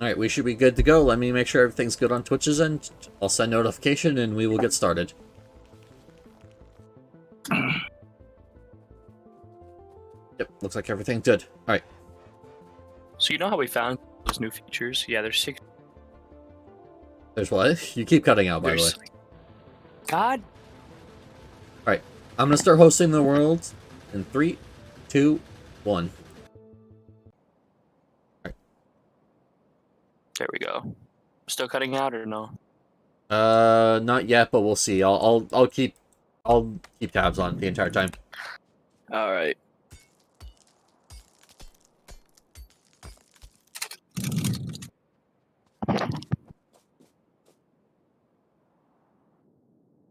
Alright, we should be good to go. Let me make sure everything's good on Twitch's end. I'll send notification and we will get started. Yep, looks like everything's good. Alright. So you know how we found those new features? Yeah, there's 6. There's what? You keep cutting out, by the way. God. Alright, I'm gonna start hosting the world in 3, 2, 1. Alright. There we go. Still cutting out or no? Not yet, but we'll see. I'll keep tabs on the entire time. All right.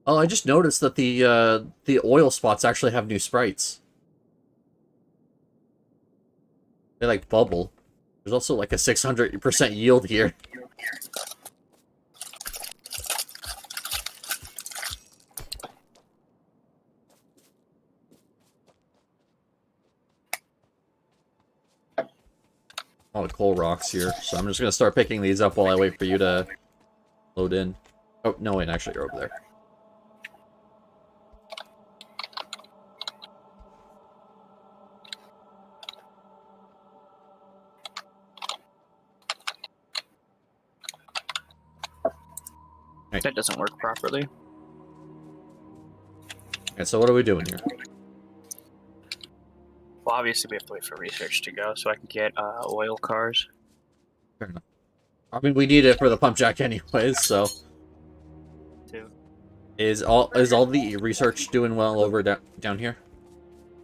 Oh, I just noticed that the oil spots actually have new sprites. They like bubble. There's also like a 600% yield here. All the coal rocks here, so I'm just gonna start picking these up while I wait for you to load in. Oh, no, wait, actually, you're over there. Right. That doesn't work properly. Okay, so what are we doing here? Well, obviously we have to wait for research to go so I can get oil cars. Fair enough. I mean, we need it for the pump jack anyways, so... Too. Is all the research doing well over down here?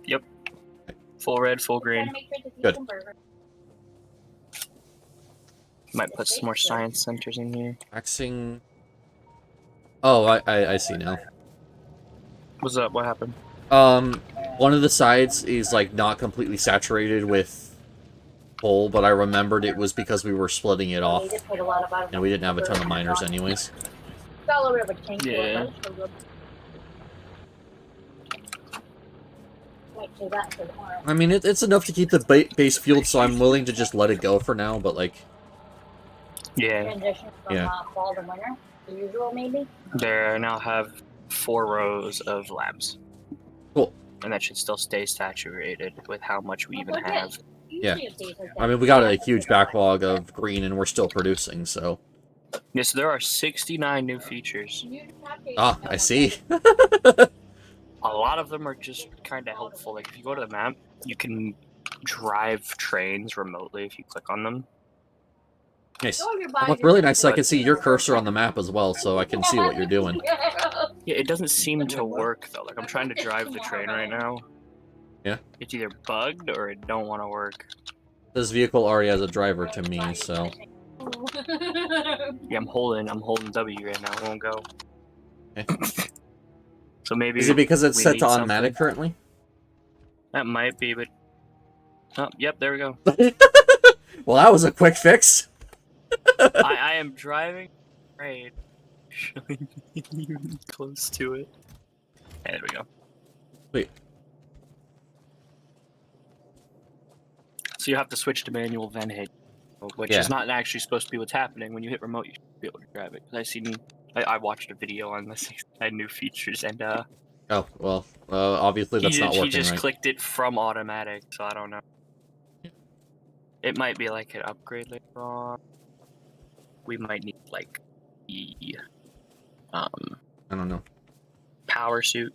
Yep. Okay. Full red, full green. Good. Might put some more science centers in here. Axing... Oh, I see now. What's up? What happened? One of the sides is, like, not completely saturated with coal, but I remembered it was because we were splitting it off. And we didn't have a ton of miners anyways. Yeah. I mean, it's enough to keep the base fueled, so I'm willing to just let it go for now, but, like... Yeah. Yeah. Fall to winter, the usual maybe. There I now have 4 rows of labs. Cool. And that should still stay saturated with how much we even have. Yeah. I mean, we got a huge backlog of green, and we're still producing, so... Yes, there are 69 new features. Ah, I see. A lot of them are just kind of helpful. Like, if you go to the map, you can drive trains remotely if you click on them. Nice. What's really nice, I can see your cursor on the map as well, so I can see what you're doing. Yeah, it doesn't seem to work, though. Like, I'm trying to drive the train right now. Yeah? It's either bugged or it don't want to work. This vehicle already has a driver to me, so... Yeah, I'm holding W right now. It won't go. Okay. So maybe... Is it because it's set to something. automatic currently? That might be, but... Oh, yep, there we go. Well, that was a quick fix. I am driving right, actually even close to it. Okay, there we go. Wait. So you have to switch to manual then hit, which is not actually supposed to be what's happening. When you hit remote, you should be able to drive it. I watched a video on this new features, and Oh, well, obviously that's not working, he just right? clicked it from automatic, so I don't know. It might be like an upgrade later on. We might need like the I don't know. power suit.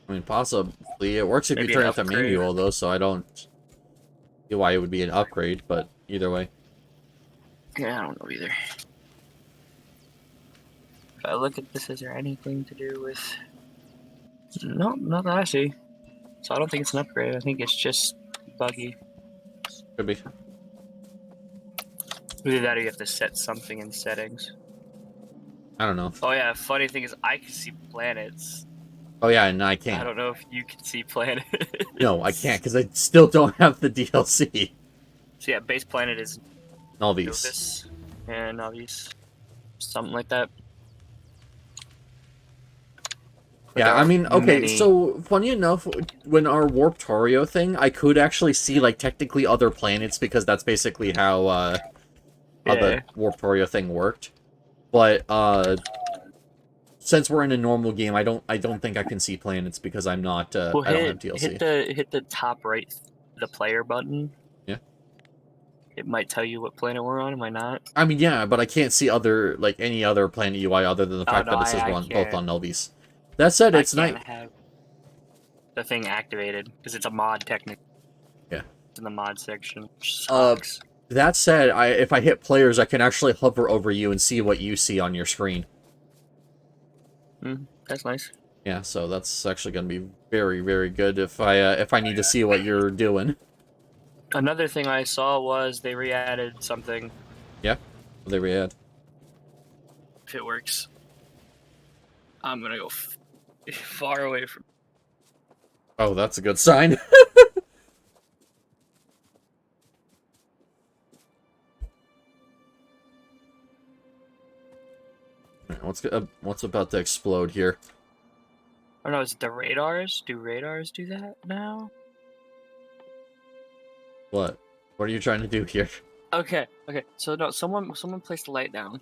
I mean, possibly. It works if Maybe you turn an it to upgrade. manual, though, so I don't see why it would be an upgrade, but either way. Yeah, I don't know either. If I look at this, is there anything to do with... No, not that I see. So I don't think it's an upgrade. I think it's just buggy. Could be. Either that or you have to set something in settings. I don't know. Oh yeah, funny thing is I can see planets. Oh yeah, and I I can't. don't know if you can see planets. No, I can't, because I still don't have the DLC. So yeah, base planet is Novice. Novus and Novice. Something like that. But Yeah, there I are mean, okay, many- so, funny enough, when our Warptorio thing, I could actually see, like, technically other planets, because that's basically how, the Warptoria thing worked. But since we're in a normal game, I don't think I can see planets because I'm not Well, I don't have TLC. hit the top right, the player button. Yeah. It might tell you what planet we're on. Am I not? I mean, yeah, but I can't see any other planet UI other than the fact that it says I we're both can't. on Novice. That said, it's I can't night. have the thing activated because it's a mod technically. Yeah. It's in the mod section. Which sucks. That said, if I hit players, I can actually hover over you and see what you see on your screen. That's nice. Yeah, so that's actually going to be very, very good if I need to see what you're doing. Another thing I saw was they re-added something. Yeah, what they re-add. If it works, I'm gonna go far away from. Oh, that's a good sign. What's about to explode here? Oh no, is it the radars? Do radars do that now? What? What are you trying to do here? Okay. So no, someone placed a light down,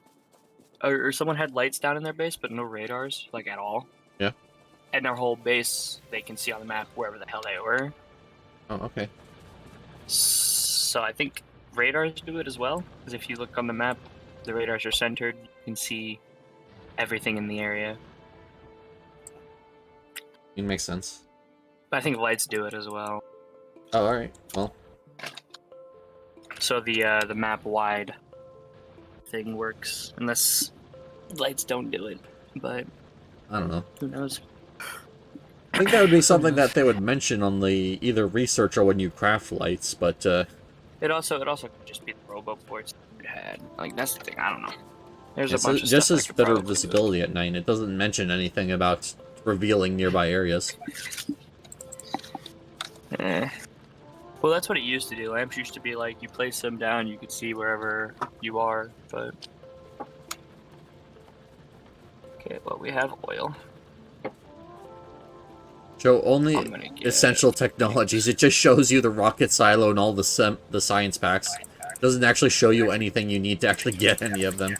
or someone had lights down in their base, but no radars, like at all. Yeah. And their whole base, they can see on the map wherever the hell they were. Oh, okay. So I think radars do it as well, because if you look on the map, the radars are centered. You can see everything in the area. It makes sense. But I think lights do it as well. Oh, all right. Well. So the map wide thing works, unless lights don't do it. But I don't know. who knows? I think that would be something that they would mention on the either research or when you craft lights, but it also could just be the roboports it had. Like that's the thing. I don't know. There's a it's bunch of just stuff as better visibility at night. It doesn't mention anything about revealing nearby areas. Well, that's what it used to do. Lamps used to be like you place them down, you could see wherever you are. But okay, well we have oil. Show only essential technologies. It just shows you the rocket silo and all the science packs. It doesn't actually show you anything you need to actually get any of them.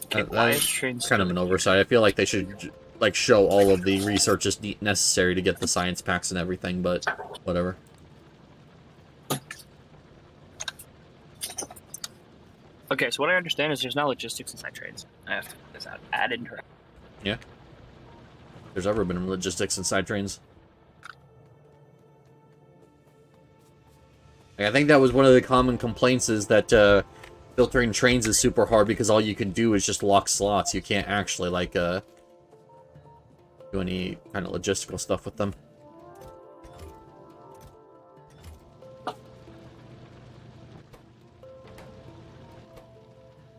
That's kind of an oversight. I feel like they should show all of the research necessary to get the science packs and everything, but whatever. Okay, so what I understand is there's now logistics inside trains. I have to put this out. Add interact. Yeah. There's ever been logistics inside trains. I think that was one of the common complaints is that filtering trains is super hard because all you can do is just lock slots. You can't actually, do any kind of logistical stuff with them.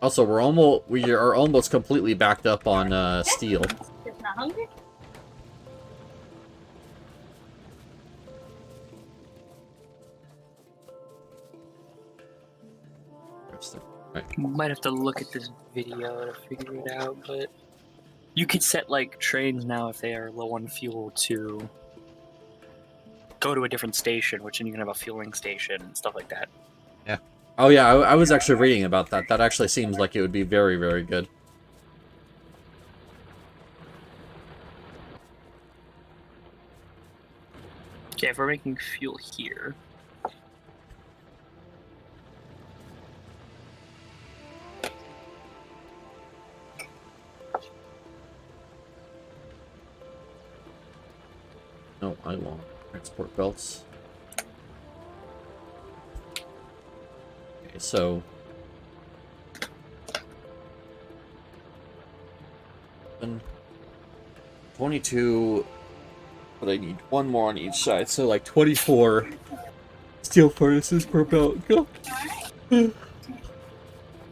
Also, we are almost completely backed up on steel. Just not hungry? Right. Might have to look at this video to figure it out, but you could set like trains now if they are low on fuel to go to a different station, which then you can have a fueling station and stuff like that. Yeah. Oh yeah, I was actually reading about that. That actually seems like it would be very, very good. Okay, if we're making fuel here. No, I want transport belts. Okay, so 22, but I need one more on each side, so like 24 steel furnaces per belt. Go. Okay,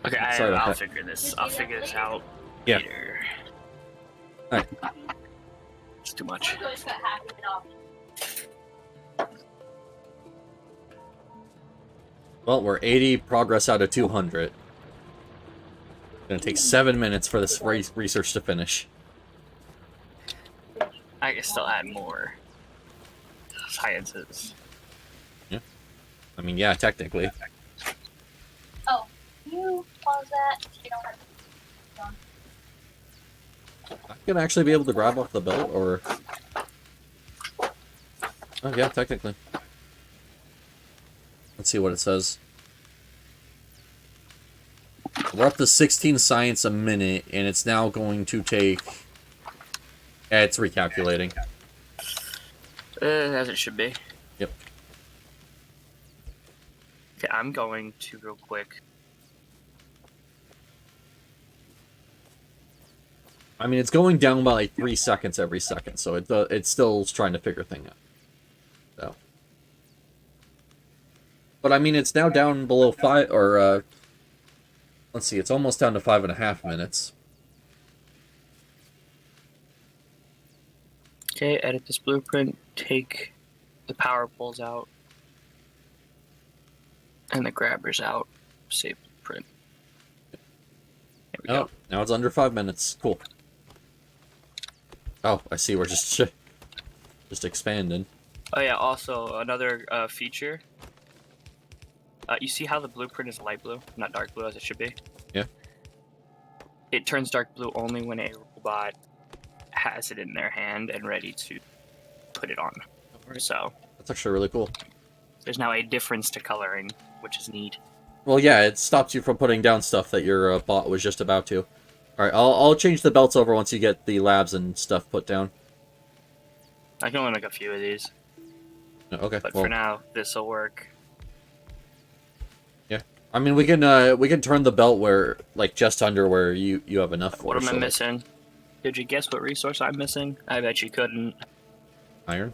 I'll figure this. I'll figure this out later. Alright. It's too much. Well, we're 80 progress out of 200. It's gonna take 7 minutes for this research to finish. I can still add more sciences. I mean, yeah, technically. Oh, can you pause that? You don't have to. I can actually be able to grab off the belt, or... Oh, yeah, technically. Let's see what it says. We're up to 16 science a minute, and it's now going to take... Yeah, it's recalculating. As it should be. Yep. Okay, I'm going to real quick. I mean, it's going down by like 3 seconds every second, so it's still trying to figure things out. So. But I mean, it's now down below 5, or, let's see, it's almost down to 5.5 minutes. Okay, edit this blueprint, take the power poles out, and the grabbers out, save blueprint. There we go. Now it's under 5 minutes. Cool. Oh, I see, we're just expanding. Oh yeah, also another feature. You see how the blueprint is light blue, not dark blue as it should be? Yeah. It turns dark blue only when a robot has it in their hand and ready to put it on. So That's actually really cool. there's now a difference to coloring, which is neat. Well, yeah, it stops you from putting down stuff that your bot was just about to. Alright, I'll change the belts over once you get the labs and stuff put down. I can only make a few of these, Okay, but well, for now, this will work. yeah. I mean, we can turn the belt where, like, just under where you have enough for. What am I so- missing? Did you guess what resource I'm missing? I bet you couldn't. Iron?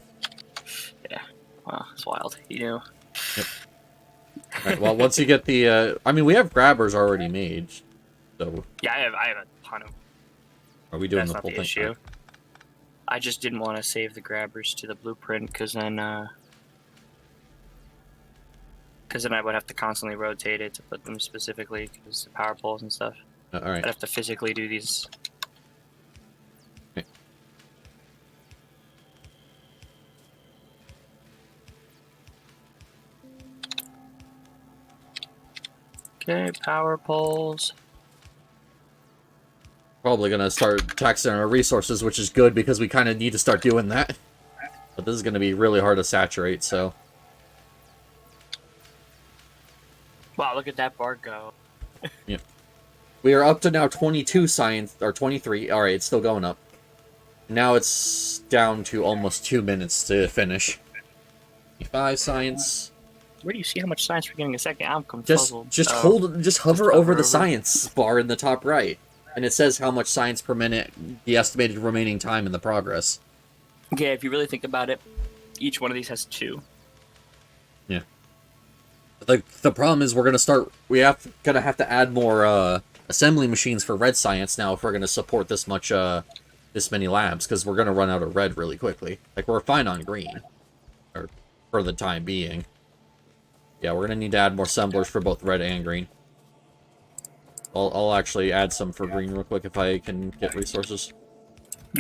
Wow, it's wild. You knew. Alright, well, once you get the, I mean, we have grabbers already made, so... Yeah, I have a ton of. Are we doing That's the not full the thing? issue. I just didn't want to save the grabbers to the blueprint because then I would have to constantly rotate it to put them specifically because the power poles and stuff. Alright. I'd have to physically do these. Okay. Okay, power poles. Probably gonna start taxing our resources, which is good because we kind of need to start doing that. But this is gonna be really hard to saturate, so... Wow, look at that bar go. We are up to now 22 science, or 23. Alright, it's still going up. Now it's down to almost 2 minutes to finish. 5 science. Where do you see how much science we're getting a second? I'm confuzzled. Just hover Just over hover the over. science bar in the top right. And it says how much science per minute, the estimated remaining time in the progress. Okay, if you really think about it, each one of these has 2. Yeah. The problem is gonna have to add more assembly machines for red science now if we're gonna support this much this many labs, because we're gonna run out of red really quickly. Like, we're fine on green, or for the time being. Yeah, we're gonna need to add more assemblers for both red and green. I'll actually add some for green real quick if I can get resources.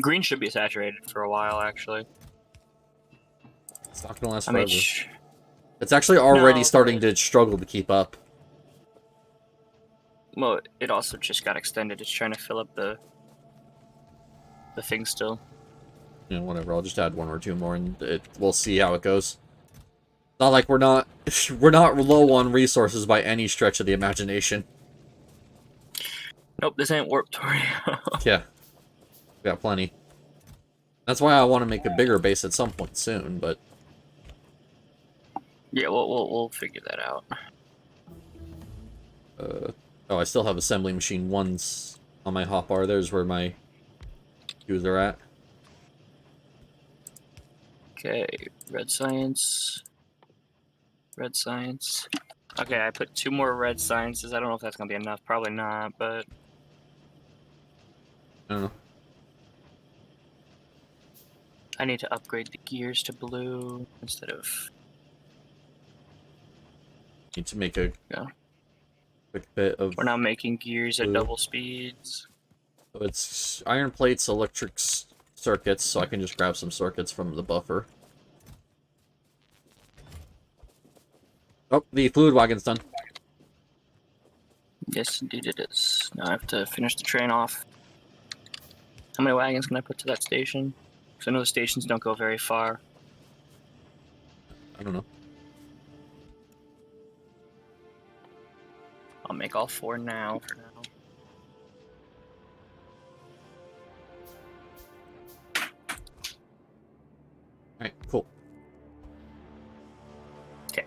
Green should be saturated for a while, actually. It's not gonna last I forever. mean, It's actually already No, starting but- to struggle to keep up. well, it also just got extended. It's trying to fill up the thing still. You know, whatever. I'll just add 1 or 2 more, and we'll see how it goes. Not like we're not low on resources by any stretch of the imagination. Nope, this ain't Warp Torio. Yeah, we got plenty. That's why I want to make a bigger base at some point soon. But Yeah, we'll figure that out. oh, I still have assembly machine 1s on my hotbar. There's where my queues are at. Okay, red science. Red science. Okay, I put 2 more red sciences. I don't know if that's gonna be enough. Probably not, but I don't know. I need to upgrade the gears to blue instead of. Need to make a Yeah. quick bit of. We're now making gears at Blue. double speeds. So it's iron plates, electric circuits, so I can just grab some circuits from the buffer. Oh, the fluid wagon's done. Yes, indeed it is. Now I have to finish the train off. How many wagons can I put to that station? Because I know the stations don't go very far. I don't know. I'll make all 4 now for now. Alright, cool. Okay.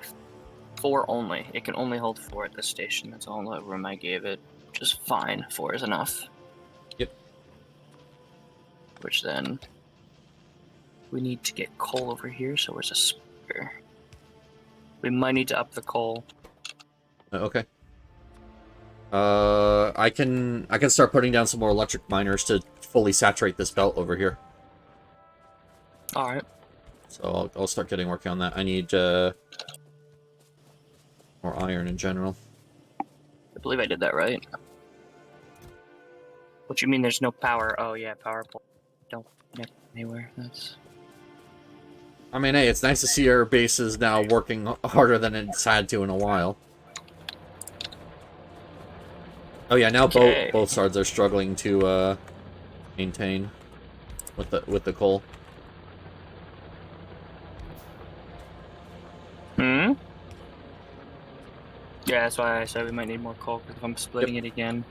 4 only. It can only hold 4 at this station. That's all the room I gave it. Which is fine. 4 is enough. Yep. Which then... we need to get coal over here, so where's a spare? We might need to up the coal. Okay. I can start putting down some more electric miners to fully saturate this belt over here. Alright. So I'll start getting working on that. I need more iron in general. I believe I did that right. What you mean there's no power? Oh yeah, power pole. Don't connect anywhere. That's... I mean, hey, it's nice to see our base is now working harder than it's had to in a while. Oh yeah, now Okay. both sides are struggling to maintain with the coal. Hmm? Yeah, that's why I said we might need more coal, because if I'm splitting it again...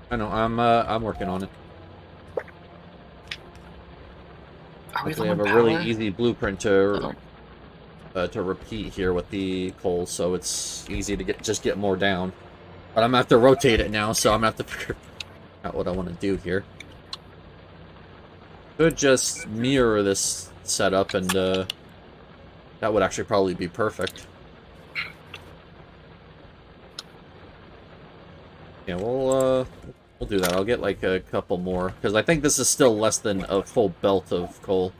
I know, I'm working on it. Are we Hopefully I low have on a really power? easy blueprint to repeat here with the coal, so it's easy to get more down. But I'm gonna have to rotate it now, so I'm gonna have to figure out what I want to do here. Could just mirror this setup, and that would actually probably be perfect. Yeah, we'll do that. I'll get like a couple more, because I think this is still less than a full belt of coal.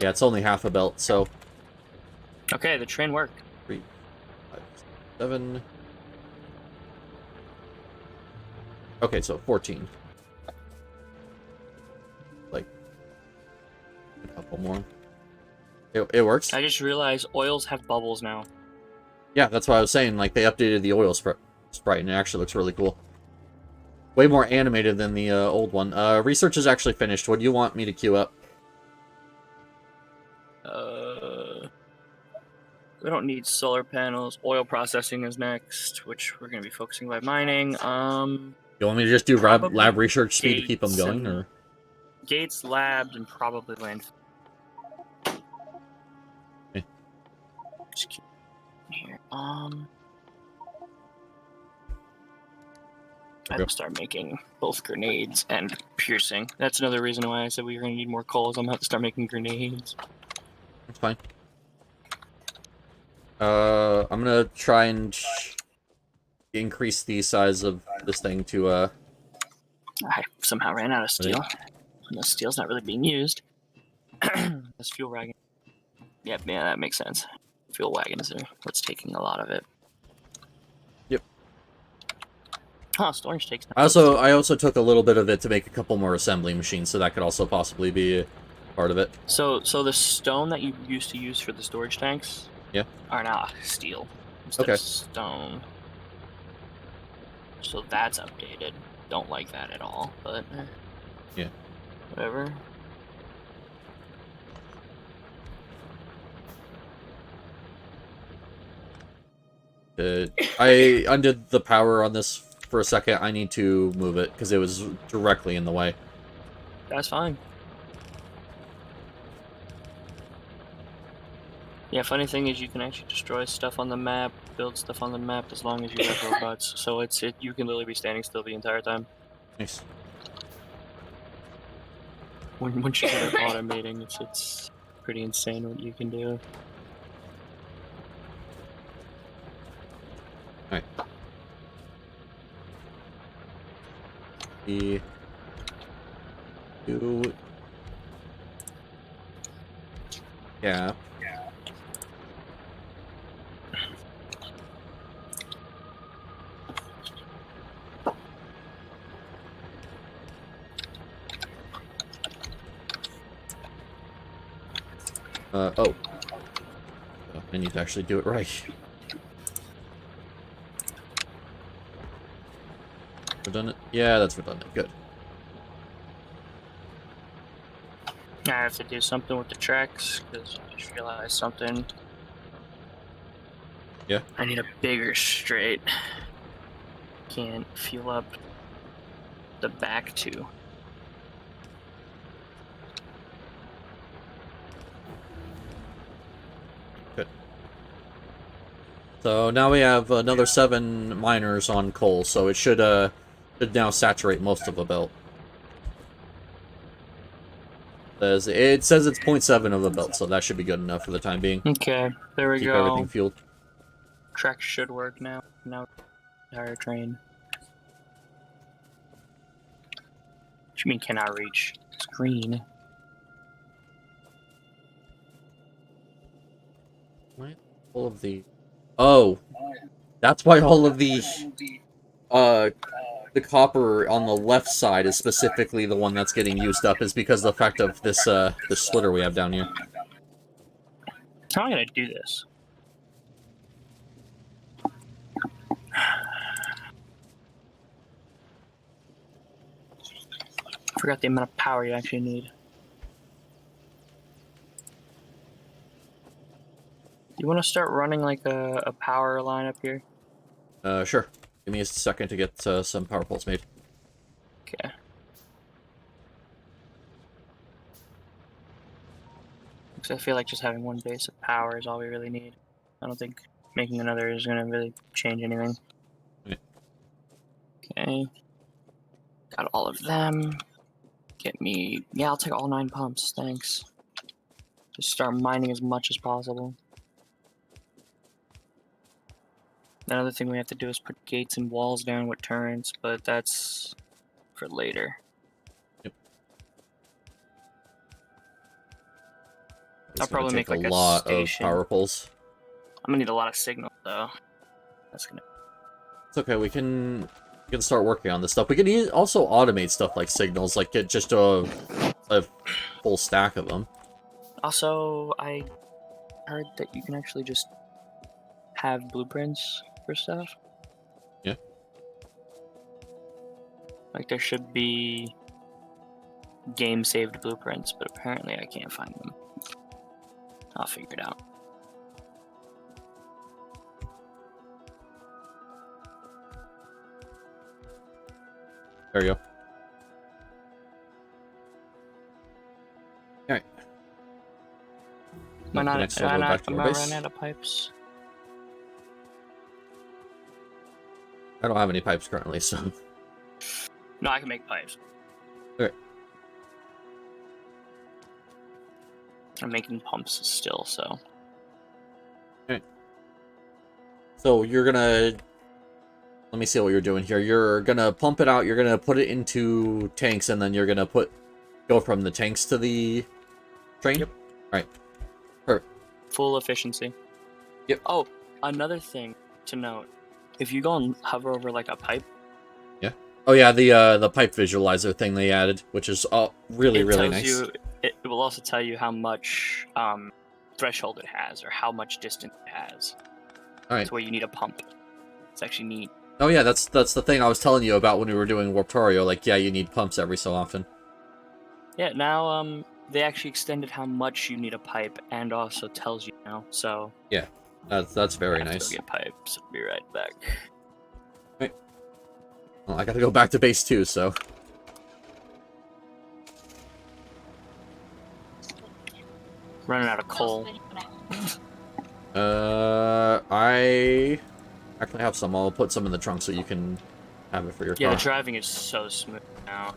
Yeah, it's only half a belt, so... Okay, the train worked. 3, 5, 7... Okay, so 14. Like, a couple more. It works? I just realized oils have bubbles now. Yeah, that's what I was saying. Like, they updated the oil sprite, and it actually looks really cool. Way more animated than the old one. Research is actually finished. What do you want me to queue up? We don't need solar panels. Oil processing is next, which we're going to be focusing by mining. You want me to just do lab research speed to keep them going, or...? Gates, labs, and probably landfill. Okay. Just keep here. I will start making both grenades and piercing. That's another reason why I said we were going to need more coal, is I'm going to have to start making grenades. That's fine. I'm gonna try and increase the size of this thing to, I somehow ran out of steel. And the steel's not really being used. This fuel wagon. Yep, yeah, that makes sense. Fuel wagons are what's taking a lot of it. Yep. Huh, storage takes... I also took a little bit of it to make a couple more assembly machines, so that could also possibly be part of it. So the stone that you used to use for the storage tanks... Yeah. Are now steel instead of stone. So that's updated. Don't like that at all, but... Yeah. Whatever. I undid the power on this for a second. I need to move it, because it was directly in the way. That's fine. Yeah, funny thing is you can actually destroy stuff on the map, build stuff on the map as long as you have robots. So you can literally be standing still the entire time. Nice. Once you start automating, it's pretty insane what you can do. Alright. The... Do... Yeah. Oh. I need to actually do it right. Redundant? Yeah, that's redundant. Good. I have to do something with the tracks because I just realized something. Yeah. I need a bigger straight. Can't fuel up the back two. Good. So now we have another 7 miners on coal, so it should now saturate most of the belt. It says it's 0.7 of the belt, so that should be good enough for the time being. Okay, there we Keep go. everything fueled. Tracks should work now. Now, entire train. What you mean cannot reach? It's green. Why all of the... Oh, that's why all of the copper on the left side is specifically the one that's getting used up, is because of the fact of this this splitter we have down here. How am I gonna do this? I forgot the amount of power you actually need. You want to start running like a power line up here? Sure. Give me a second to get some power poles made. Okay. Because I feel like just having one base of power is all we really need. I don't think making another is going to really change anything. Yeah. Okay. Got all of them. Get me... Yeah, I'll take all 9 pumps. Thanks. Just start mining as much as possible. Another thing we have to do is put gates and walls down with turrets, but that's for later. Yep. I'll probably make like a lot of station. power poles. I'm gonna need a lot of signal though. That's gonna. It's okay. We can start working on this stuff. We can also automate stuff like signals, like get just a full stack of them. Also, I heard that you can actually just have blueprints for stuff. Yeah. Like there should be game saved blueprints, but apparently I can't find them. I'll figure it out. There you go. Alright. Am I not running base. out of pipes? I don't have any pipes currently, so... No, I can make pipes. Okay. I'm making pumps still, so... Okay. So, you're gonna... Let me see what you're doing here. You're gonna pump it out, you're gonna put it into tanks, and then you're gonna go from the tanks to the train? Yep. Alright. Perfect. Full efficiency. Yep. Oh, another thing to note. If you go and hover over like a pipe... Yeah. Oh yeah, the pipe visualizer thing they added, which is really nice. It will also tell you how much threshold it has, or how much distance it has. Alright. That's where you need a pump. It's actually neat. Oh yeah, that's the thing I was telling you about when we were doing Warptorio. Like, yeah, you need pumps every so often. Yeah, now they actually extended how much you need a pipe, and also tells you now. So yeah, that's very nice. Go get pipes. I'll be right back. Okay. Well, I gotta go back to base 2, so. Running out of coal. I actually have some. I'll put some in the trunk so you can have it for your car. Yeah, the driving is so smooth now.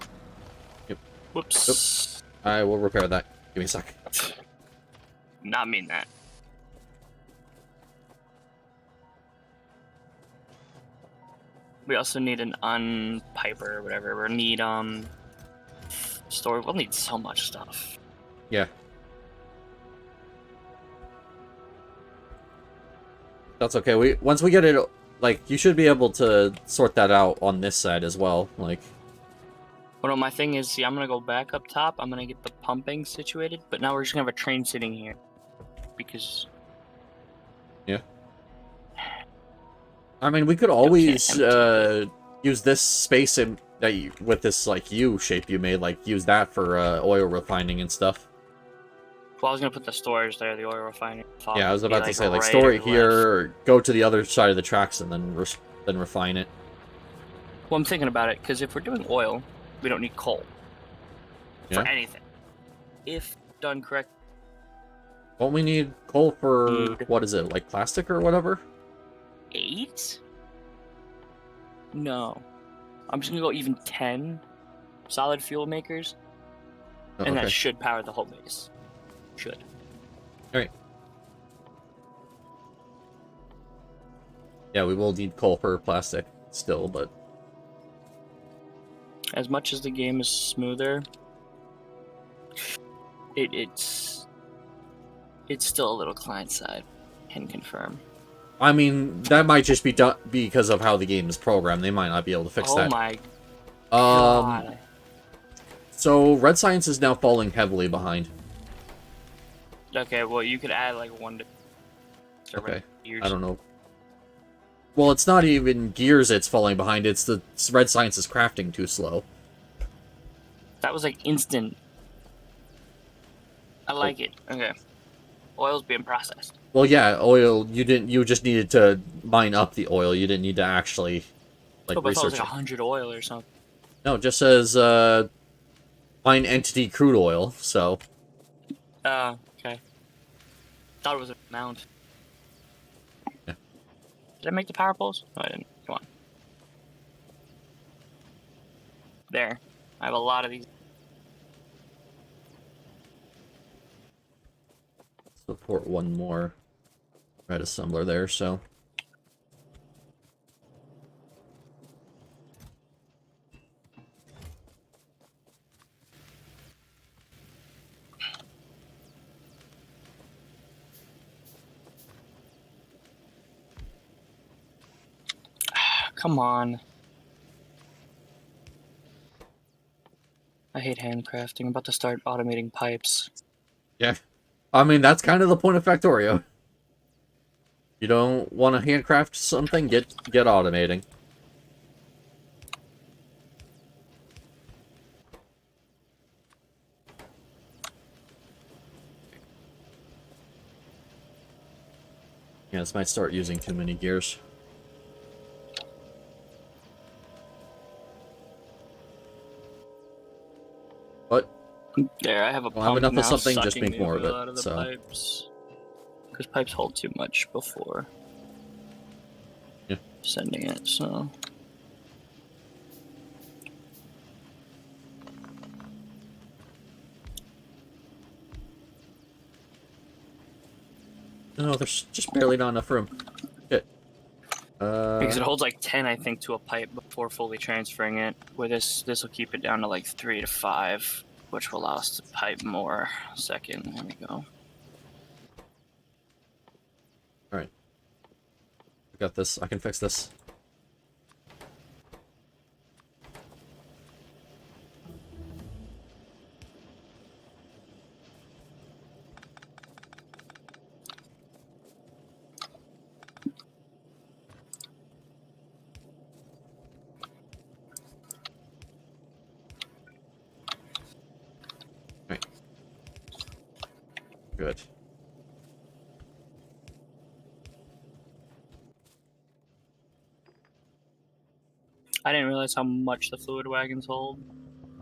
Yep. Whoops. Oops. I will repair that. Give me a sec. Not mean that. We also need an unpiper or whatever. We need store. We'll need so much stuff. Yeah. That's okay. Once we get it, like, you should be able to sort that out on this side as well. Like. Well, no, my thing is, see, I'm gonna go back up top. I'm gonna get the pumping situated, but now we're just gonna have a train sitting here because. Yeah. I mean, we could always use this space in that you, with this like U shape you made, like use that for oil refining and stuff. Well, I was gonna put the storage there, the oil refining. Yeah, I was about to say like right store or it here, left. or go to the other side of the tracks and then refine it. Well, I'm thinking about it because if we're doing oil, we don't need coal Yeah. for anything. If done correct. Won't we need coal for Need- what is it, like plastic or whatever? 8? No. I'm just gonna go even 10 solid fuel makers, Oh, and okay. that should power the whole base. Should. Alright. Yeah, we will need coal for plastic still, but As much as the game is smoother, it's still a little client side. Can confirm. I mean, that might just be done because of how the game is programmed. They might not be able to fix Oh that. my Um, god. so Red Science is now falling heavily behind. Okay, well you could add like 1 to Okay, years. I don't know. Well, it's not even gears it's falling behind. It's the Red Science's crafting too slow. That was like instant. I like it. Okay. Oil's being processed. Well, yeah, oil. You just needed to mine up the oil. You didn't need to actually like Oh, but I thought it was research like it. 100 oil or something. No, it just says mine entity crude oil. So Okay. Thought it was an amount. Yeah. Did I make the power poles? No, I didn't. Come on. There. I have a lot of these. support one more red assembler there. So Come on. I hate handcrafting. I'm about to start automating pipes. yeah, I mean that's kind of the point of Factorio. You don't want to handcraft something, get automating. Yeah, this might start using too many gears. But There, I have a We'll have pump enough of now something, just sucking make the more of oil it, out of the so. pipes. Because pipes hold too much before Yeah. sending it, so... No, there's just barely not enough room. Shit. Because it holds like 10, I think, to a pipe before fully transferring it. Where this will keep it down to like 3 to 5, which will allow us to pipe more. Second, there we go. Alright. I got this. I can fix this. Right. Good. I didn't realize how much the fluid wagons hold.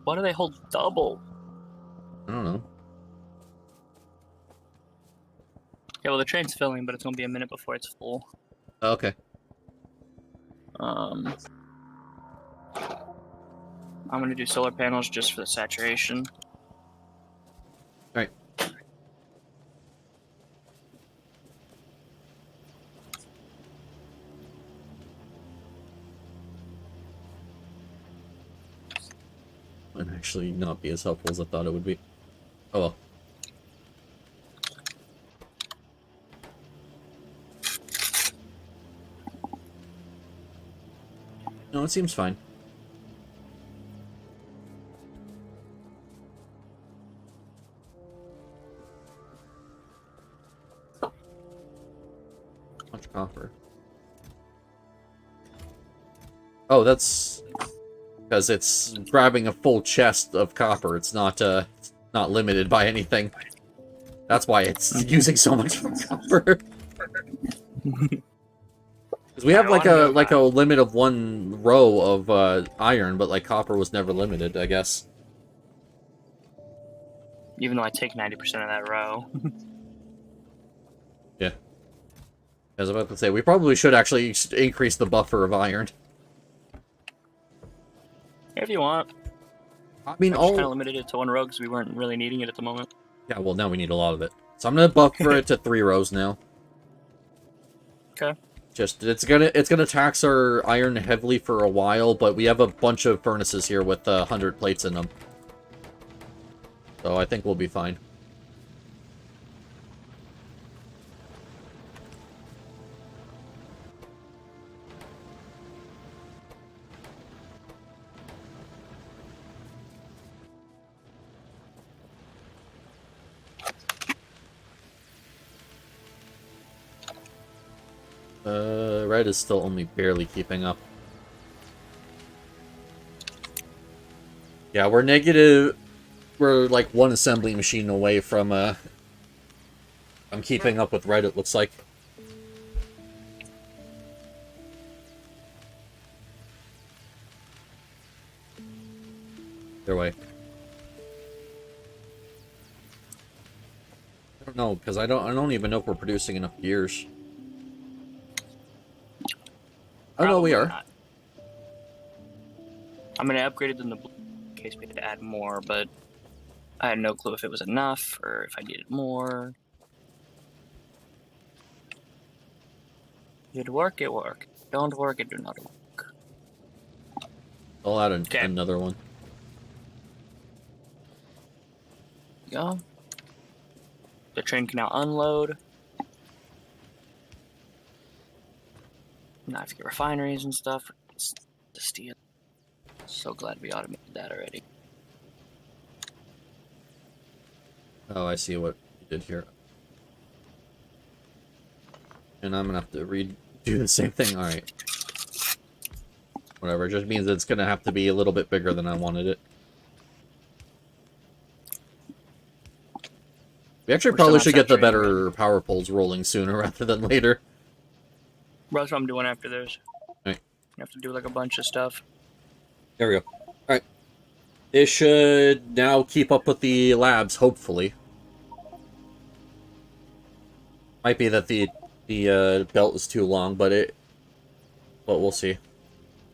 Why do they hold double? I don't know. Yeah, well, the train's filling, but it's gonna be a minute before it's full. Okay. I'm gonna do solar panels just for the saturation. Alright. Might actually not be as helpful as I thought it would be. Oh well. No, it seems fine. Much copper. Oh, that's because it's grabbing a full chest of copper. It's not limited by anything. That's why it's using so much copper. Because we have like a limit of 1 row of iron, but like copper was never limited, I guess. Even though I take 90% of that row. Yeah. I was about to say, we probably should actually increase the buffer of iron. If you want. I mean, I just kind of limited it to 1 row because we weren't really needing it at the moment. Yeah, well, now we need a lot of it. So I'm gonna buffer it to 3 rows now. Okay. Just it's gonna tax our iron heavily for a while, but we have a bunch of furnaces here with 100 plates in them. So I think we'll be fine. Red is still only barely keeping up. Yeah, we're negative. We're like 1 assembly machine away from I'm keeping up with red, it looks like. Their way. I don't know, because I don't even know if we're producing enough gears. Oh no, we are. Not. I'm gonna upgrade it in the blue in case we had to add more, but I had no clue if it was enough or if I needed more. It work, it work. Don't work, it do not work. I'll add another one. Go. The train can now unload. Now I have to get refineries and stuff to steal. So glad we automated that already. Oh, I see what you did here. And I'm gonna have to redo the same thing. Alright. Whatever, it just means it's gonna have to be a little bit bigger than I wanted it. We actually probably should get the better power poles rolling sooner rather than later. That's what I'm doing after this. Alright. You have to do like a bunch of stuff. There we go. Alright. It should now keep up with the labs, hopefully. Might be that the belt is too long, but we'll see.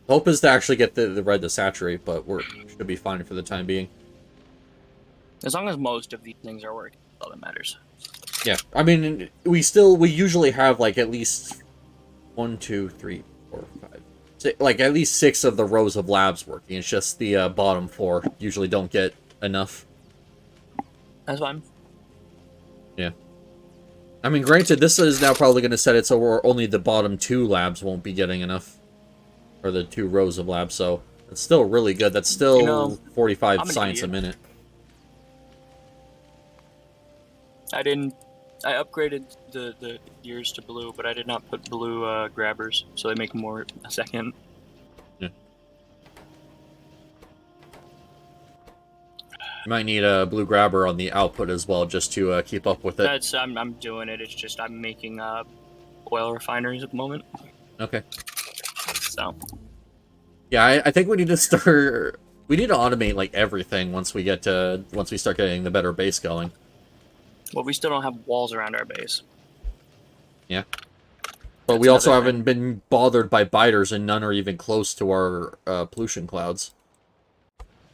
Hope is to actually get the red to saturate, but should be fine for the time being. As long as most of these things are working, that's all that matters. Yeah, I mean, we usually have like at least 1, 2, 3, 4, 5, 6, like at least 6 of the rows of labs working. It's just the bottom 4 usually don't get enough. That's fine. Yeah. I mean, granted, this is now probably going to set it so only the bottom 2 labs won't be getting enough. Or the 2 rows of labs, so it's still really good. That's still 45 science a minute. I upgraded the gears to blue, but I did not put blue grabbers, so they make more a second. Yeah. You might need a blue grabber on the output as well, just to keep up with it. I'm doing it. It's just I'm making oil refineries at the moment. Okay. So. Yeah, I think we need to start. We need to automate like everything once we start getting the better base going. Well, we still don't have walls around our base. Yeah. But we also haven't been bothered by biters, and none are even close to our pollution clouds.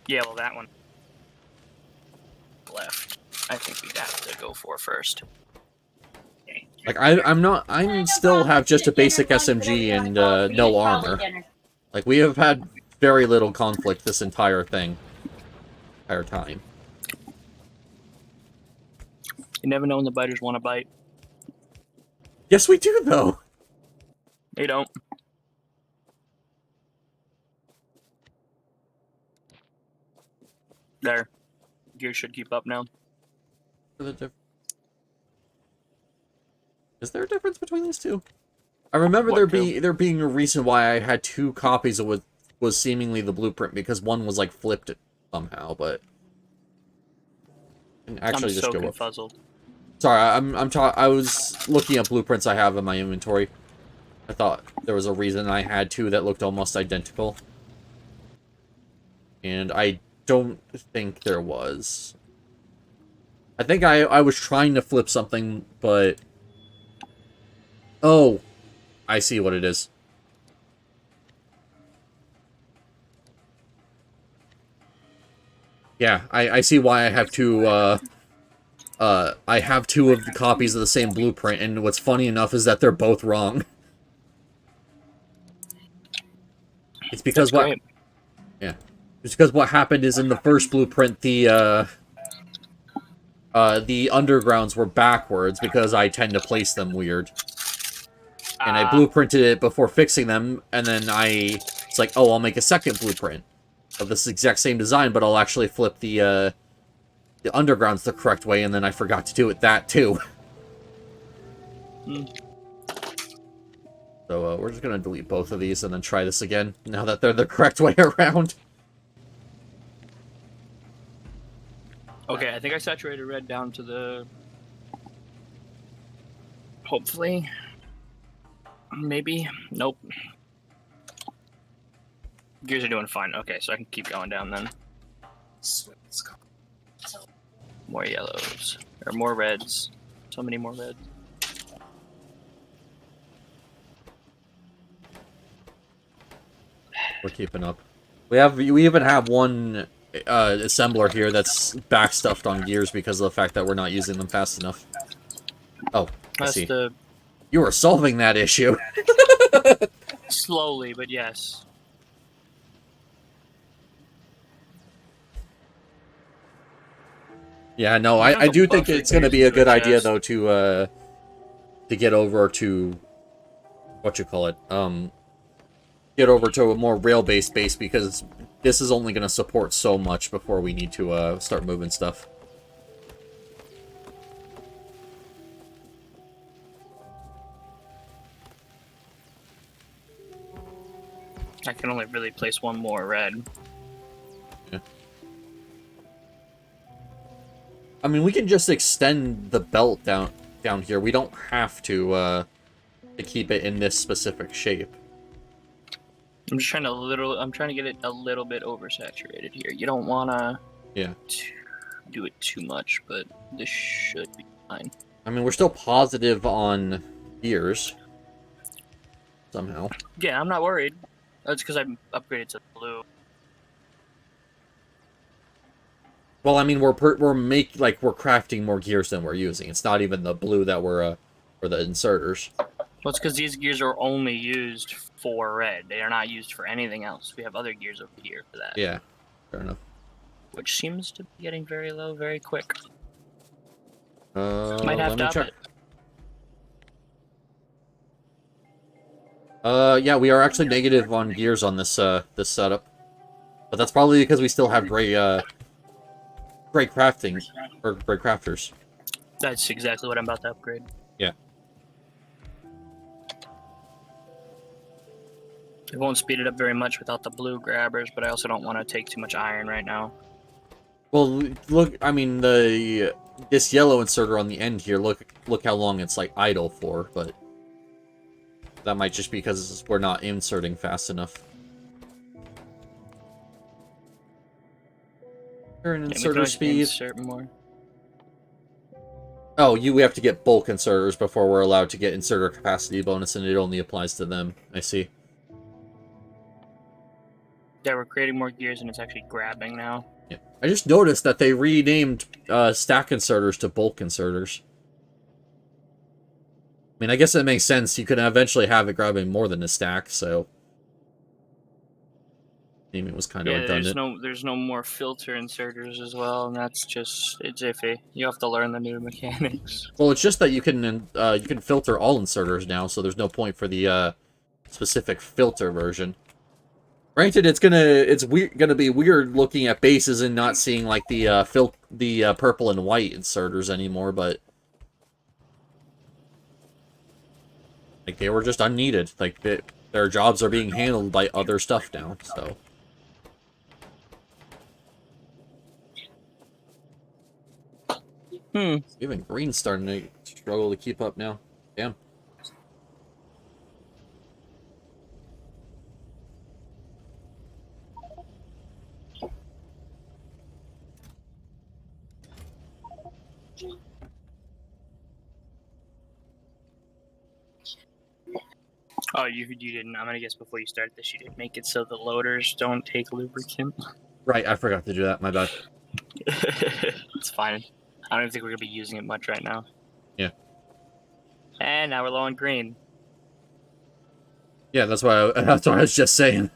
Yeah, well, that one left. I think we'd have to go for first. Like I still have just a basic SMG and no armor. Like we have had very little conflict this entire time. You never know when the biters want to bite. Yes, we do, though. They don't. There. Gears should keep up now. Is there a difference between these two? I remember there being a reason why I had 2 copies with was seemingly the blueprint because one was like flipped somehow, but and actually I'm just so go up. confuzzled. Sorry, I was looking at blueprints I have in my inventory. I thought there was a reason I had two that looked almost identical. And I don't think there was. I think I was trying to flip something, but... Oh, I see what it is. Yeah, I see why I have two, I have two of the copies of the same blueprint, and what's funny enough is that they're both wrong. It's because That's great. Yeah. It's because what happened is in the first blueprint, the undergrounds were backwards because I tend to place them weird. And I blueprinted it before fixing them, and then it's like, oh, I'll make a second blueprint of this exact same design, but I'll actually flip the undergrounds the correct way, and then I forgot to do it that too. So we're just gonna delete both of these and then try this again, now that they're the correct way around. Okay, I think I saturated red down to the... Hopefully. Maybe. Nope. Gears are doing fine. Okay, so I can keep going down then. More yellows. Or more reds. So many more reds. We're keeping up. We even have one assembler here that's backstuffed on gears because of the fact that we're not using them fast enough. Oh, I see. You are solving that issue. Slowly, but yes. Yeah, no, I do think it's going to be a good idea though to get over to get over to a more rail-based base because this is only going to support so much before we need to start moving stuff. I can only really place one more red. Yeah. I mean, we can just extend the belt down here. We don't have to keep it in this specific shape. I'm just trying to get it a little bit oversaturated here. You don't wanna do it too much, but this should be fine. I mean, we're still positive on gears. Somehow. Yeah, I'm not worried. That's because I upgraded to blue. Well, I mean, we're crafting more gears than we're using. It's not even the blue that we're for the inserters. Well, it's because these gears are only used for red. They are not used for anything else. We have other gears over here for that. Yeah, fair enough. Which seems to be getting very low very quick. Might have to up it. Yeah, we are actually negative on gears on this this setup, but that's probably because we still have great crafting or great crafters. That's exactly what I'm about to upgrade. Yeah. It won't speed it up very much without the blue grabbers, but I also don't want to take too much iron right now. Well, look, I mean, this yellow inserter on the end here, look how long it's, like, idle for, but that might just be because we're not inserting fast enough. Current inserter speed. Insert more. Oh, we have to get bulk inserters before we're allowed to get inserter capacity bonus, and it only applies to them. I see. Yeah, we're creating more gears, and it's actually grabbing now. Yeah. I just noticed that they renamed stack inserters to bulk inserters. I mean, I guess that makes sense. You can eventually have it grabbing more than a stack, so... Maybe it was kind of redundant. There's no more filter inserters as well, and that's just... It's iffy. You have to learn the new mechanics. Well, it's just that you can filter all inserters now, so there's no point for the specific filter version. Granted, it's gonna be weird looking at bases and not seeing like the purple and white inserters anymore, but like they were just unneeded. Like their jobs are being handled by other stuff now, so. Even Green's starting to struggle to keep up now. Damn. Oh, you didn't. I'm gonna guess before you start this, you didn't make it so the loaders don't take lubricant. Right, I forgot to do that. My bad. It's fine. I don't even think we're gonna be using it much right now. Yeah. And now we're low on green. Yeah, that's what I was just saying.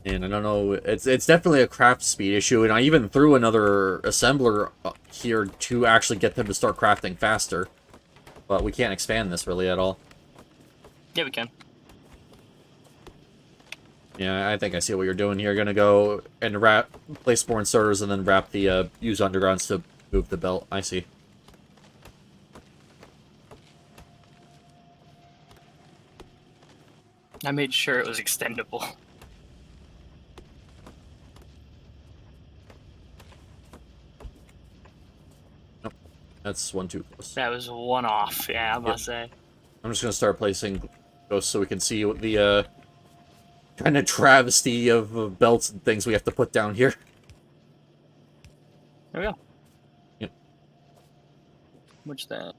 And I don't know, it's definitely a craft speed issue, and I even threw another assembler here to actually get them to start crafting faster. But we can't expand this really at all. Yeah, we can. Yeah, I think I see what you're doing here. You're gonna go and place more inserters and then wrap the use undergrounds to move the belt. I see. I made sure it was extendable. That's one too close. That was one off, yeah, I must say. I'm just gonna start placing ghosts so we can see what the kind of travesty of belts and things we have to put down here. There we go. Yep. Which then?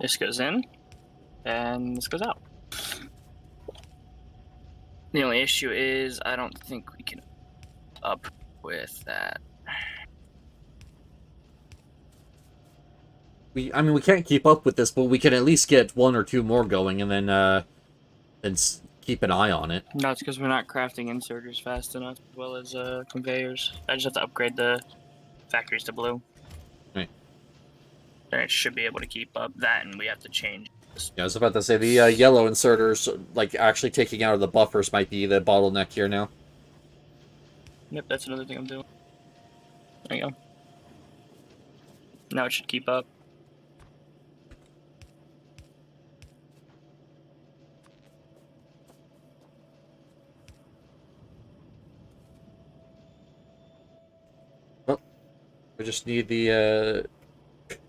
This goes in, and this goes out. The only issue is I don't think we can up with that. I mean, we can't keep up with this, but we can at least get one or two more going, and then keep an eye on it. No, it's because we're not crafting inserters fast enough, as well as conveyors. I just have to upgrade the factories to blue. Right. Then it should be able to keep up that, and we have to change. Yeah, I was about to say, the yellow inserters, like, actually taking out of the buffers might be the bottleneck here now. Yep, that's another thing I'm doing. There you go. Now it should keep up. We just need the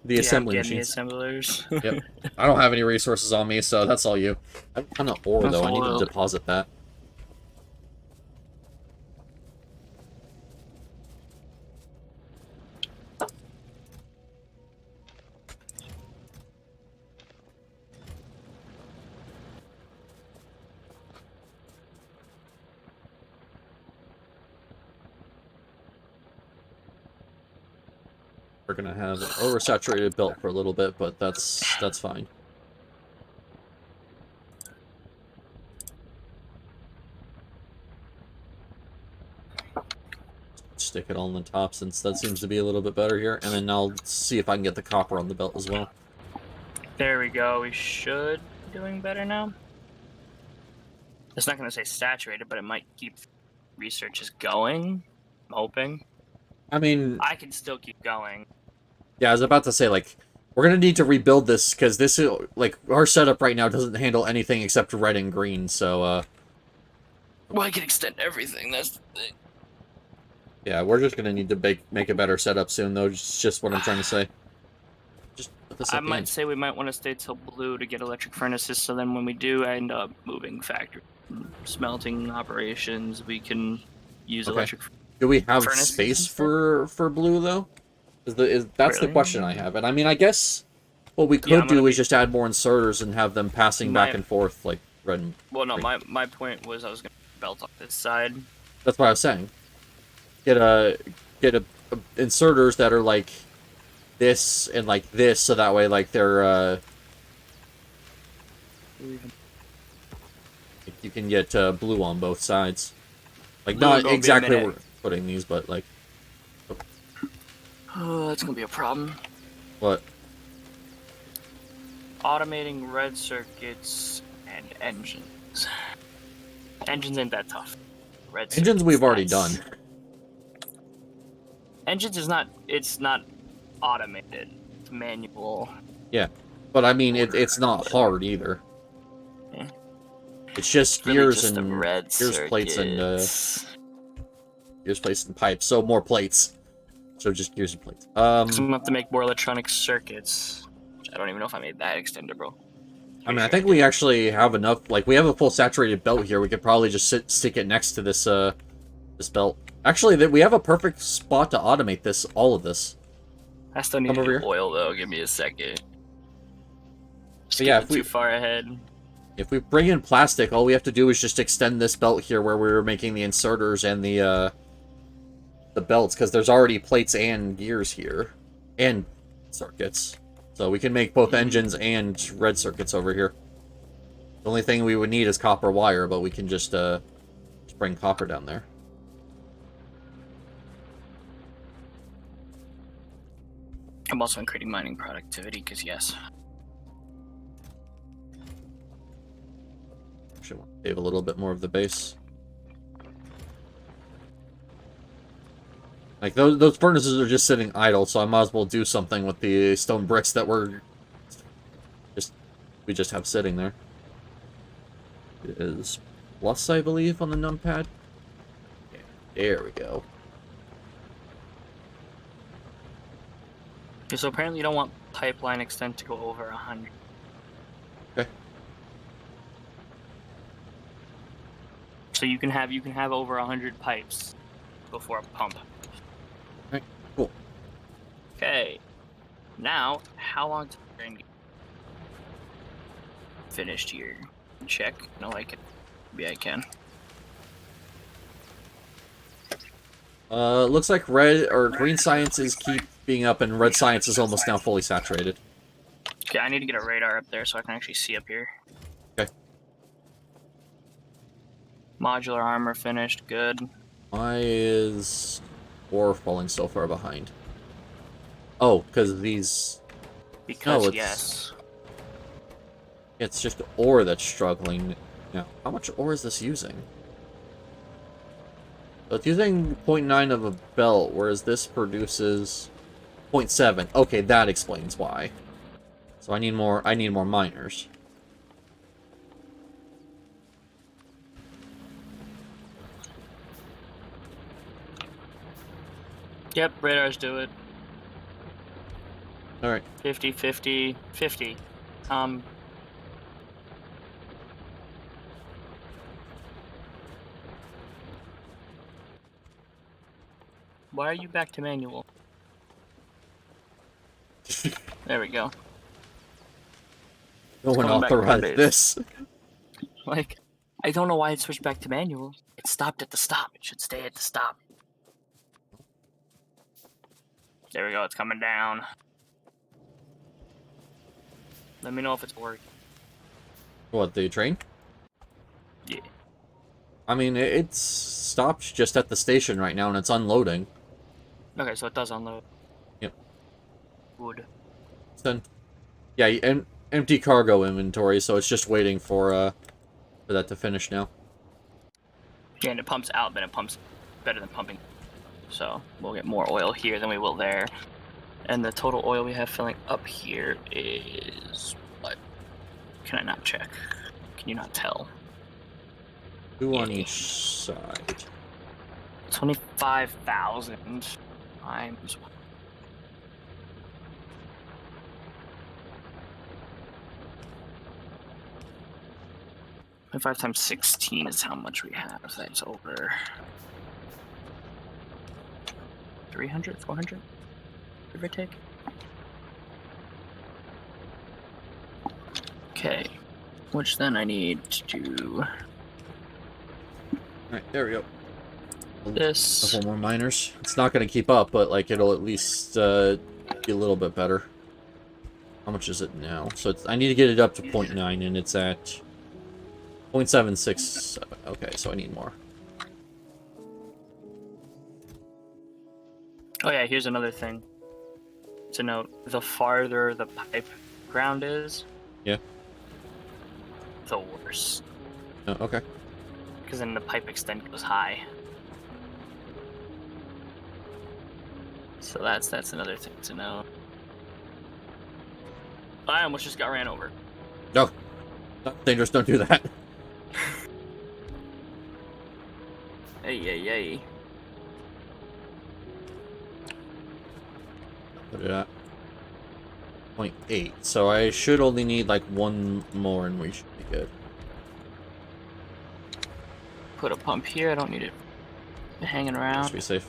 assembly getting machines. the assemblers. Yep. I don't have any resources on me, so that's all you. I have a ton of ore, though. I need to deposit that. We're gonna have an oversaturated belt for a little bit, but that's fine. Stick it on the top since that seems to be a little bit better here, and then I'll see if I can get the copper on the belt as well. There we go. We should be doing better now. It's not going to say saturated, but it might keep researches going. I'm hoping. I mean, I can still keep going. yeah, I was about to say, like, we're gonna need to rebuild this, because this is, like, our setup right now doesn't handle anything except red and green, so, Well, I can extend everything, that's the thing. yeah, we're just gonna need to make a better setup soon, though, just what I'm trying to say. Just put this I might say we might want to stay till blue to get electric furnaces, so then when we do end up moving factory, smelting operations, we can use electric. Do we have furnaces space instead? for blue, though? That's the Really? question I have. And I mean, I guess what we could do is just add more inserters and have them passing back and forth, like red and Well, no, green. my point was I was going to belt on this side. That's what I was saying. Get inserters that are like this and like this, so that way, like, they're you can get blue on both sides. Like, Blue not gonna be a exactly minute. where we're putting these, but like, Oh, that's going to be a problem. what? Automating red circuits and engines. Engines ain't that tough. Red Engines circuits, we've already that's- done. Engines is not. It's not automated. It's manual. Yeah. But I mean, it's not hard either. Yeah. It's just It's really gears just the and red plates and circuits. gears, plates, and pipes. So more plates. So just gears and plates. I'm gonna have to make more electronic circuits. Which I don't even know if I made that extender, bro. I mean, I think we actually have enough. Like, we have a full saturated belt here. We could probably just stick it next to this this belt. Actually, we have a perfect spot to automate this. All of this. I still need Come to over do here. oil though. Give me a second. Just yeah, getting too far ahead. If we bring in plastic, all we have to do is just extend this belt here where we were making the inserters and the belts, because there's already plates and gears here. And circuits. So we can make both engines and red circuits over here. The only thing we would need is copper wire, but we can just bring copper down there. I'm also increasing mining productivity, because yes. Actually, want to save a little bit more of the base. Like, those furnaces are just sitting idle, so I might as well do something with the stone bricks that we just have sitting there. It is plus, I believe, on the numpad. Yeah, there we go. Okay, so apparently you don't want pipeline extent to go over 100. Okay. So you can have over 100 pipes before a pump. Alright, cool. Okay. Now, how long to get finished here? Check. No, I can. Maybe I can. Looks like red or green sciences keep being up, and red science is almost now fully saturated. Okay, I need to get a radar up there so I can actually see up here. Okay. Modular armor finished. Good. Why is ore falling so far behind? Oh, because these... Because, No, yes. It's just ore that's struggling. Now, how much ore is this using? So it's using 0.9 of a belt, whereas this produces 0.7. Okay, that explains why. So I need more miners. Yep, radars do it. Alright. 50, 50, 50. Why are you back to manual? There we go. No one Coming back to authorized base. this. Like, I don't know why it switched back to manual. It stopped at the stop. It should stay at the stop. There we go. It's coming down. Let me know if it's working. What, the train? Yeah. I mean, it's stopped just at the station right now, and it's unloading. Okay, so it does unload. Yep. Wood. Then, yeah, empty cargo inventory, so it's just waiting for that to finish now. Yeah, and it pumps out, but it pumps better than pumping. So we'll get more oil here than we will there. And the total oil we have filling up here is what? Can I not check? Can you not tell? Two on each side. 25,000 times. 25 times 16 is how much we have. That's over 300, 400, give or take. Okay, which then I need to do Alright, there we go. this. A couple more miners. It's not going to keep up, but like it'll at least be a little bit better. How much is it now? So I need to get it up to 0.9, and it's at 0.767. Okay, so I need more. Oh yeah, here's another thing to note. The farther the pipe ground is, Yeah. the worse. Oh, okay. Because then the pipe extent goes high. So that's another thing to know. I almost just got ran over. No. Not dangerous, don't do that. Hey. Put it at 0.8. So I should only need like one more and we should be good. Put a pump here. I don't need it hanging around. Just be safe.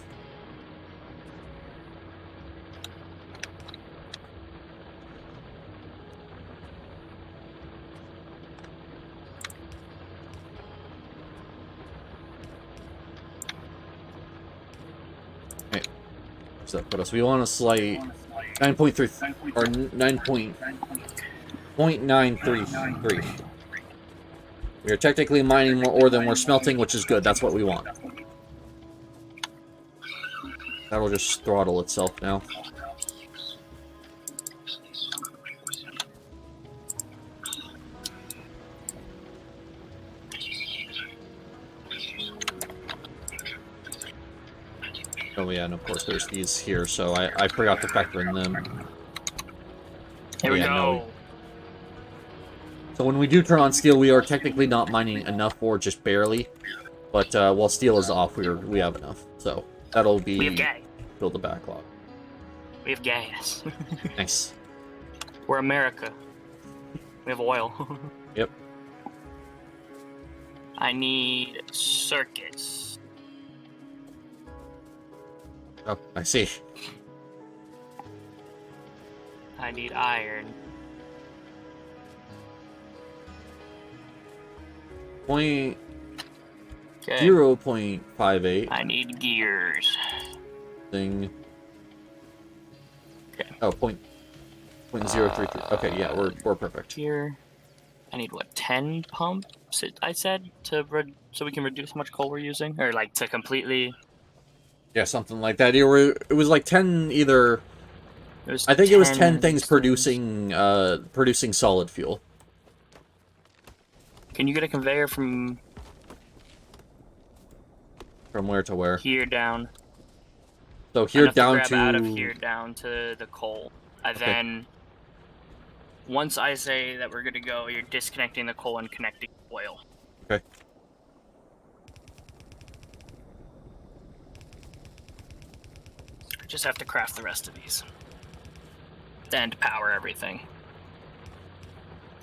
Okay. So what else? We want a slight 9.3 or 9.933. We are technically mining more ore than we're smelting, which is good. That's what we want. That'll just throttle itself now. Oh yeah, and of course there's these here, so I forgot to factor in them. Here we Yeah, go. no. So when we do turn on steel, we are technically not mining enough ore, just barely. But while steel is off, we have enough. So that'll be We have gas. fill the backlog. We have gas. Nice. We're America. We have oil. Yep. I need circuits. Oh, I see. I need iron. Point Okay. 0.58 I need gears. thing. Okay. Oh, point 0.033. Okay, yeah, we're perfect. Here. I need what, 10 pumps? I said so we can reduce how much coal we're using, or like to completely. Yeah, something like that. It was like 10 either. It was I think it was 10 of things these producing solid fuel. Can you get a conveyor from From where to where? here down? So here Enough to down grab to out of here down to the coal, and Okay. then once I say that we're good to go, you're disconnecting the coal and connecting oil. Okay. I just have to craft the rest of these. Then to power everything.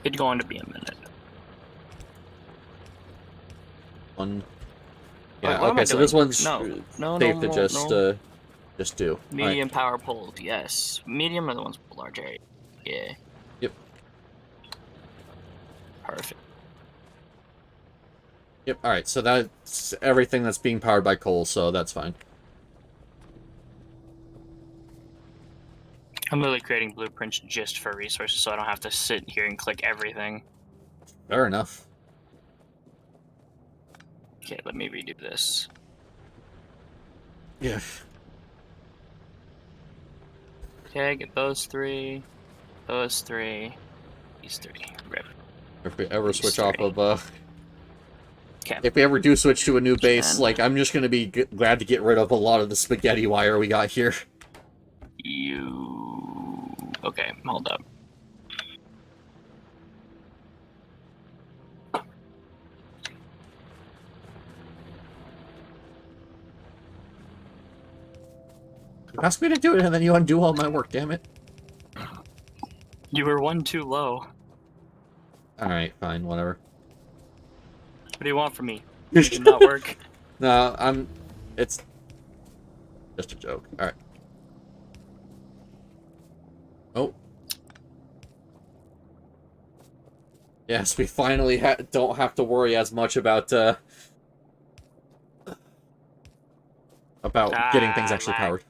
It's going to be a minute. one. Wait, Yeah. what am I Okay. So doing? this one's No, safe to just do. All right. Medium power poles, yes. Medium are the ones with large area. Yeah. Yep. Perfect. Yep. All right. So that's everything that's being powered by coal. So that's fine. I'm literally creating blueprints just for resources, so I don't have to sit here and click everything. Fair enough. Okay, let me redo this. Yeah. Okay, get those three, these three. Rip. If we ever These switch off three. of Okay. if we ever do switch to a new base, Then- like I'm just gonna be glad to get rid of a lot of the spaghetti wire we got here. Okay, hold up. You ask me to do it, and then you undo all my work. Damn it. You were one too low. All right, fine, whatever. What do you want from me? It did not work. No, it's just a joke. All right. Oh. Yes, we finally don't have to worry as much about getting things actually lag. powered.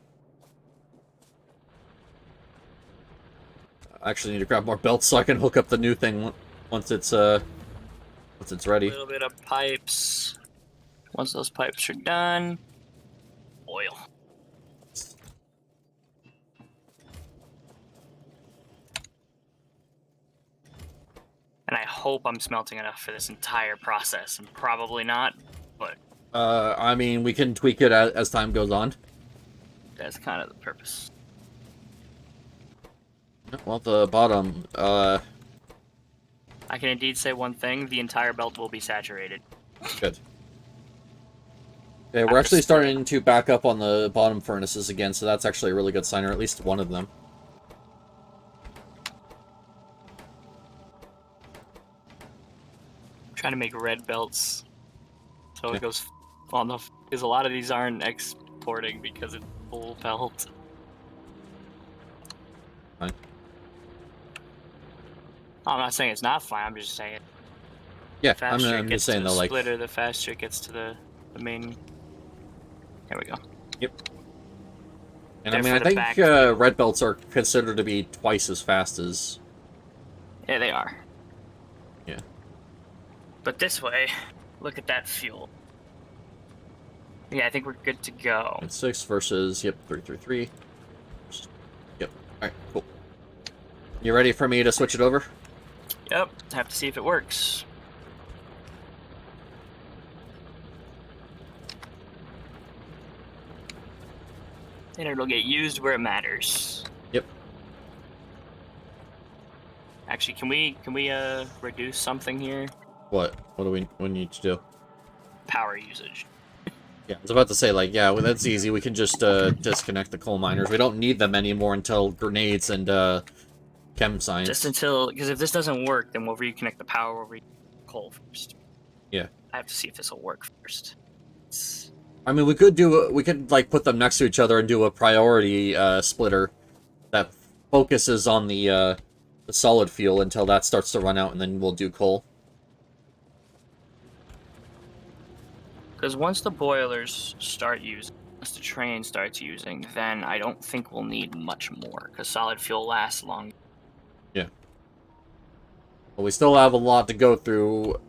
I actually need to grab more belts so I can hook up the new thing once it's ready. A little bit of pipes. Once those pipes are done, oil. And I hope I'm smelting enough for this entire process, and probably not, but I mean, we can tweak it as time goes on. that's kind of the purpose. Well, the bottom, I can indeed say one thing: the entire belt will be saturated. good. Okay, we're actually starting to back up on the bottom furnaces again, so that's actually a really good sign, or at least one of them. I'm trying to make red belts, so Okay. it goes on the. Because a lot of these aren't exporting because it's full belt. Fine. I'm not saying it's not fine. I'm just saying. Yeah, The faster I'm it just gets to saying the though, like, splitter, the faster it gets to the main. There we go. yep. And There I mean, for I the think back view. red belts are considered to be twice as fast as. Yeah, they are. Yeah. But this way, look at that fuel. Yeah, I think we're good to go. And 6 versus, yep, 333. Yep. Alright, cool. You ready for me to switch it over? Yep, have to see if it works. And it'll get used where it matters. Yep. Actually, can we reduce something here? What? What do we need to do? Power usage. Yeah, I was about to say, like, yeah, well, that's easy. We can just disconnect the coal miners. We don't need them anymore until grenades and chem science. Just until, because if this doesn't work, then we'll reconnect the power. We'll reconnect coal first. Yeah. I have to see if this will work first. I mean, we could like put them next to each other and do a priority splitter that focuses on the solid fuel until that starts to run out, and then we'll do coal. Because once the boilers start using, once the train starts using, then I don't think we'll need much more. Because solid fuel lasts long. Yeah. But we still have a lot to go through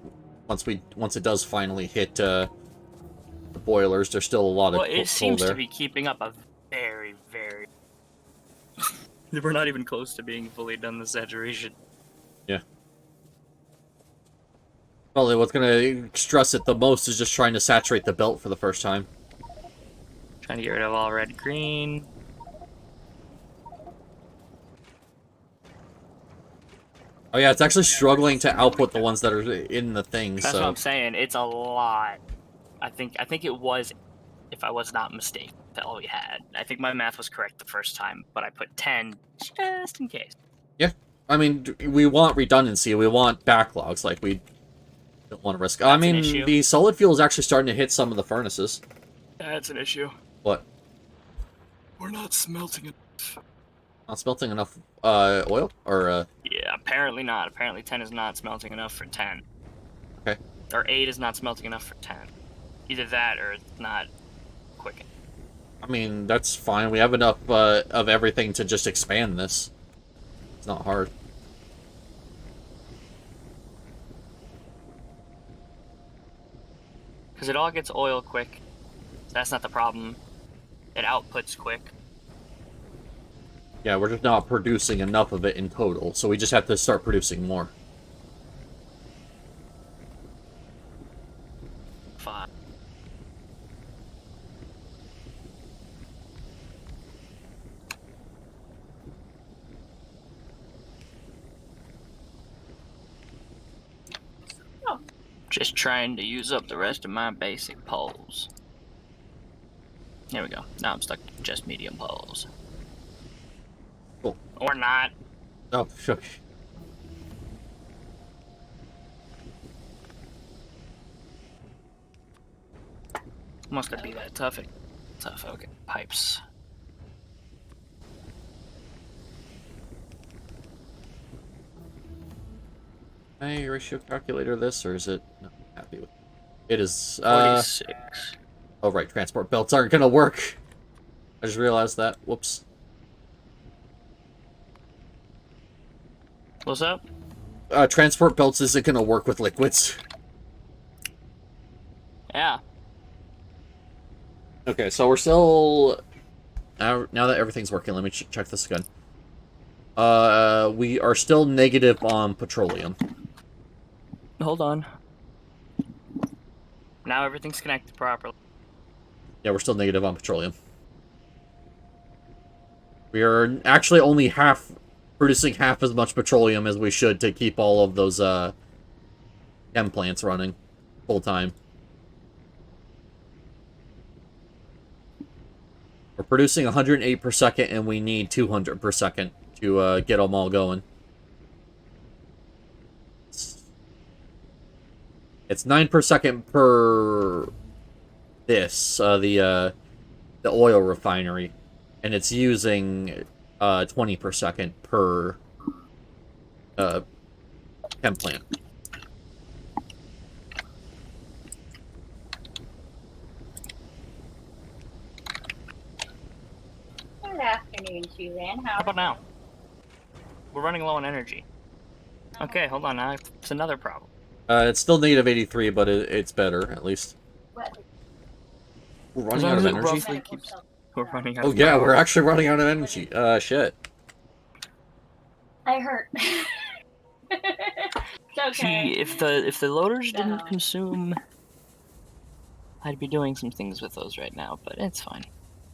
once it does finally hit the boilers. There's still a lot of Well, coal it seems there. to be keeping up a very. We're not even close to being fully done the saturation. Yeah. Probably what's gonna stress it the most is just trying to saturate the belt for the first time. Trying to get rid of all red, green. Oh yeah, it's actually struggling to output the ones that are in the thing. That's So what I'm saying. It's a lot. I think it was, if I was not mistaken, that all we had. I think my math was correct the first time, but I put 10 just in case. yeah, I mean, we want redundancy. We want backlogs. Like we don't want to risk. I That's an mean, issue. the solid fuel is actually starting to hit some of the furnaces. That's an issue. What? We're not smelting it. Not smelting enough oil or Yeah, apparently not. Apparently 10 is not smelting enough for 10. Okay. Or 8 is not smelting enough for 10. Either that or it's not quick. I mean, that's fine. We have enough of everything to just expand this. It's not hard. Because it all gets oil quick. That's not the problem. It outputs quick. Yeah, we're just not producing enough of it in total, so we just have to start producing more. Fine. Just trying to use up the rest of my basic poles. There we go. Now I'm stuck to just medium poles. Cool. Or not. Oh, sure. Must not be that tough. Tough. Okay. Pipes. Hey, ratio calculator this, or is it? No, I'm happy with it. It is. 46. Oh right, transport belts aren't gonna work. I just realized that. Whoops. What's up? Transport belts isn't gonna work with liquids. Yeah. Okay, so we're still. Now that everything's working, let me check this again. We are still negative on petroleum. Hold on. Now everything's connected properly. Yeah, we're still negative on petroleum. We are actually only half producing half as much petroleum as we should to keep all of those chem plants running full time. We're producing 108 per second, and we need 200 per second to get them all going. It's 9 per second per this, the oil refinery, and it's using 20 per second per chem plant. Good afternoon, Suzanne. How about now? We're running low on energy. Okay, hold on. Now it's another problem. It's still negative 83, but it's better, at least. What? We're running out of energy? Roughly keeps... We're running out Oh, of yeah, power. we're actually running out of energy. Shit. I hurt. It's okay. Gee, if the loaders didn't consume... I'd be doing some things with those right now, but it's fine.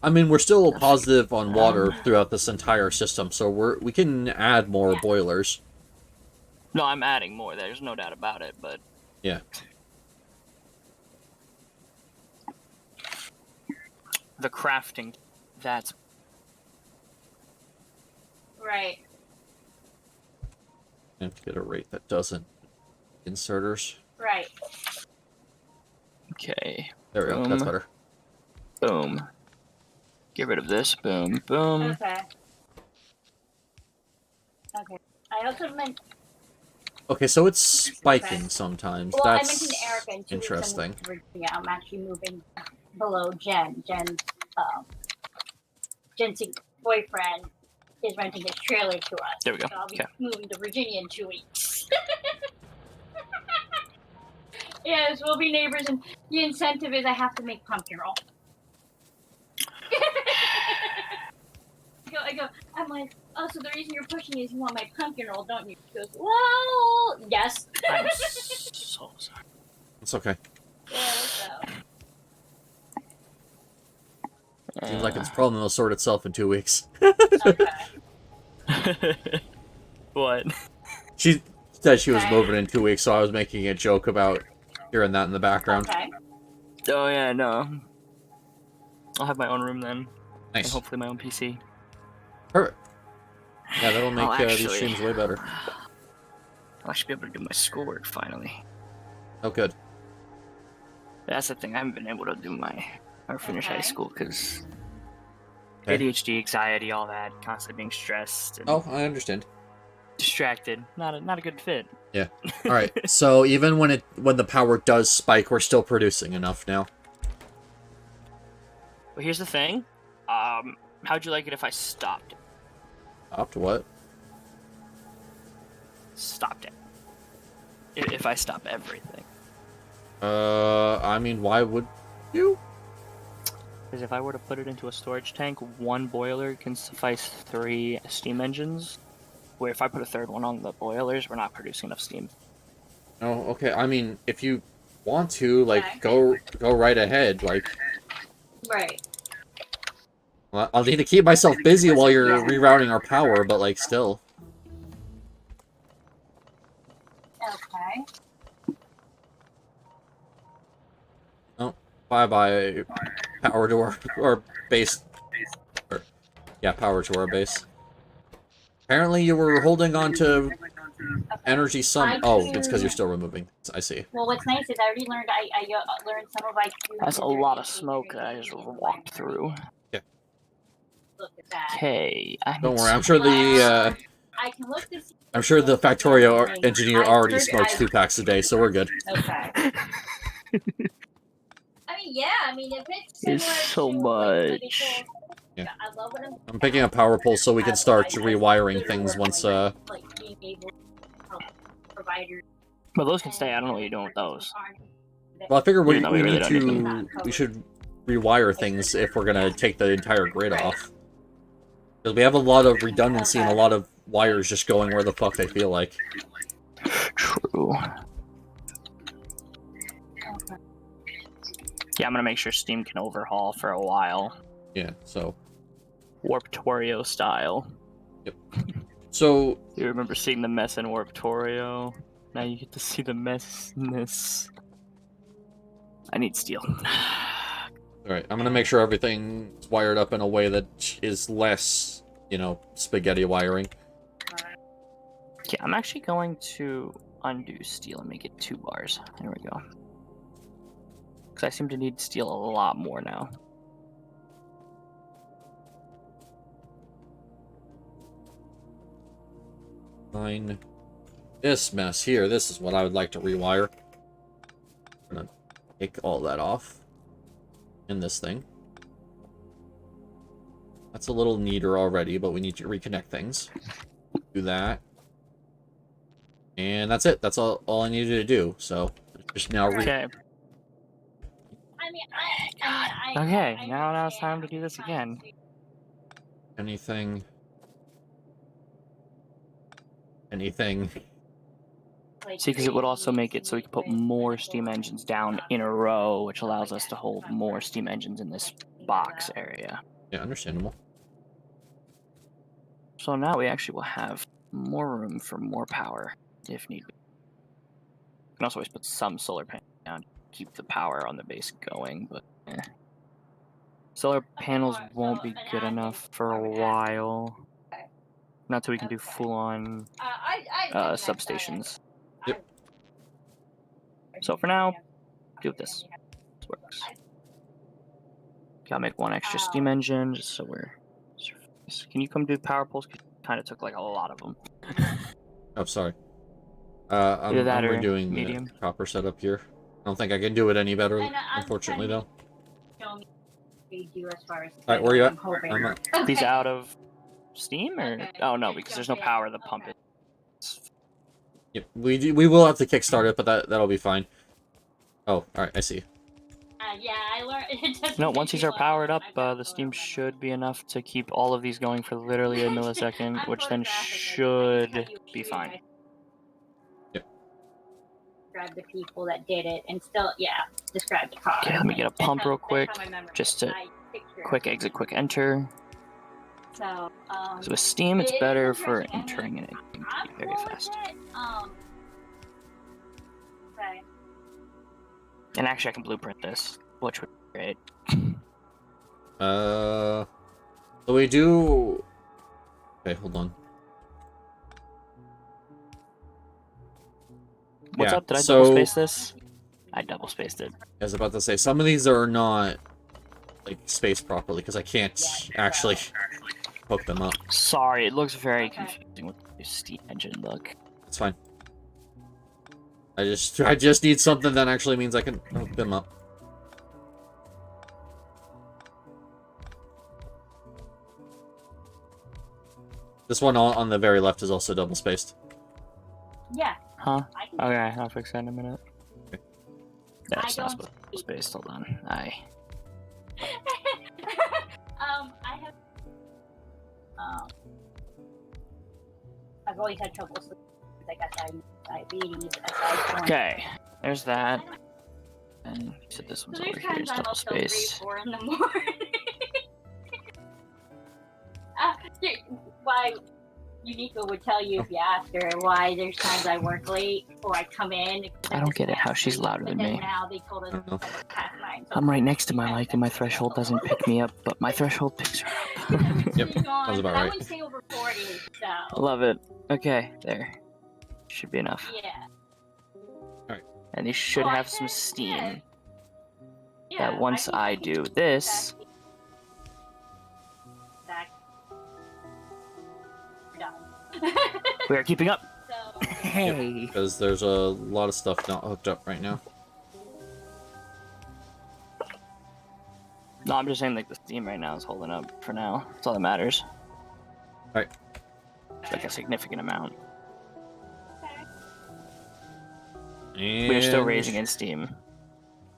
I mean, we're still positive on water throughout this entire system, so we can add more boilers. No, I'm adding more. There's no doubt about it, but... Yeah. The crafting, that's... Right. I have to get a rate that doesn't inserters. Right. Okay. There we go. That's better. Boom. Get rid of this. Boom. Boom. Okay. Okay. I also meant... Okay, so it's spiking sometimes. Well, That's I mentioned Erica in 2 interesting. weeks in Virginia. I'm actually moving below Jen. Jen's boyfriend is renting his trailer to us. There we go. So I'll be Okay. moving to Virginia in 2 weeks. Yes, we'll be neighbors, and the incentive is I have to make pumpkin roll. I'm like, oh, so the reason you're pushing is you want my pumpkin roll, don't you? She goes, well, yes. I'm so sorry. It's okay. Yeah, so. Seems like it's a problem that'll sort itself in 2 weeks. Okay. What? She said she was Okay. moving in 2 weeks, so I was making a joke about hearing that in the background. Okay. Oh, yeah, no. I'll have my own room then. And Nice. hopefully my own PC. Perfect. Yeah, that'll make these actually- streams way better. I should be able to do my schoolwork finally. Oh, good. That's the thing. I haven't been able to do or finish high Okay. school because Okay. ADHD, anxiety, all that, constantly being stressed and Oh, I understand. distracted. Not a good fit. Yeah. All right. So even when the power does spike, we're still producing enough now. But here's the thing. How'd you like it if I stopped it? Up to what? Stopped it. If I stop everything. I mean, why would you? Because if I were to put it into a storage tank, one boiler can suffice 3 steam engines. Where if I put a third one on the boilers, we're not producing enough steam. Oh, okay. I mean, if you want to, like, Okay. go right ahead. Like, Right. well, I'll need to keep myself busy while you're rerouting our power, but like, still. Okay. Bye power to our base. Yeah, power to our base. Apparently, you were holding on to energy some. Oh, it's because you're still removing. I see. Well, what's nice is I already learned. I learned some of IQ. That's a lot of smoke that I just walked through. Look at that. Okay. Don't worry. I'm sure the I can look to see. I'm sure the Factorio engineer already smokes 2 packs a day, so we're good. Okay. I mean, yeah. I mean, if it's It's similar so to, much. Like, Yeah. I love what I'm picking up power pole so we can start rewiring things once. Like being able to help providers. Well, those can stay. I don't know what you're doing with those. Well, I figured Yeah, no, we really don't need to. We should rewire things if we're gonna take the entire grid off. Because we have a lot of redundancy and a lot of wires just going where the fuck they feel like. True. Yeah, I'm gonna make sure Steam can overhaul for a while. Yeah, so. Warp Torio style. So, You remember seeing the mess in Warptorio? Now you get to see the messness. I need steel. alright, I'm gonna make sure everything's wired up in a way that is less, you know, spaghetti wiring. Okay, I'm actually going to undo steel and make it 2 bars. There we go. Because I seem to need steel a lot more now. Fine. This mess here, this is what I would like to rewire. I'm gonna take all that off. In this thing. That's a little neater already, but we need to reconnect things. Do that. And that's it. That's all I needed to do. So, just now Okay. I mean, Okay, now it's time to do this again. Anything. See, because it would also make it so we can put more steam engines down in a row, which allows us to hold more steam engines in this box area. Yeah, understandable. So now we actually will have more room for more power, if need be. We can also always put some solar panels down to keep the power on the base going, but solar panels won't be good enough for a while. Not till we can do full-on substations. Yep. So for now, do this. This works. Okay, I'll make 1 extra steam engine, just so we're... Can you come do power poles? Because you kind of took like a lot of them. Oh, sorry. Either I'm that or redoing medium. the copper setup here. I don't think I can do it any better, unfortunately, though. Alright, where are you at? These out of steam, or... Oh, no, because there's no power. The pump is... Yep, we will have to kickstart it, but that'll be fine. Oh, alright, I see. Yeah, I learned. No, once these are powered up, the steam should be enough to keep all of these going for literally a millisecond, which then should be fine. Yep. Describe the people that did it, and still, yeah, describe the car. Okay, let me get a pump real quick, just to quick exit, quick enter. So with steam, it's better for entering and exiting to be very fast. Okay. And actually, I can blueprint this, which would be great. So we do... Okay, hold on. What's Yeah, up? Did I so- double space this? I double spaced it. I was about to say, some of these are not, like, spaced properly, because I can't actually hook them up. Sorry, it looks very confusing with the steam engine look. It's fine. I just need something that actually means I can hook them up. This one on the very left is also double spaced. Yeah. Huh? I can Okay, I'll fix that in a minute. Okay. That's I not don't supposed to be spaced. Hold on. I have. I've always had trouble sleeping because I got diabetes. aside from- Okay, there's that. And you said this So one's there's over here. times It's I'm double up till 3, spaced. 4 in the morning. Why Unico would tell you if you asked her why there's times I work late or I come in. I don't get it, how she's louder than me. Now they told us I don't know. it's past 9, so I'm right next to my mic and my threshold doesn't pick me up, but my threshold picks her up. Yep, She's on, sounds about but I right. wouldn't say over 40, so Love it. Okay, there. Should be enough. yeah. And these should Oh, I have some said, steam. Yeah, That once think I we can do keep this, back. We're done. we are keeping up. So, Hey. Because there's a lot of stuff not hooked up right now. No, I'm just saying like the steam right now is holding up for now. That's all that matters. Right. It's like a significant amount. And... We're still raising in steam.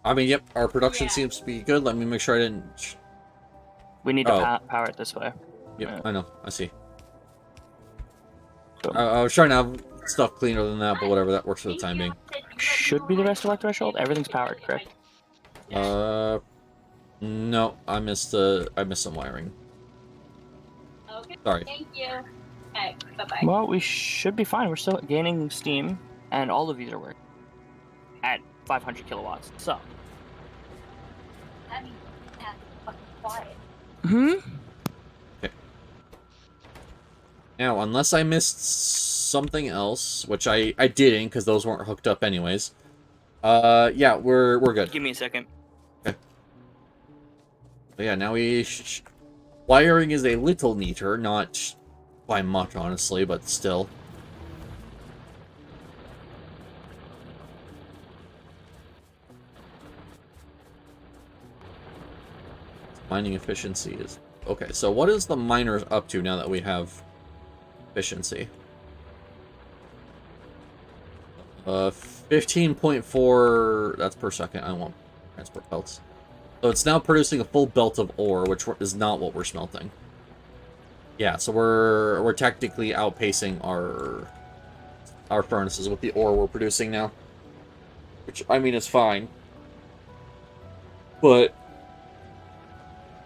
I mean, yep, our production Yeah. seems to be good. Let me make sure I didn't... We need to Oh. power it this way. Yep, Yeah. I know. I see. Cool. I was trying to have stuff cleaner than that, but whatever, that works for the time being. Should be the rest of our threshold. Everything's powered, correct? No, I missed some wiring. Okay. Sorry. Thank you. Alright, bye-bye. Well, we should be fine. We're still gaining steam, and all of these are working at 500 kilowatts. So. That means yeah, fucking quiet. Hmm? Now, unless I missed something else, which I didn't, because those weren't hooked up anyways. Yeah, we're good. Give me a second. Okay. But yeah, now wiring is a little neater, not by much, honestly, but still. Mining efficiency is... Okay, so what is the miners up to now that we have efficiency? 15.4... That's per second. I won't transport belts. So it's now producing a full belt of ore, which is not what we're smelting. Yeah, so we're technically outpacing our furnaces with the ore we're producing now. Which, I mean, is fine. But...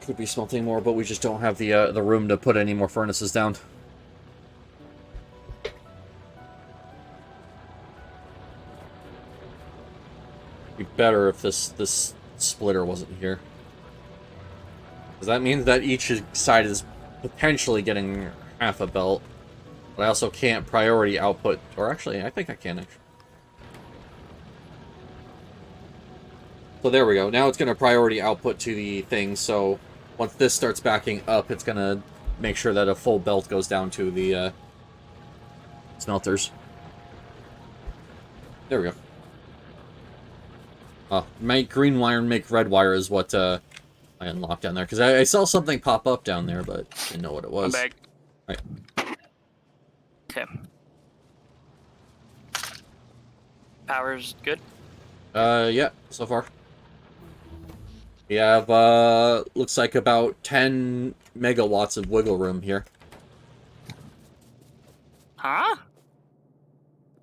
could be smelting more, but we just don't have the room to put any more furnaces down. Be better if this splitter wasn't here. Because that means that each side is potentially getting half a belt. But I also can't priority output, or actually, I think I can actually. So there we go. Now it's going to priority output to the thing, so once this starts backing up, it's going to make sure that a full belt goes down to the smelters. There we go. Make green wire and make red wire is what I unlocked down there. Because I saw something pop up down there, but didn't know what it was. I'm back. Right. Okay. Power's good? Yeah, so far. We have, looks like about 10 megawatts of wiggle room here. Huh?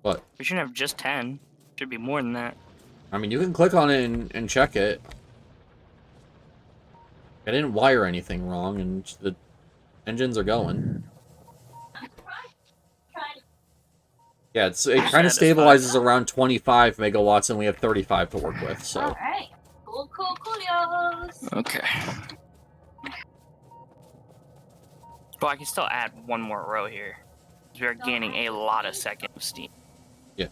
What? We shouldn't have just 10. Should be more than that. I mean, you can click on it and check it. I didn't wire anything wrong, and the engines are going. Yeah, it kind of stabilizes around 25 megawatts, and we have 35 to work with, so... Alright. Coolios. Okay. But I can still add one more row here. We are gaining a lot of seconds of steam. Yeah.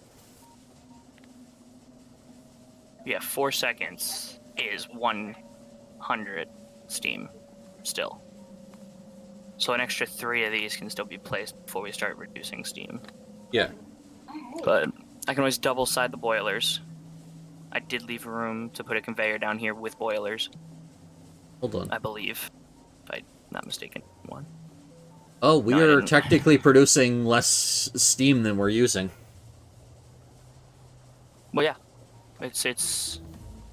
Yeah, 4 seconds is 100 steam still. So an extra 3 of these can still be placed before we start reducing steam. Yeah. But I can always double side the boilers. I did leave room to put a conveyor down here with boilers. Hold on. I believe, if I'm not mistaken. One. Oh, we are technically producing less steam than we're using. Well, yeah. It's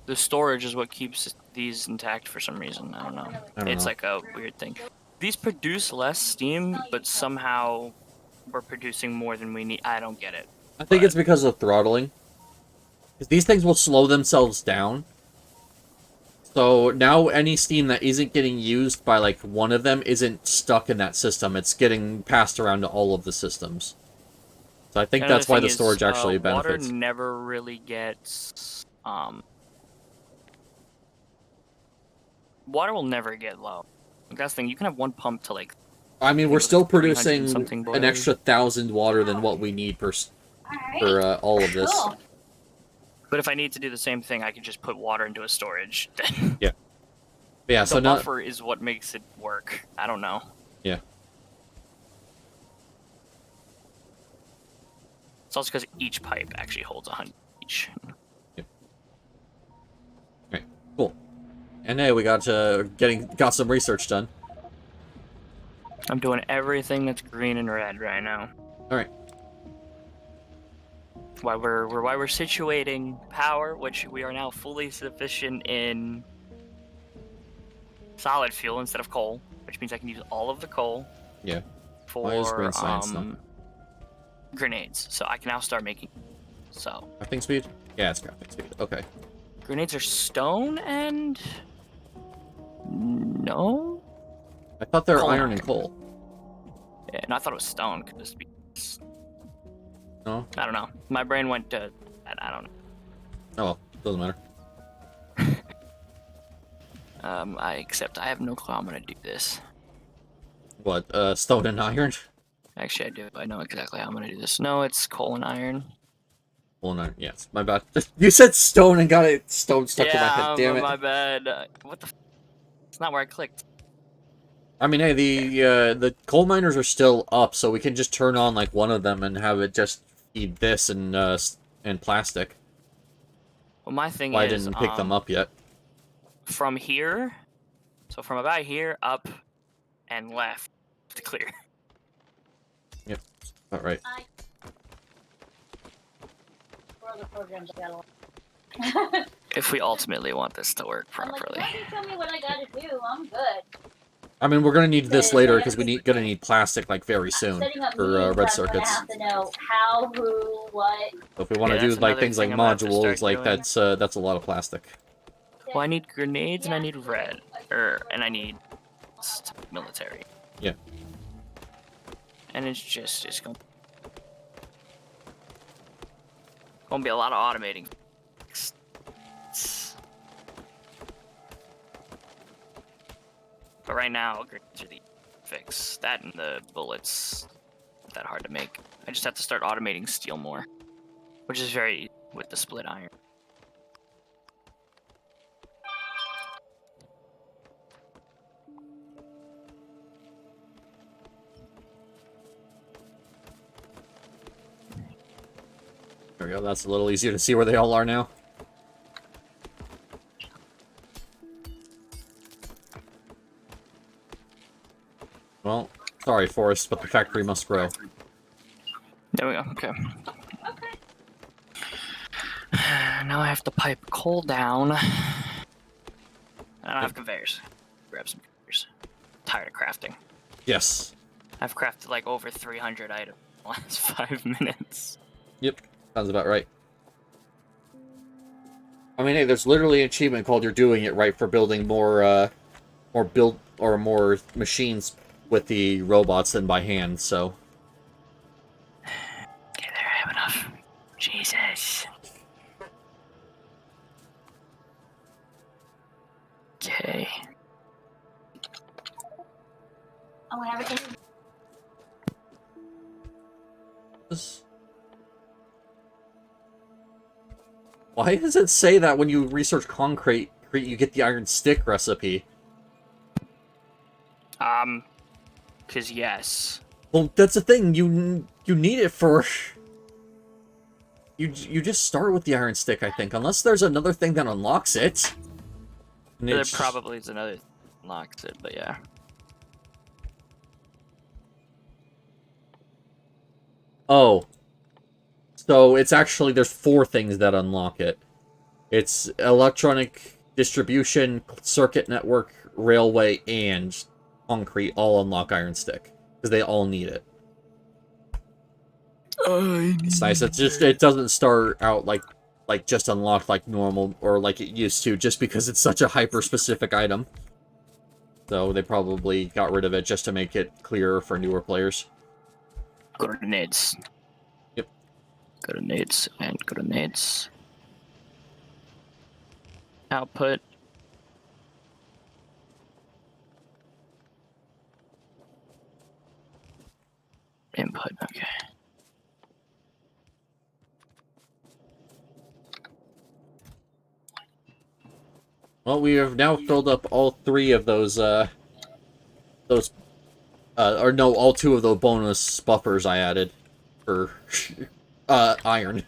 the storage is what keeps these intact for some reason. I don't know. It's like a weird thing. These produce less steam, but somehow we're producing more than we need. I don't get it. I think it's because of throttling. Because these things will slow themselves down. So now any steam that isn't getting used by like one of them isn't stuck in that system. It's getting passed around to all of the systems. So I think that's why the storage actually benefits. Water never really gets... water will never get low. That's the thing. You can have one pump to like... I mean, we're still producing an extra 1,000 water than what we need for all of this. Cool. But if I need to do the same thing, I can just put water into a storage. Yeah. Yeah, the so now... buffer is what makes it work. I don't know. Yeah. It's also because each pipe actually holds 100 each. Yep. Okay, cool. And hey, we got some research done. I'm doing everything that's green and red right now. All right. While we're situating power, which we are now fully sufficient in solid fuel instead of coal, which means I can use all of the coal. Yeah. For Why is green science though? Grenades. So I can now start making. So. Crafting speed? Yeah, it's crafting speed. Okay. Grenades are stone and no. I thought they were iron and coal. Yeah, and I thought it was stone. No? I don't know. My brain went to... I don't know. Oh well, doesn't matter. Except I have no clue how I'm gonna do this. What, stone and iron? Actually, I do. I know exactly how I'm gonna do this. No, it's coal and iron. Well, no, yes, my bad. You said stone and got it stone stuck to my head, Yeah, damn it. my bad. What the It's not where I clicked. I mean, hey, the coal miners are still up, so we can just turn on, like, one of them and have it just feed this and plastic. Well, my thing Well, I is, didn't pick them up yet. from here, so from about here, up, and left to clear. Yep, all right. For other programs, I gotta. If we ultimately want this to work I'm like, properly. let me tell me what I gotta do. I'm good. I mean, we're gonna need this later because gonna need plastic like very soon Setting up for meetings, red I'm circuits. gonna have to know how, who, what. So if we want to Yeah, do that's like another things like thing I'm gonna have to modules, start like doing. that's a lot of plastic. Well, I need grenades and I need red, and I need military. Yeah. And it's gonna be a lot of automating. But right now, grenades are the fix. That and the bullets, not that hard to make. I just have to start automating steel more, which is very easy with the split iron. There we go. That's a little easier to see where they all are now. Well, sorry, Forrest, but the factory must grow. There we go. Okay. Now I have to pipe coal down. And I have conveyors. Grab some conveyors. Tired of crafting. Yes. I've crafted like over 300 items in the last 5 minutes. Yep. Sounds about right. I mean, hey, there's literally an achievement called "You're Doing It Right" for building more more machines with the robots than by hand. So. Okay, there, I have enough. Jesus. Okay. I'm gonna have it. Why does it say that when you research concrete, you get the iron stick recipe? Cause yes. Well, that's the thing. You need it for. You just start with the iron stick, I think, unless there's another thing that unlocks it. And There it's- probably is another unlocks it, but yeah. Oh. So it's actually there's 4 things that unlock it. It's electronic distribution, circuit network, railway, and concrete all unlock iron stick because they all need it. It's nice. It's just it doesn't start out like just unlocked like normal or like it used to, just because it's such a hyper specific item. So they probably got rid of it just to make it clearer for newer players. Grenades. Yep. Grenades and grenades. Output. Input, okay. Well, we have now filled up all 3 of those, or no, all 2 of the bonus buffers I added for, iron.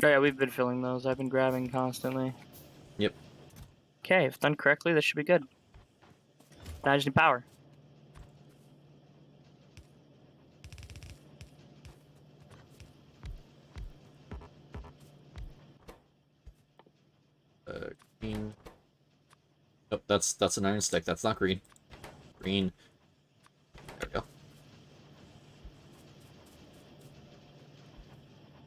Oh yeah, we've been filling those. I've been grabbing constantly. Yep. Okay, if done correctly, this should be good. Now I just need power. Green. Nope, that's an iron stick. That's not green. Green. There we go.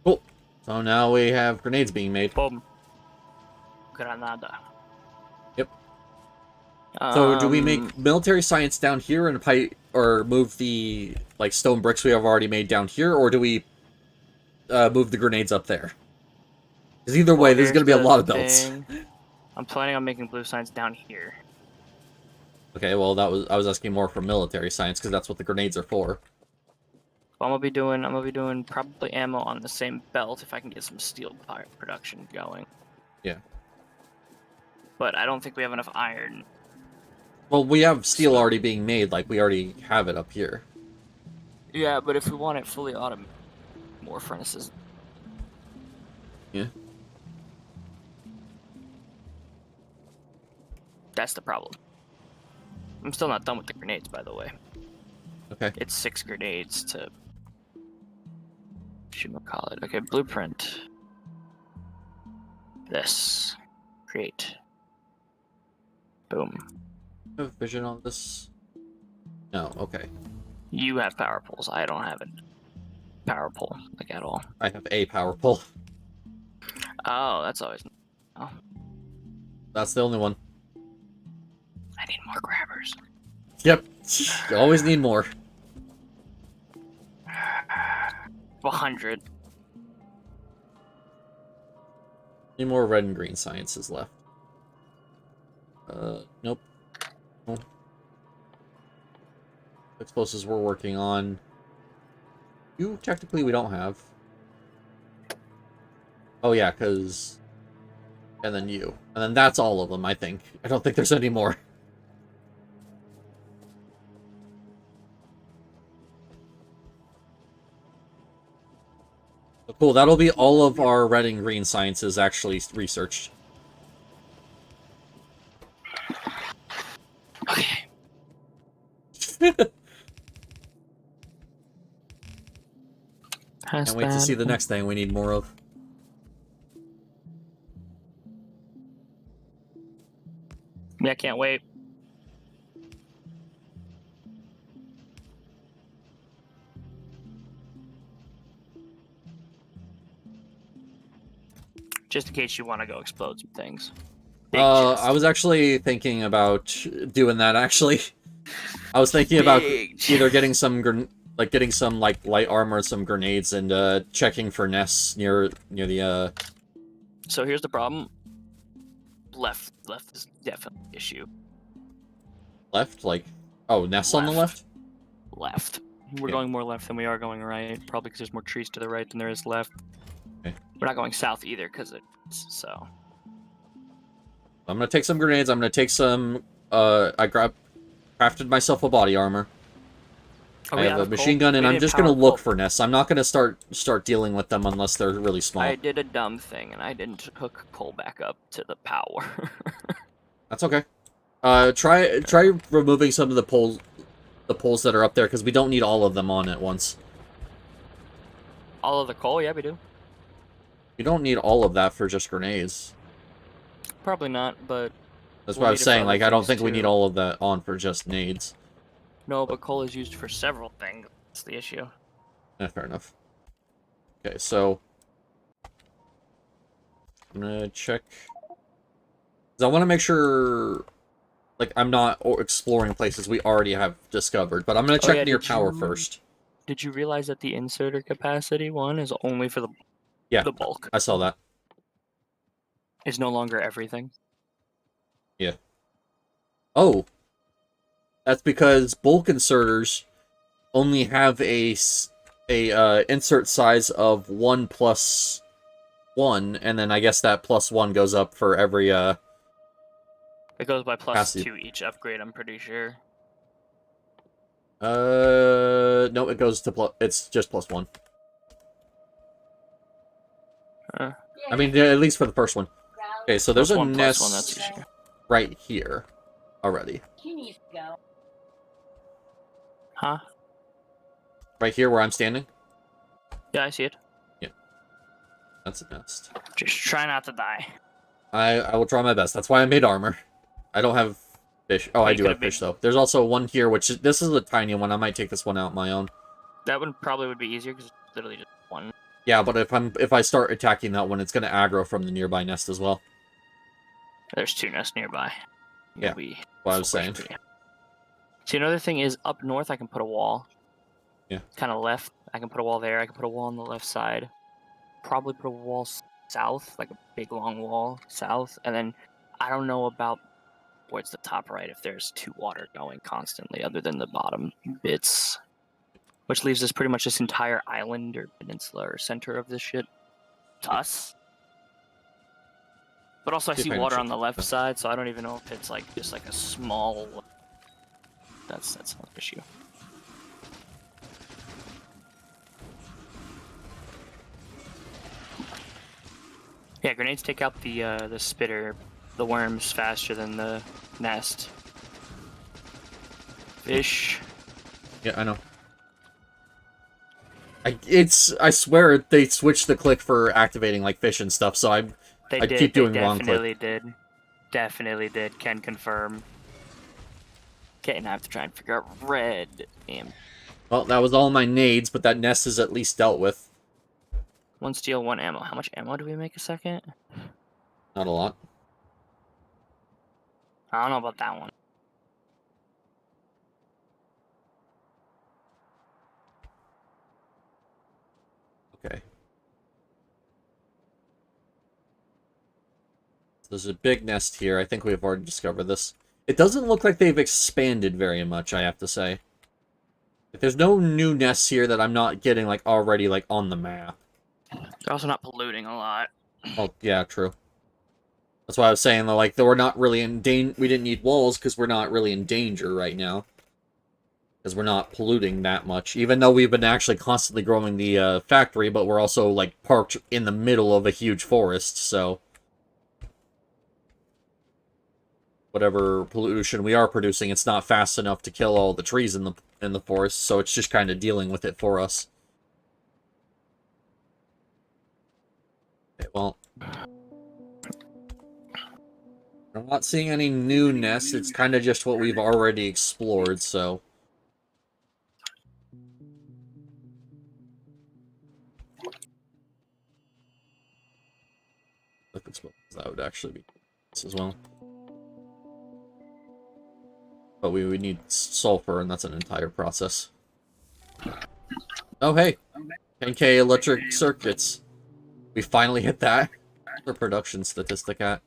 Cool. So now we have grenades being made. Boom. Granada. Yep. So do we make military science down here and pipe or move the like stone bricks we have already made down here, or do we move the grenades up there? Because either way, there's going to be a lot of belts. I'm planning on making blue signs down here. Okay, well I was asking more for military science because that's what the grenades are for. Well, I'm gonna be doing probably ammo on the same belt if I can get some steel production going. Yeah. But I don't think we have enough iron. Well, we have steel already being made, like we already have it up here. Yeah, but if we want it fully automated, more furnaces. Yeah. That's the problem. I'm still not done with the grenades, by the way. Okay. It's 6 grenades to... call it. Okay, blueprint. This. Create. Boom. Have vision on this? No, okay. You have power poles. I don't have a power pole, like, at all. I have a power pole. Oh, that's always... Oh. That's the only one. I need more grabbers. Yep. You always need more. 100. Need more red and green sciences left. Nope. Oh. Explosives we're working on. You, technically, we don't have. Oh, yeah, because... And then you. And then that's all of them, I think. I don't think there's any more. So cool, that'll be all of our red and green sciences actually researched. Okay. Can't wait to see the next thing we need more of. Yeah, I can't wait. Just in case you want to go explode some things. I was actually thinking about doing that, actually. I was thinking about either getting some getting some like light armor, some grenades, and checking for nests near the So here's the problem. Left is definitely an issue. left, like nests on the left. Left. We're Yeah. going more left than we are going right, probably because there's more trees to the right than there is left. Okay. We're not going south either because it's so. I'm gonna take some grenades. I'm gonna take some. Crafted myself a body armor. Are I we have out a of machine coal? gun, and We I'm didn't just power gonna look coal. for nests. I'm not gonna start dealing with them unless they're really small. I did a dumb thing and I didn't hook coal back up to the power. That's okay. Try removing some of the poles that are up there because we don't need all of them on at once. All of the coal? Yeah, we do. You don't need all of that for just grenades. Probably not, but That's We'll what I need was it for saying. other Like, I don't things, think we need too. all of that on for just nades. no, but coal is used for several things. That's the issue. Fair enough. Okay, so I'm gonna check. 'Cause I want to make sure, like, I'm not exploring places we already have discovered. But I'm gonna check yeah, near did power you- first. Did you realize that the inserter capacity one is only for Yeah, the bulk? I saw that. Is no longer everything. Yeah. Oh, that's because bulk inserters only have a insert size of 1+1, and then I guess that +1 goes up for every It goes by Capacity. +2 each upgrade, I'm pretty sure. No, it goes to it's just +1. I mean, at least for the first one. Okay, so there's a +1 nest +1, that's easier. right here already. He needs to go. Huh? Right here where I'm standing. Yeah, I see it. That's a nest. Just try not to die. I will try my best. That's why I made armor. I don't have fish. Oh, I You do could have have fish though. There's also one here, which this is a tiny one. I might take this one out on my own. That one probably would be easier because it's literally just one. Yeah, but if I start attacking that one, it's gonna aggro from the nearby nest as well. There's 2 nests nearby. Yeah, You'll be what I was full saying. HP. See, another thing is up north I can put a wall. Yeah. Kind of left. I can put a wall there. I can put a wall on the left side. Probably put a wall south, like a big long wall south. And then I don't know about towards the top right if there's 2 water going constantly other than the bottom bits. Which leaves us pretty much this entire island or peninsula or center of this shit to us. But also I see water on the left side, so I don't even know if it's like just like a small... That's another issue. Yeah, grenades take out the spitter, the worms faster than the nest. Fish. Yeah, I know. I swear they switched the click for activating like fish and stuff, so I keep doing wrong click. Definitely did. Can confirm. Okay, now I have to try and figure out red. Damn. Well, that was all my nades, but that nest is at least dealt with. 1 steel, 1 ammo. How much ammo do we make a second? Not a lot. I don't know about that one. Okay. There's a big nest here. I think we've already discovered this. It doesn't look like they've expanded very much, I have to say. There's no new nests here that I'm not getting, like, already, like, on the map. They're also not polluting a lot. Oh, yeah, true. That's why I was saying, though, like, that we're not really in danger. We didn't need walls because we're not really in danger right now. Because we're not polluting that much. Even though we've been actually constantly growing the factory, but we're also, like, parked in the middle of a huge forest, so... whatever pollution we are producing, it's not fast enough to kill all the trees in the forest, so it's just kind of dealing with it for us. Okay, well, I'm not seeing any new nests. It's kind of just what we've already explored, so... that would actually be this as well. But we would need sulfur, and that's an entire process. Oh, hey! 10K electric circuits. We finally hit that. The production statistic at.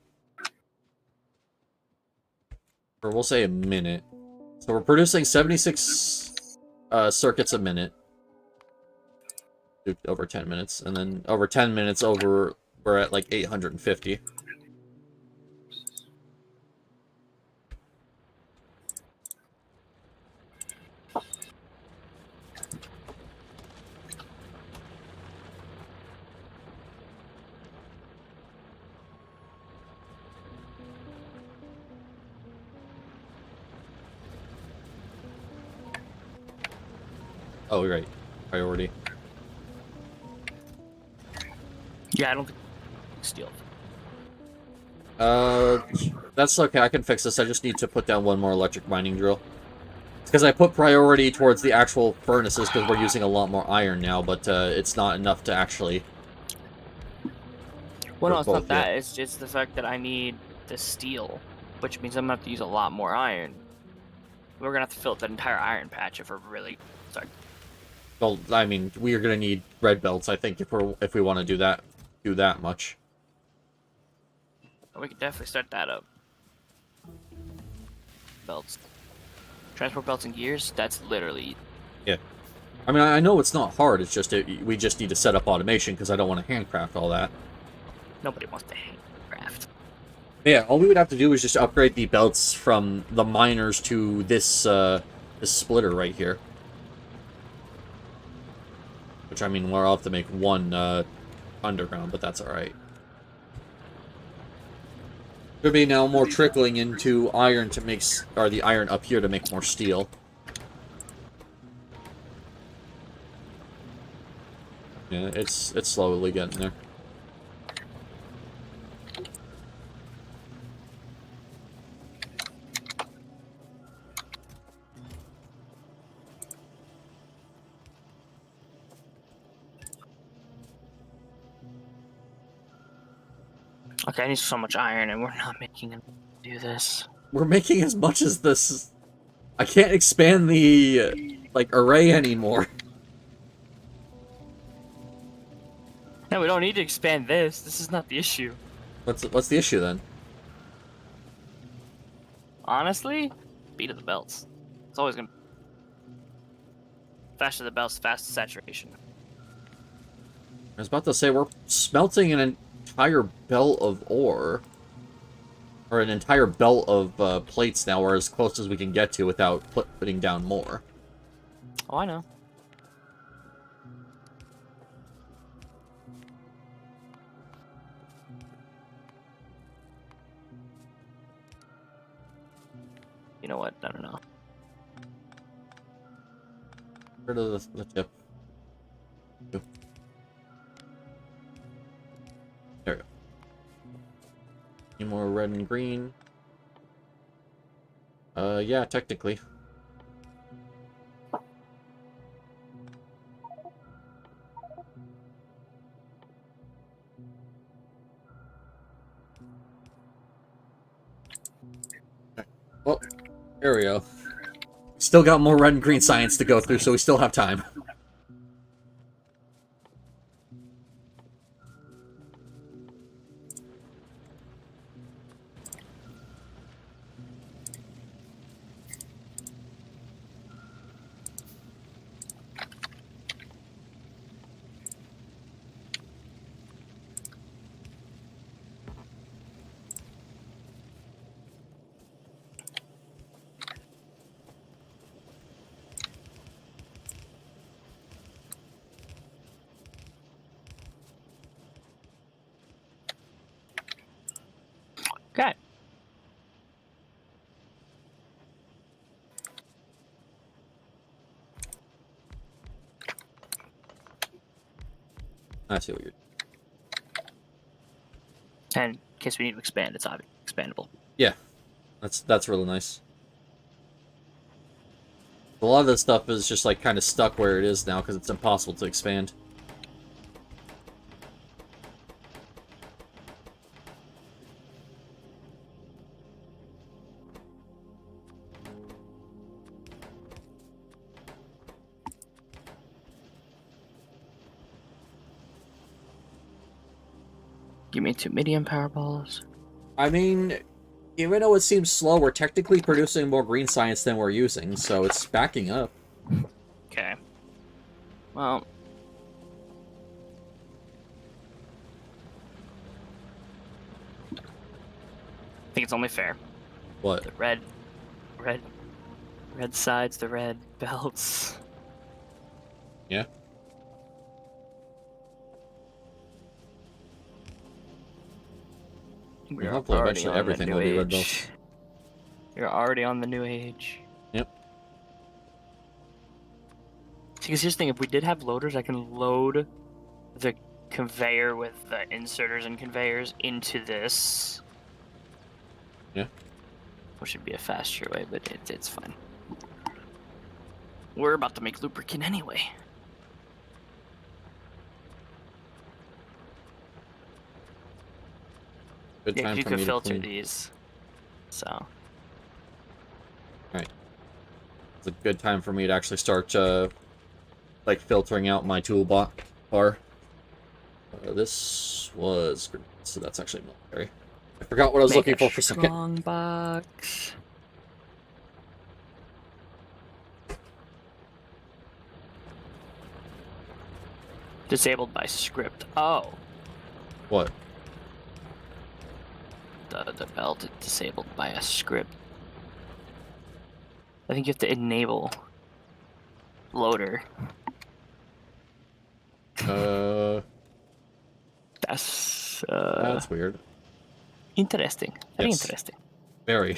Or we'll say a minute. So we're producing 76 circuits a minute. Over 10 minutes. And then over 10 minutes we're at like 850. Oh, right. Priority. Yeah, I don't think steel. That's okay. I can fix this. I just need to put down one more electric mining drill. It's because I put priority towards the actual furnaces because we're using a lot more iron now, but it's not enough to actually... Well, no, it's not that. It's just the fact that I need the steel, which means I'm going to have to use a lot more iron. We're going to have to fill up that entire iron patch if we're really... Sorry. Well, I mean, we are going to need red belts, I think, if we want to do that much. We could definitely start that up. Belts. Transport belts and gears, that's literally... Yeah. I mean, I know it's not hard, it's just we just need to set up automation, because I don't want to handcraft all that. Nobody wants to handcraft. Yeah, all we would have to do is just upgrade the belts from the miners to this, this splitter right here. Which, I mean, we'll have to make one, underground, but that's alright. There'll be now more trickling into iron to make, or the iron up here to make more steel. Yeah, it's slowly getting there. Okay, I need so much iron, and we're not making enough to do this. We're making as much as this. I can't expand the, like, array anymore. No, we don't need to expand this. This is not the issue. What's the issue then? Honestly, beat of the belts. It's always gonna faster the belts, faster saturation. I was about to say, we're smelting an entire belt of ore. Or an entire belt of plates now, we're as close as we can get to without putting down more. Oh, I know. You know what? I don't know. Rid of the tip. There we go. Any more red and green? Yeah, technically. Well, there we go. Still got more red and green science to go through, so we still have time. Okay. I see what you're... And in case we need to expand, it's obviously expandable. Yeah, that's really nice. A lot of this stuff is just like kind of stuck where it is now because it's impossible to expand. Give me 2 medium power balls. I mean, even though it seems slow, we're technically producing more green science than we're using, so it's backing up. Okay. Well. I think it's only fair. What? The red sides, the red belts. Yeah? We're hopefully already eventually on everything the will new be red age. belts. You're already on the new age. Yep. Because here's the thing, if we did have loaders, I can load the conveyor with the inserters and conveyors into this. Yeah. Which would be a faster way, but it's fine. We're about to make lubricant anyway. Good Yeah, time you for could me to filter clean. these. So. Right. It's a good time for me to actually start, like, filtering out my toolbar. This was... So that's actually military. I forgot what I was Make looking for a second. Strong box. Disabled by script. Oh. What? The belt is disabled by a script. I think you have to enable loader. That's weird. Interesting. Very Yes. interesting. Very.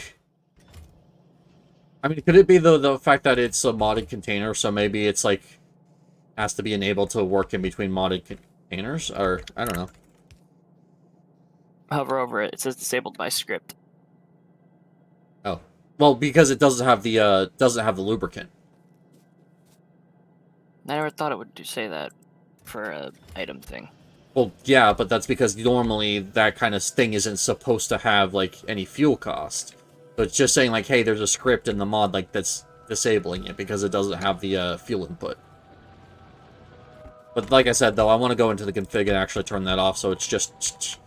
I mean, could it be the fact that it's a modded container, so maybe it's like has to be enabled to work in between modded containers, or I don't know. Hover over it. It says disabled by script. Oh, well, because it doesn't have the lubricant. I never thought it would say that for a item thing. Well, yeah, but that's because normally that kind of thing isn't supposed to have like any fuel cost. So it's just saying like, hey, there's a script in the mod like that's disabling it because it doesn't have the fuel input. But like I said, though, I want to go into the config and actually turn that off, so it's just...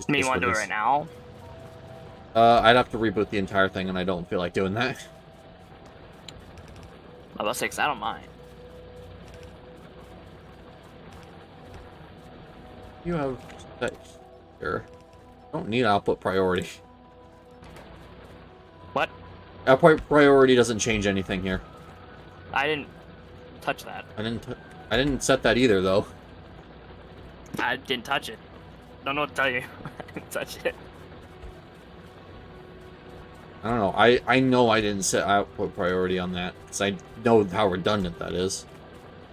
I mean, you want to do it right now? I'd have to reboot the entire thing, and I don't feel like doing that. I was 6. I don't mind. You have that here. Don't need output priority. What? Output priority doesn't change anything here. I didn't touch that. I didn't set that either, though. I didn't touch it. Don't know what to tell you. I didn't touch it. I don't know. I know I didn't set output priority on that, because I know how redundant that is.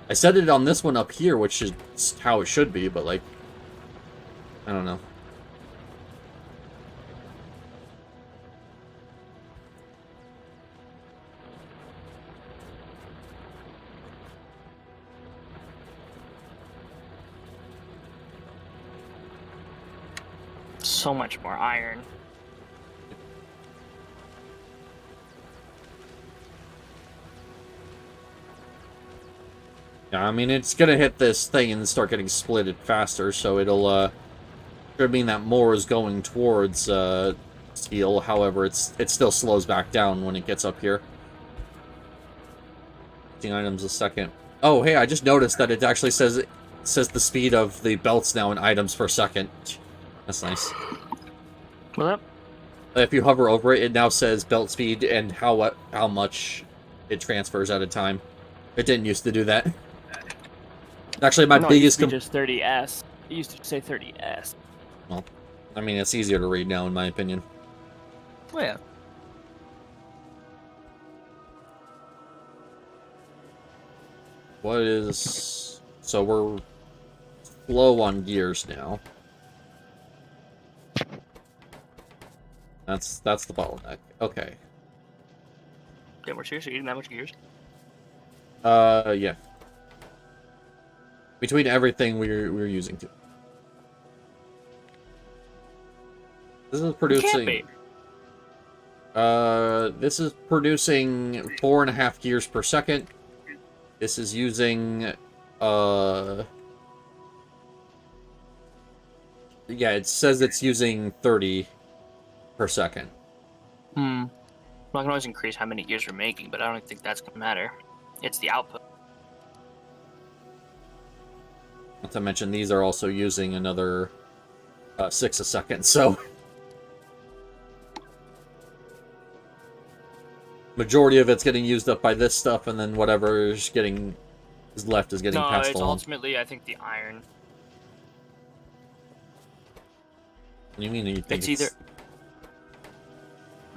I set it on this one up here, which is how it should be, but, like... I don't know. So much more iron. Yeah, I mean, it's gonna hit this thing and start getting splitted faster, so it'll, should mean that more is going towards, steel. However, it still slows back down when it gets up here. 15 items a second. Oh, hey, I just noticed that it actually says the speed of the belts now in items per second. That's nice. What's up? If you hover over it, it now says belt speed and how much it transfers at a time. It didn't used to do that. Actually, my biggest... It used to be just 30S. It used to say 30S. Well, I mean, it's easier to read now, in my opinion. Oh, yeah. What is... So we're low on gears now. That's the bottleneck. Okay. Yeah, we're seriously eating that much gears? Yeah. Between everything we're using to. This is producing... this is producing 4.5 gears per second. This is using, yeah, it says it's using 30 per second. Well, I can always increase how many gears we're making, but I don't think that's gonna matter. It's the output. Not to mention, these are also using another 6 a second, so... Majority of it's getting used up by this stuff, and then whatever is left is getting passed it's along. ultimately, I think, the iron. What do you mean you think It's either...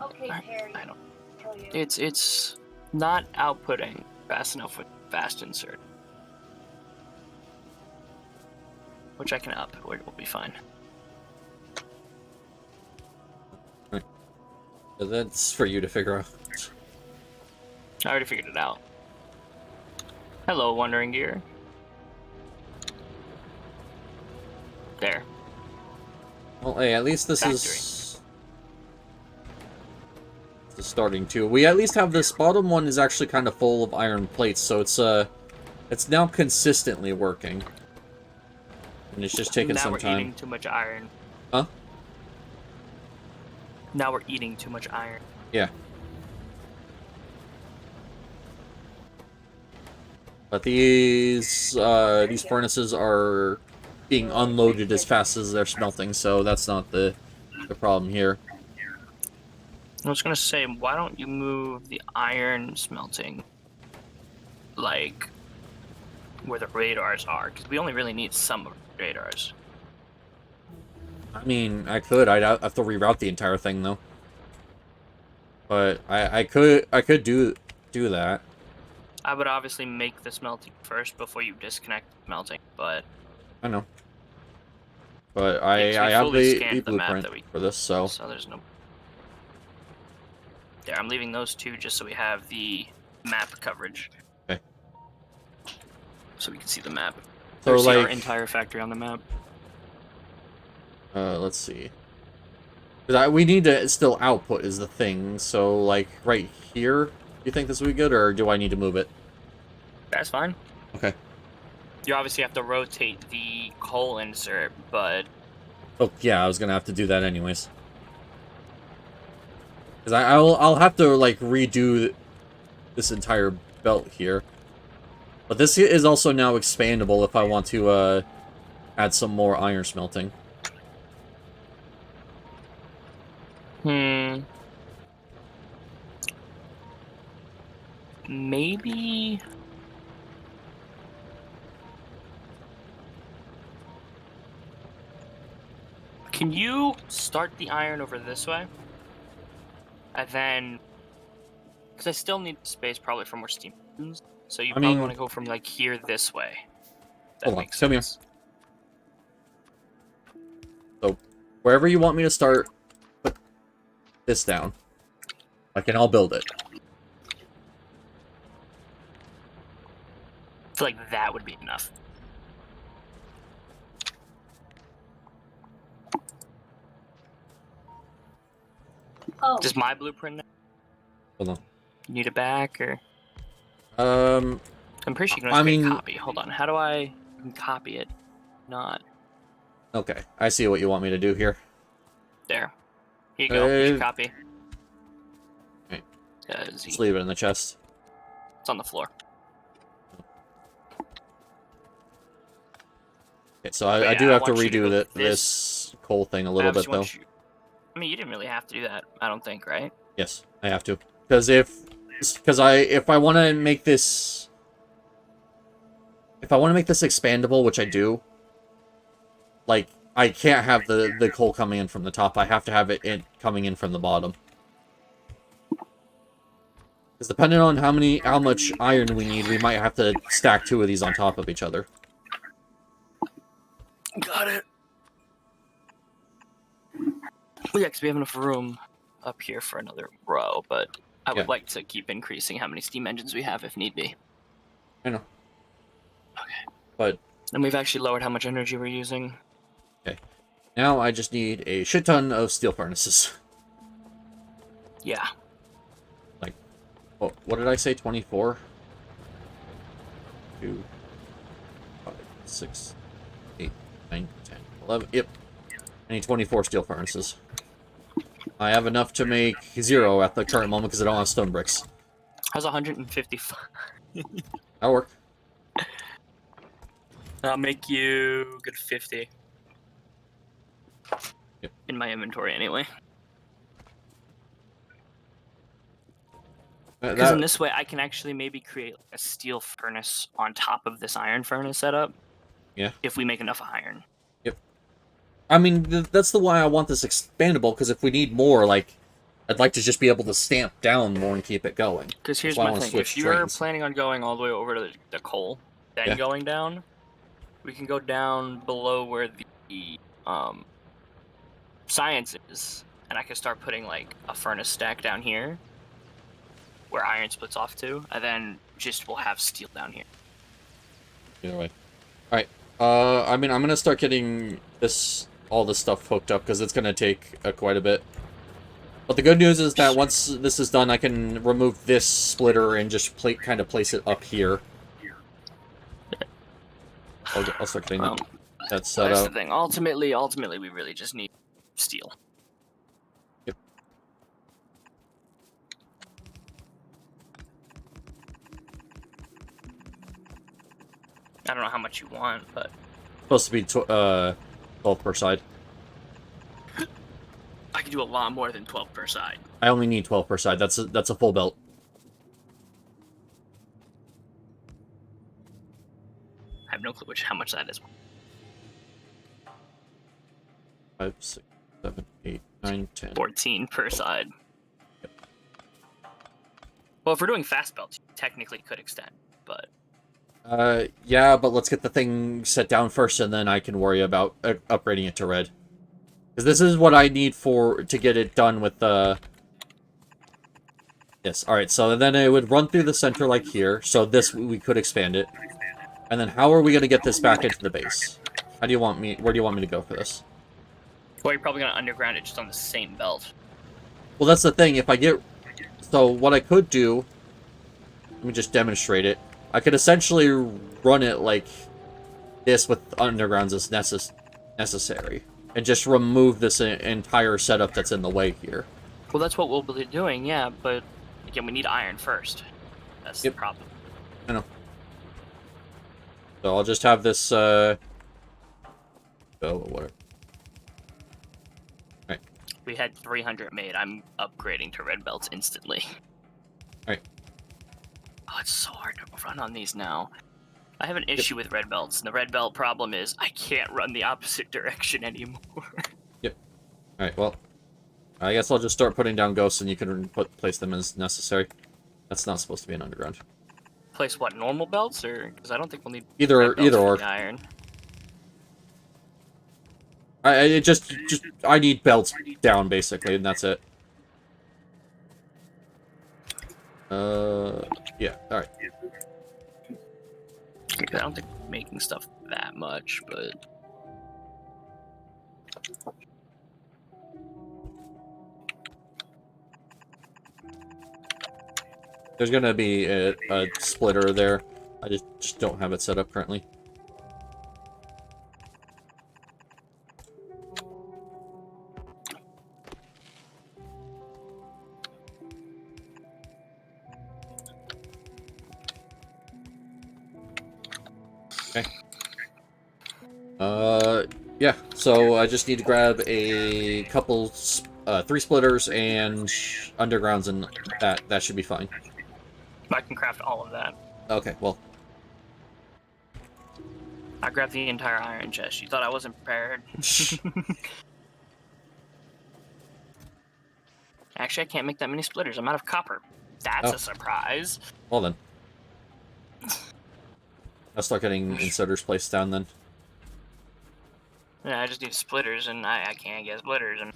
Okay, Terry. I don't... Tell you. It's not outputting fast enough with fast insert. Which I can up, we'll be fine. Right. So that's for you to figure out. I already figured it out. Hello, Wandering Gear. There. Well, hey, at least this Factory. is starting to. We at least have this bottom one is actually kind of full of iron plates, so it's now consistently working. And it's just taking some Now we're time. eating too much iron. Huh? Now we're eating too much iron. Yeah. But these furnaces are being unloaded as fast as they're smelting, so that's not the problem here. I was gonna say, why don't you move the iron smelting, like, where the radars are? Because we only really need some of the radars. I mean, I could. I'd have to reroute the entire thing, though. But I could do that. I would obviously make the smelting first before you disconnect the smelting, but... I know. But I we have fully the scanned the map blueprint that we- for this, so... So there's no... There, I'm leaving those two just so we have the map coverage. Okay. So we can see the map. So, See our like... entire factory on the map. Let's see. 'Cause we need to still output is the thing, so, like, right here... You think this would be good, or do I need to move it? That's fine. Okay. You obviously have to rotate the coal insert, but Oh, yeah, I was gonna have to do that anyways. Because I'll have to, like, redo this entire belt here. But this is also now expandable if I want to, add some more iron smelting. Maybe... Can you start the iron over this way? And then... Because I still need space probably for more steam engines. So you probably want to go from, like, here this way. That Hold on, makes come here. sense. So, wherever you want me to start, put this down. Like, and I'll build it. I feel like that would be enough. Oh, Does my blueprint Hold on. need it back, or... Um, I'm pretty sure you can I just create mean- copy. Hold on, how do I copy it? Not... okay. I see what you want me to do here. There. Here you go. Here's your Uh, copy. right. Z. Just leave it in the chest. It's on the floor. Okay, so I But do yeah, I have to want you to redo go this coal thing a little I bit, obviously though. want I mean, you didn't really have to do that, I don't think, right? Yes, I have to. Because if I want to make this... If I want to make this expandable, which I do, like, I can't have the coal coming in from the top. I have to have it coming in from the bottom. Because depending on how much iron we need, we might have to stack 2 of these on top of each other. Got it. Well, yeah, because we have enough room up here for another row, but I would Yeah. like to keep increasing how many steam engines we have if need be. I know. Okay. But And we've actually lowered how much energy we're using. now I just need a shit ton of steel furnaces. Yeah. Oh, what did I say? 24? 2, 5, 6, 8, 9, 10, 11. Yep. I need 24 steel furnaces. I have enough to make 0 at the current moment because I don't have stone bricks. How's 155? That'll work. I'll make you good 50. Yep. In my inventory, anyway. Because in this way, I can actually maybe create a steel furnace on top of this iron furnace setup. Yeah. If we make enough iron. I mean, that's the why I want this expandable, because if we need more, like, I'd like to just be able to stamp down more and keep it going. Because here's That's why I my wanna thing: switch if you're trains. planning on going all the way over to the coal, then Yeah. going down, we can go down below where the science is, and I can start putting like a furnace stack down here, where iron splits off to, and then just we'll have steel down here. Either way. Alright. I mean, I'm gonna start getting all this stuff hooked up, because it's gonna take quite a bit. But the good news is that once this is done, I can remove this splitter and just kind of place it up here. I'll start getting that set That's up. the thing. Ultimately, we really just need steel. Yep. I don't know how much you want, but Supposed to be 12 per side. I can do a lot more than 12 per side. I only need 12 per side. That's a full belt. I have no clue how much that is. 5, 6, 7, 8, 9, 10. 14 per side. Well, if we're doing fast belts, you technically could extend, but... Yeah, but let's get the thing set down first, and then I can worry about upgrading it to red. Because this is what I need to get it done with the... Yes, alright, so then it would run through the center like here, so this, we could expand it. And then how are we going to get this back into the base? Where do you want me to go for this? Well, you're probably going to underground it just on the same belt. Well, that's the thing, if I get... So, what I could do let me just demonstrate it. I could essentially run it like this with undergrounds as necessary. And just remove this entire setup that's in the way here. Well, that's what we'll be doing, yeah, but again, we need iron first. That's the problem. I know. So I'll just have this, oh, whatever. Alright. We had 300 made. I'm upgrading to red belts instantly. Alright. Oh, it's so hard to run on these now. I have an issue with red belts, and the red belt problem is I can't run the opposite direction anymore. Yep. Alright, well, I guess I'll just start putting down ghosts and you can place them as necessary. That's not supposed to be an underground. Place what, normal belts, or because I don't think we'll need either red belts either for or the iron. I need belts down basically, and that's it. Yeah, alright. I don't think we're making stuff that much, but There's gonna be a splitter there. I just don't have it set up currently. Okay. Yeah, so I just need to grab a couple, 3 splitters and undergrounds, and that should be fine. I can craft all of that. Okay, well. I grabbed the entire iron chest. You thought I wasn't prepared? Actually, I can't make that many splitters. I'm out of copper. That's a surprise. Well then. I'll start getting inserters placed down then. Yeah, I just need splitters, and I can't get splitters. And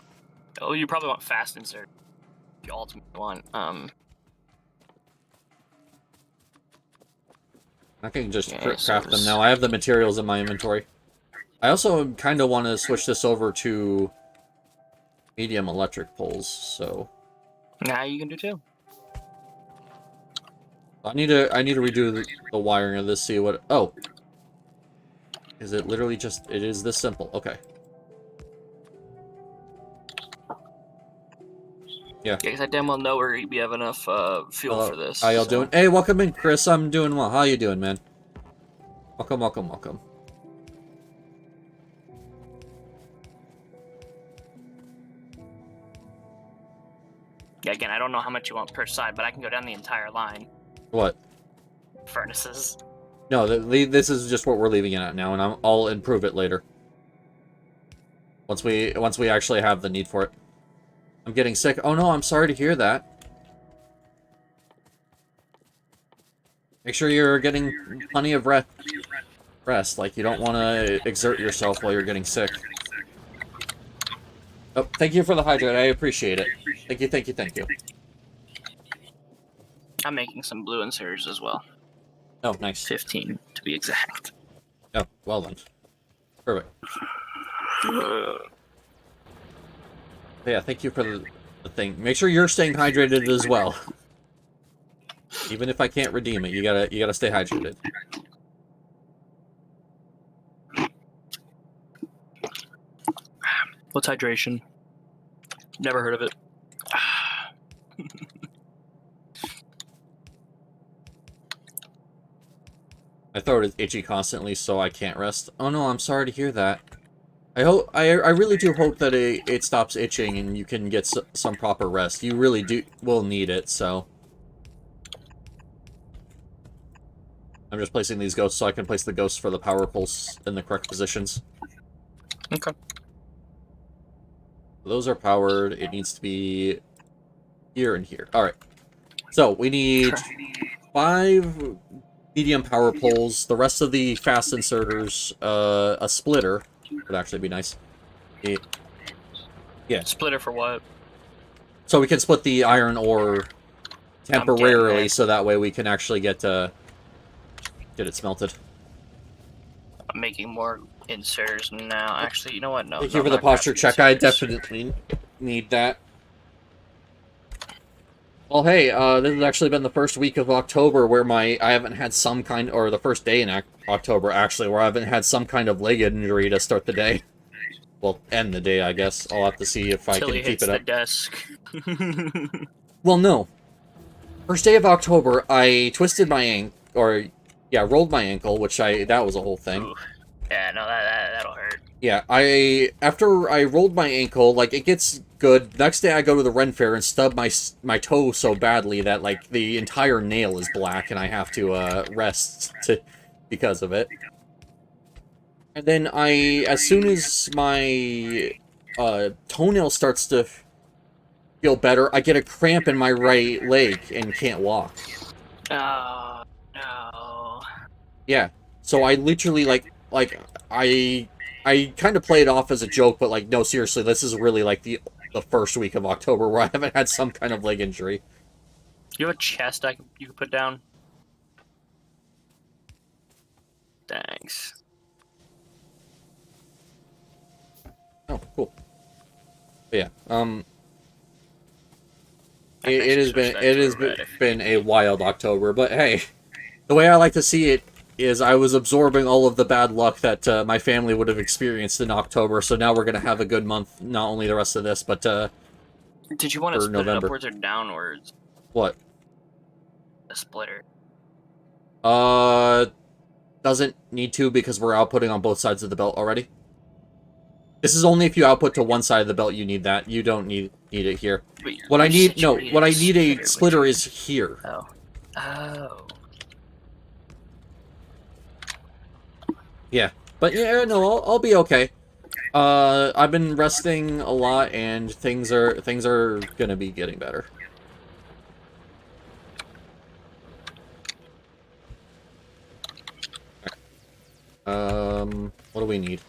oh, you probably want fast insert. You ultimately want. I can just Yeah, craft them now. I have the materials in my inventory. I also kind of want to switch this over to medium electric poles, so... Now you can do too. I need to redo the wiring of this, see what... Oh! Is it literally just... It is this simple. Okay. Yeah. Because I damn well know we have enough fuel for this. How y'all doing? Hey, welcome in, Chris. I'm doing well. How you doing, man? Welcome, welcome, welcome. Yeah, again, I don't know how much you want per side, but I can go down the entire line. What? Furnaces. No, this is just what we're leaving it at now, and I'll improve it later. Once we actually have the need for it. I'm getting sick. Oh no, I'm sorry to hear that. Make sure you're getting plenty of rest. Like, you don't want to exert yourself while you're getting sick. Oh, thank you for the hydrate. I appreciate it. Thank you, thank you, thank you. I'm making some blue inserters as well. Oh, nice. 15, to be exact. Oh, well then. Perfect. Yeah, thank you for the thing. Make sure you're staying hydrated as well. Even if I can't redeem it, you gotta stay hydrated. What's hydration? Never heard of it. My throat is itchy constantly, so I can't rest. Oh no, I'm sorry to hear that. I really do hope that it stops itching and you can get some proper rest. You really will need it, so... I'm just placing these ghosts so I can place the ghosts for the power pulse in the correct positions. Okay. Those are powered. It needs to be here and here. Alright. So, we need 5 medium power poles, the rest of the fast inserters, a splitter would actually be nice. Yeah. Splitter for what? So we can split the iron ore temporarily, so that way we can actually get it smelted. I'm making more inserters now. Actually, you know what? No. Thank you for the posture check. I definitely need that. Well, hey, this has actually been the first week of October where I haven't had some kind, or the first day in October, actually, where I haven't had some kind of leg injury to start the day. Well, end the day, I guess. I'll have to see if I Till can he keep hits it the up. desk. Well, no. First day of October, I twisted my ankle, or, yeah, rolled my ankle, that was a whole thing. Ooh. Yeah, no, that'll hurt. Yeah, after I rolled my ankle, like, it gets good. Next day I go to the Ren Fair and stub my toe so badly that, like, the entire nail is black and I have to, rest because of it. And then as soon as my, toenail starts to feel better, I get a cramp in my right leg and can't walk. Oh, no. Yeah. So I literally, I kind of play it off as a joke, but, like, no, seriously, this is really, like, the first week of October where I haven't had some kind of leg injury. You have a chest you could put down? Thanks. Oh, cool. But yeah, I can it actually has switch been that it to a has red if- been a wild October, but hey, the way I like to see it is I was absorbing all of the bad luck that my family would have experienced in October, so now we're gonna have a good month, not only the rest of this, but Did you want to for split it November. upwards or downwards? What? A splitter. Doesn't need to because we're outputting on both sides of the belt already. This is only if you output to one side of the belt you need that. You don't need it here. Wait, What I you need, said you no, needed what a I need a splitter, splitter which- is here. Oh. Oh. Yeah, but yeah, no, I'll be okay. I've been resting a lot, and things are gonna be getting better. What do we need?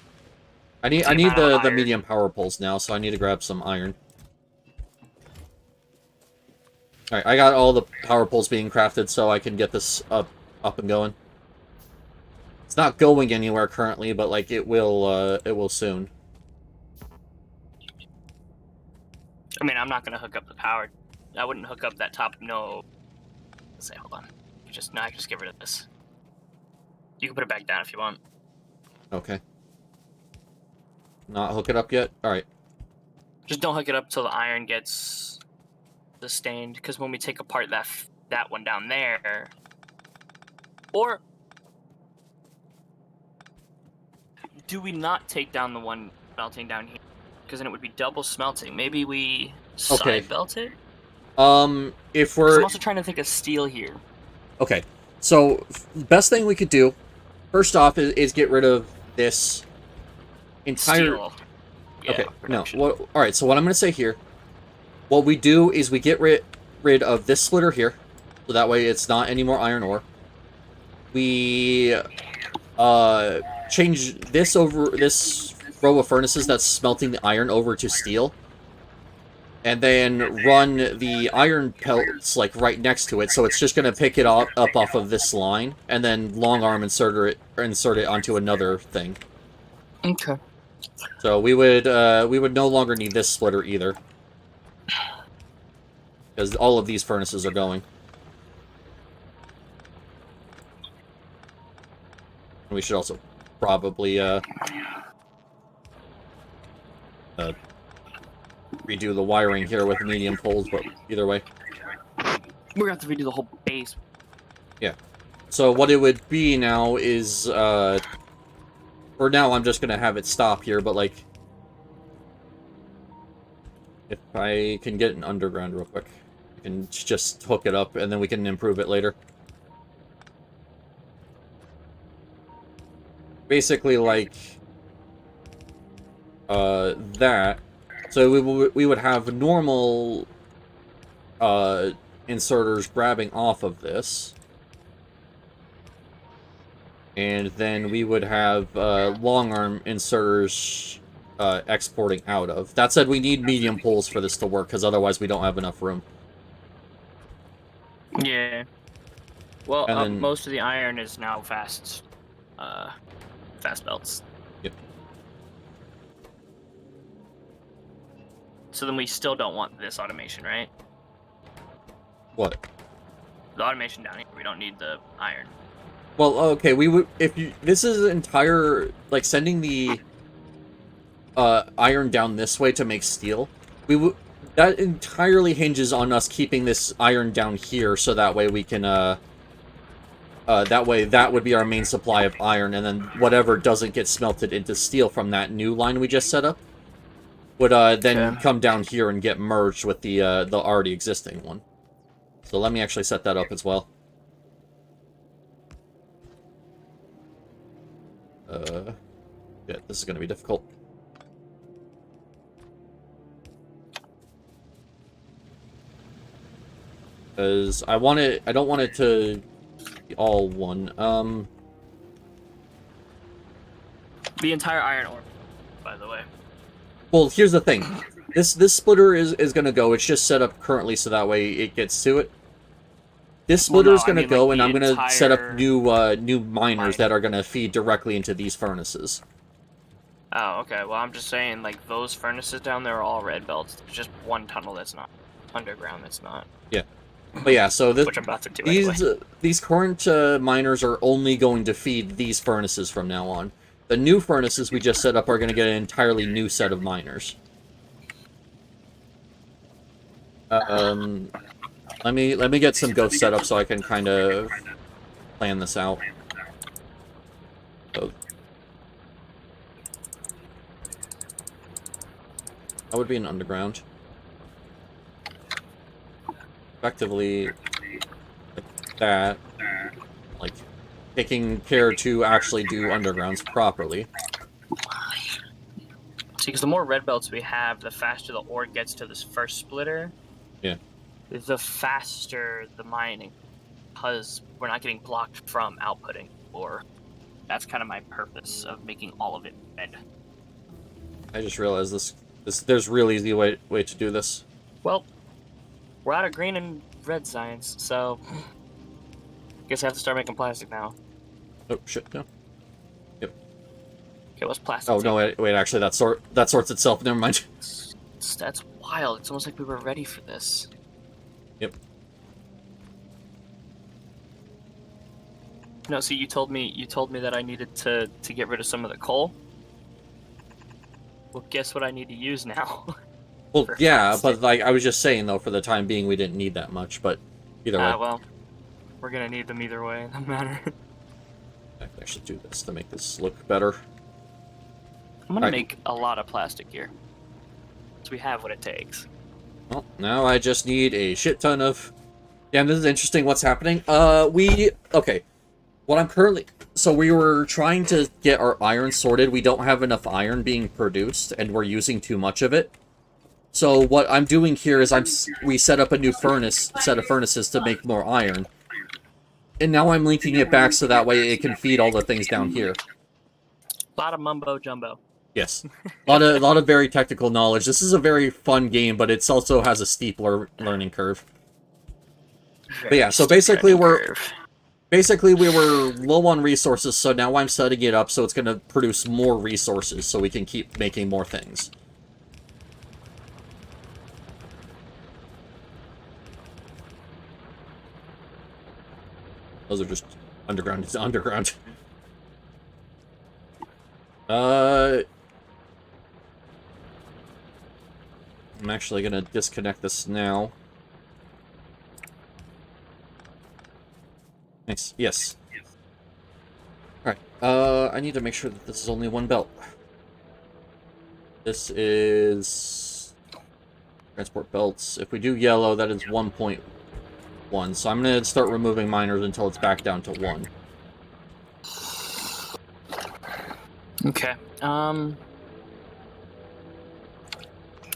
I need the medium power poles now, so I need to grab some iron. All right, I got all the power poles being crafted, so I can get this up and going. It's not going anywhere currently, but like it will soon. I mean, I'm not gonna hook up the power. I wouldn't hook up that top. No. Let's say, hold on. I can just get rid of this. You can put it back down if you want. Okay. Not hook it up yet? Alright. Just don't hook it up till the iron gets sustained, because when we take apart that one down there, or do we not take down the one smelting down here? Because then it would be double smelting. Maybe we side belt it? If 'Cause we're... I'm also trying to think of steel here. Okay. So, best thing we could do, first off, is get rid of this entire... Steel. Yeah, okay, production. no. Alright, so what I'm going to say here, what we do is we get rid of this splitter here, so that way it's not any more iron ore. We change this row of furnaces that's smelting the iron over to steel, and then run the iron pelts like right next to it, so it's just gonna pick it up off of this line, and then long arm insert it onto another thing. Okay. So we would no longer need this splitter either, because all of these furnaces are going. We should also probably redo the wiring here with medium poles, but either way. We're gonna have to redo the whole base. Yeah. So what it would be now is, for now I'm just gonna have it stop here, but like, if I can get an underground real quick, I can just hook it up and then we can improve it later. Basically like, that. So we would have normal, inserters grabbing off of this. And then we would have long arm inserters exporting out of. That said, we need medium poles for this to work, because otherwise we don't have enough room. Yeah. Well, And then- most of the iron is now fast belts. Yep. So then we still don't want this automation, right? What? The automation down here. We don't need the iron. Well, okay, we would if you this is entire like sending the iron down this way to make steel. We would that entirely hinges on us keeping this iron down here so that way we can that way that would be our main supply of iron, and then whatever doesn't get smelted into steel from that new line we just set up would then Okay. come down here and get merged with the already existing one. So let me actually set that up as well. Yeah, this is going to be difficult. Because I don't want it to be all one. The entire iron ore, by the way. Well, here's the thing. This splitter is going to go. It's just set up currently so that way it gets to it. This splitter is going to go, like, and I'm going to set up entire new miners that are going to feed directly into these furnaces. Oh, okay. Well, I'm just saying, like, those furnaces down there are all red belts. There's just one tunnel that's not. Underground that's not. Yeah. But yeah, so Which I'm about to do anyway. These current miners are only going to feed these furnaces from now on. The new furnaces we just set up are going to get an entirely new set of miners. Let me get some ghosts set up so I can kind of plan this out. So, that would be an underground. Effectively, like that. Like, taking care to actually do undergrounds properly. See, because the more red belts we have, the faster the ore gets to this first splitter. Yeah. The faster the mining, because we're not getting blocked from outputting ore. That's kind of my purpose of making all of it red. I just realized there's real easy way to do this. Well, we're out of green and red science, so guess I have to start making plastic now. Oh shit, no. Yep. Okay, what's plastic? Oh no, wait, actually that sorts itself. Never mind. That's wild. It's almost like we were ready for this. Yep. No, see, you told me that I needed to get rid of some of the coal. Well, guess what I need to use now? Well, yeah, plastic. but like I was just saying though, for the time being, we didn't need that much. But either way, Well, we're gonna need them either way. It doesn't matter. I can actually do this to make this look better. I'm gonna Right. make a lot of plastic here, so we have what it takes. Well, now I just need a shit ton of. Damn, this is interesting. What's happening? Okay. What I'm currently... So we were trying to get our iron sorted. We don't have enough iron being produced, and we're using too much of it. So what I'm doing here is we set up a new set of furnaces to make more iron. And now I'm linking it back so that way it can feed all the things down here. A lot of mumbo jumbo. Yes. A lot of very technical knowledge. This is a very fun game, but it also has a steep learning curve. But yeah, so basically we were low on resources, so now I'm setting it up so it's going to produce more resources so we can keep making more things. Those are just underground. It's underground. I'm actually going to disconnect this now. Nice. Yes. Alright. I need to make sure that this is only one belt. This is... transport belts. If we do yellow, that is 1.1. So I'm going to start removing miners until it's back down to 1. Okay.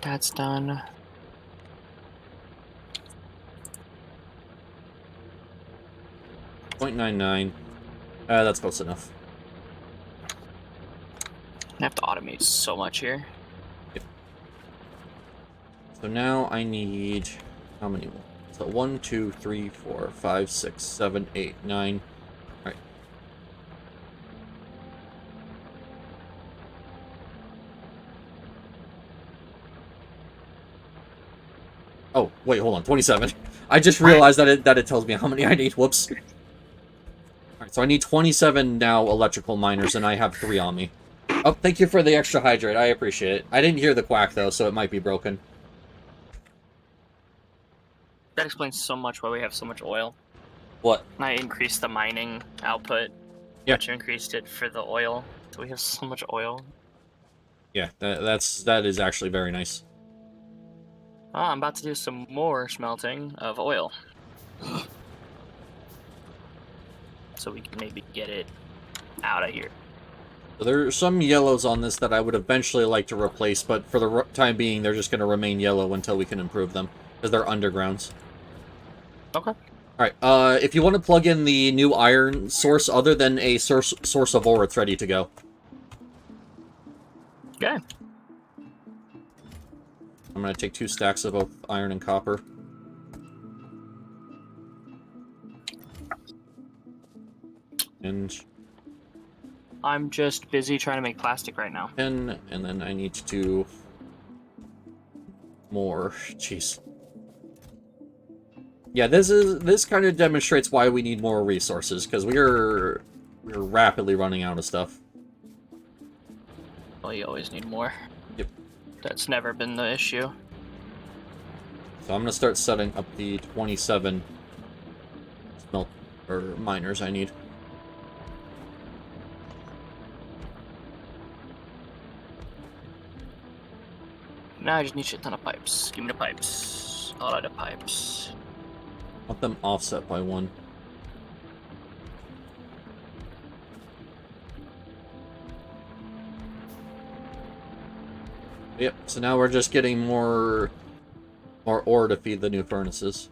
That's done. .99. That's close enough. I have to automate so much here. Yep. So now I need... how many more? So 1, 2, 3, 4, 5, 6, 7, 8, 9. Alright. Oh, wait, hold on. 27. I just realized that it tells me how many I need. Whoops. Alright, so I need 27 now electrical miners, and I have 3 on me. Oh, thank you for the extra hydrate. I appreciate it. I didn't hear the quack, though, so it might be broken. That explains so much why we have so much oil. What? I increased the mining output, Yeah. which increased it for the oil. So we have so much oil. Yeah, that is actually very nice. Oh, I'm about to do some more smelting of oil. So we can maybe get it out of here. So there are some yellows on this that I would eventually like to replace, but for the time being, they're just going to remain yellow until we can improve them, because they're undergrounds. Okay. Alright, if you want to plug in the new iron source other than a source of ore, it's ready to go. Okay. I'm going to take 2 stacks of both iron and copper. And I'm just busy trying to make plastic right now. 10, and then I need to do more. Jeez. Yeah, this kind of demonstrates why we need more resources, because we're rapidly running out of stuff. Well, you always need more. Yep. That's never been the issue. So I'm gonna start setting up the 27 miners I need. Now I just need a shit ton of pipes. Give me the pipes. All of the pipes. Want them offset by 1. Yep, so now we're just getting more ore to feed the new furnaces.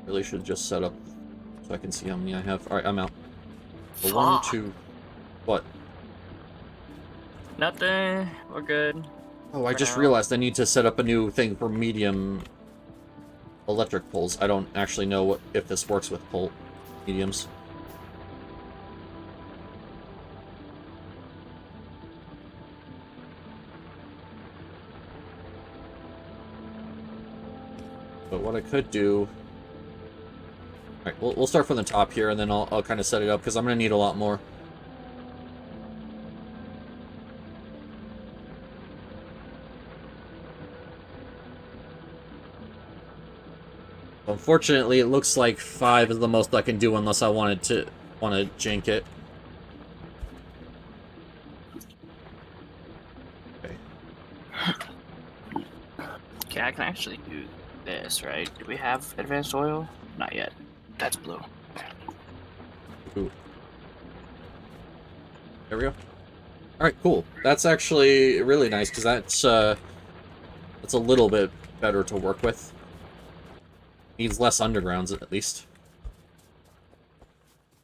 Really should just set up so I can see how many I have. Alright, I'm out. So 1, 2... What? Nothing. We're good. Oh, I just now. realized I need to set up a new thing for medium electric poles. I don't actually know if this works with mediums. But what I could do... Alright, we'll start from the top here, and then I'll kind of set it up, because I'm going to need a lot more. Unfortunately, it looks like 5 is the most I can do unless I want to jank it. Okay. Okay, I can actually do this, right? Do we have advanced oil? Not yet. That's blue. Ooh. There we go. Alright, cool. That's actually really nice, because that's a little bit better to work with. Needs less undergrounds, at least.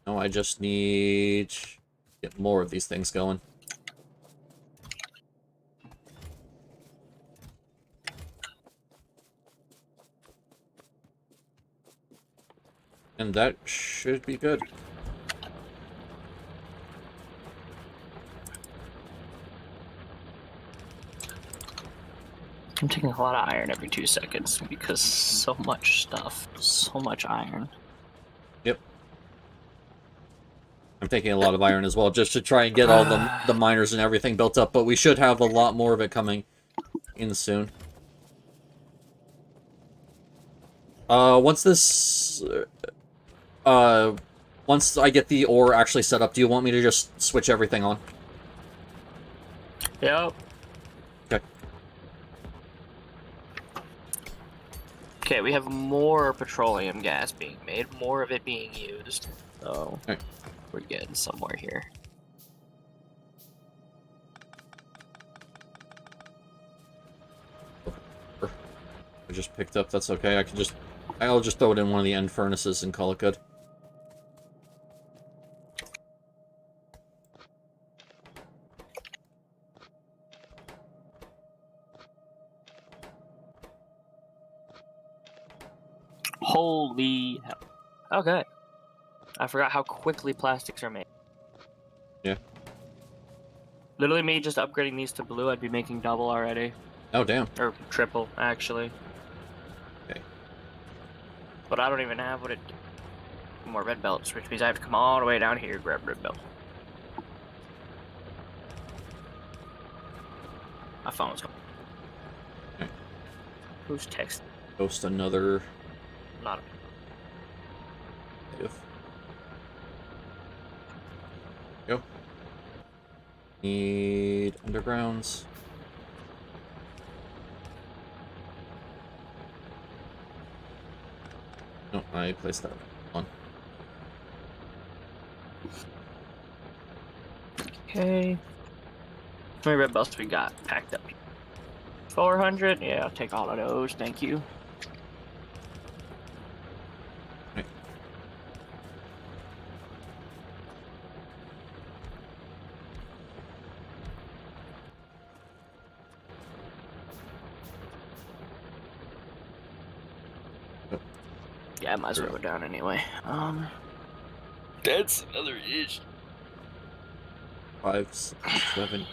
No, I just need to get more of these things going. And that should be good. I'm taking a lot of iron every 2 seconds because so much stuff. So much iron. Yep. I'm taking a lot of iron as well, just to try and get all the miners and everything built up, but we should have a lot more of it coming in soon. Once this... once I get the ore actually set up, do you want me to just switch everything on? Yep. Okay. Okay, we have more petroleum gas being made, more of it being used. So, right. We're getting somewhere here. I just picked up, that's okay. I'll just throw it in one of the end furnaces and call it good. Holy hell. Okay. I forgot how quickly plastics are made. Yeah. Literally me just upgrading these to blue, I'd be making double already. Oh, damn. Or triple, actually. Okay. But I don't even have more red belts, which means I have to come all the way down here to grab red belt. My phone was going. Okay. Who's texting? Post another. Not If. Go. Need undergrounds. No, I placed that on. okay. How many red belts we got packed up? 400? Yeah, I'll take all of those. Thank you. Right. Yeah, I might as well go down anyway. That's another issue. 5, 6, 7, 8.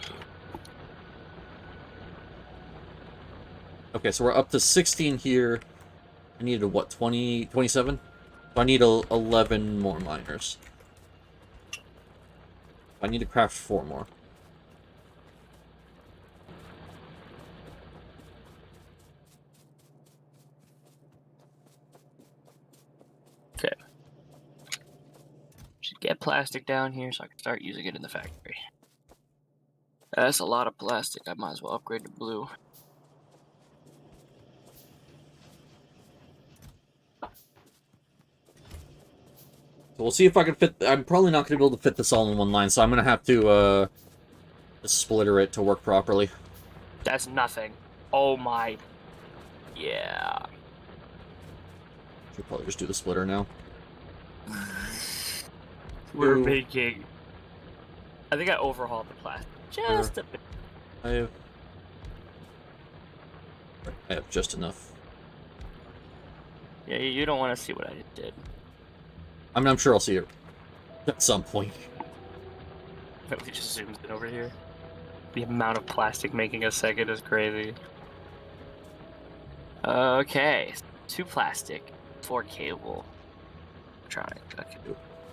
Okay, so we're up to 16 here. I needed, what, 20, 27? So I need 11 more miners. I need to craft 4 more. Okay. Should get plastic down here so I can start using it in the factory. That's a lot of plastic. I might as well upgrade to blue. So we'll see if I can fit... I'm probably not going to be able to fit this all in one line, so I'm going to have to, splitter it to work properly. That's nothing. Oh my. Yeah. Should probably just do the splitter now. We're Ooh. making... I think I overhauled the plastic just a bit. I have just enough. Yeah, you don't want to see what I did. I mean, I'm sure I'll see it at some point. It just zooms in over here. The amount of plastic making a second is crazy. Okay, 2 plastic, 4 cable. Electronic, okay.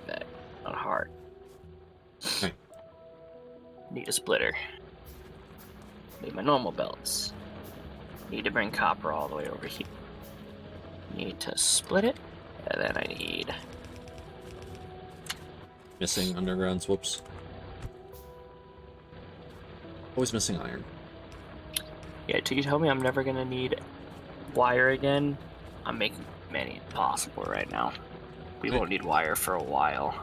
That, not hard. Okay. Need a splitter. Need my normal belts. Need to bring copper all the way over here. Need to split it, and then I need... Missing undergrounds, whoops. Always missing iron. Yeah, you tell me I'm never gonna need wire again. I'm making many possible right now. We won't need wire for a while.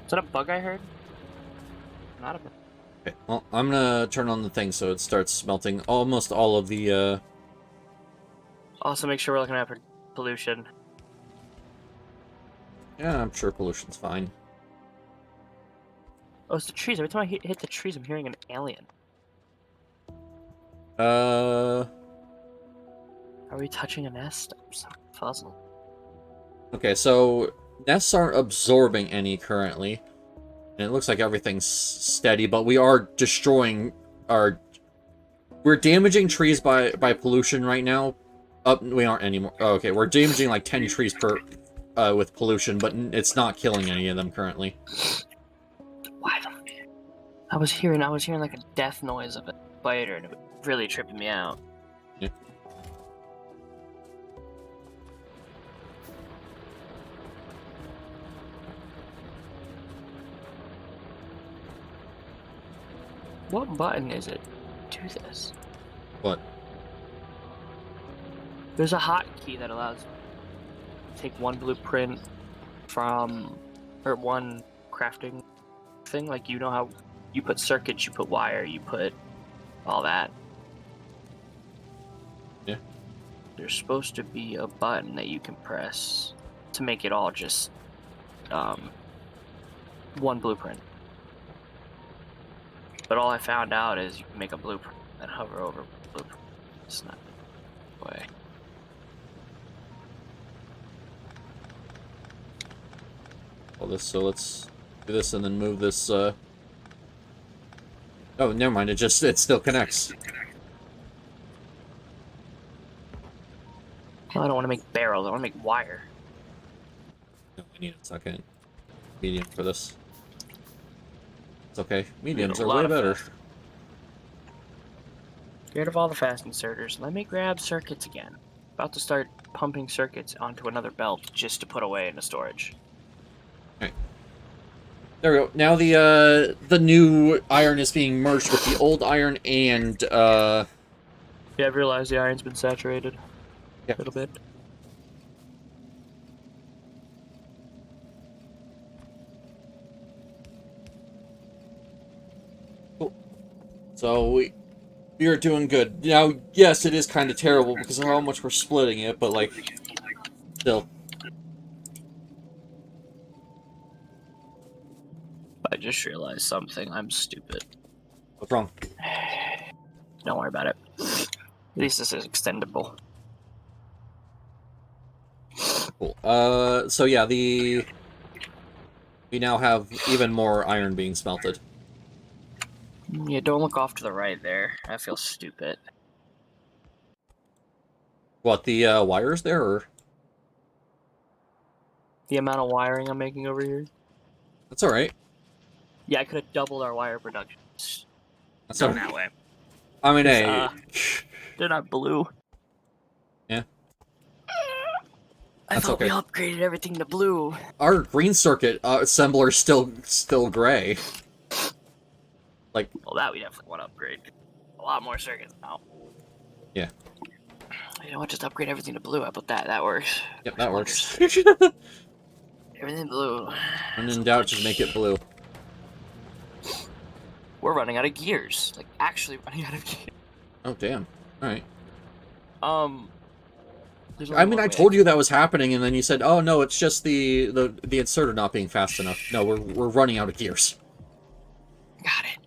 Is that a bug I heard? Not a bug. Okay, well, I'm gonna turn on the thing so it starts smelting almost all of the, Also, make sure we're looking at pollution. Yeah, I'm sure pollution's fine. Oh, it's the trees. Every time I hit the trees, I'm hearing an alien. Uh... Are we touching a nest? I'm so puzzled. Okay, so nests aren't absorbing any currently. And it looks like everything's steady, but we are destroying our... We're damaging trees by pollution right now. We aren't anymore. Oh, okay, we're damaging like 10 trees per with pollution, but it's not killing any of them currently. Why the... I was hearing like a death noise of a spider, and it was really tripping me out. Yeah. What button is it? Do this. What? There's a hotkey that allows you to take one blueprint from, or one crafting thing. Like, you know how you put circuits, you put wire, you put all that. Yeah. There's supposed to be a button that you can press to make it all just one blueprint. But all I found out is you can make a blueprint and hover over blueprint. It's not the way. All this, so let's do this and then move this Oh, never mind. It still connects. Well, I don't want to make barrels. I want to make wire. No, I need a second medium for this. It's okay. Mediums A are lot way of better. fast. Get rid of all the fast inserters. Let me grab circuits again. About to start pumping circuits onto another belt just to put away into storage. Okay. There we go. Now the new iron is being merged with the old iron and Yeah, I've realized the iron's been saturated. Yeah. A little bit. so we are doing good. Now, yes, it is kind of terrible because of how much we're splitting it, but like still. I just realized something. I'm stupid. What's wrong? Don't worry about it. At least this is extendable. Cool. So yeah, we now have even more iron being smelted. Yeah, don't look off to the right there. I feel stupid. What, the wires there, or? The amount of wiring I'm making over here. That's alright. Yeah, I could have doubled our wire production. That's Done alright. that way. I mean, hey. They're not blue. Yeah. I That's thought okay. we upgraded everything to blue. Our green circuit assembler's still gray. Like, Well, that we definitely want to upgrade. A lot more circuits now. yeah. You know what? Just upgrade everything to blue. How about that? That works. Yep, that works. Everything blue. When in doubt, just make it blue. We're running out of gears. Like, actually running out of gears. Oh, damn. Alright. There's I only mean, one I way told you that was happening, and then you said, oh, no, it's just the inserter not being fast enough. No, we're running out of gears. Got it.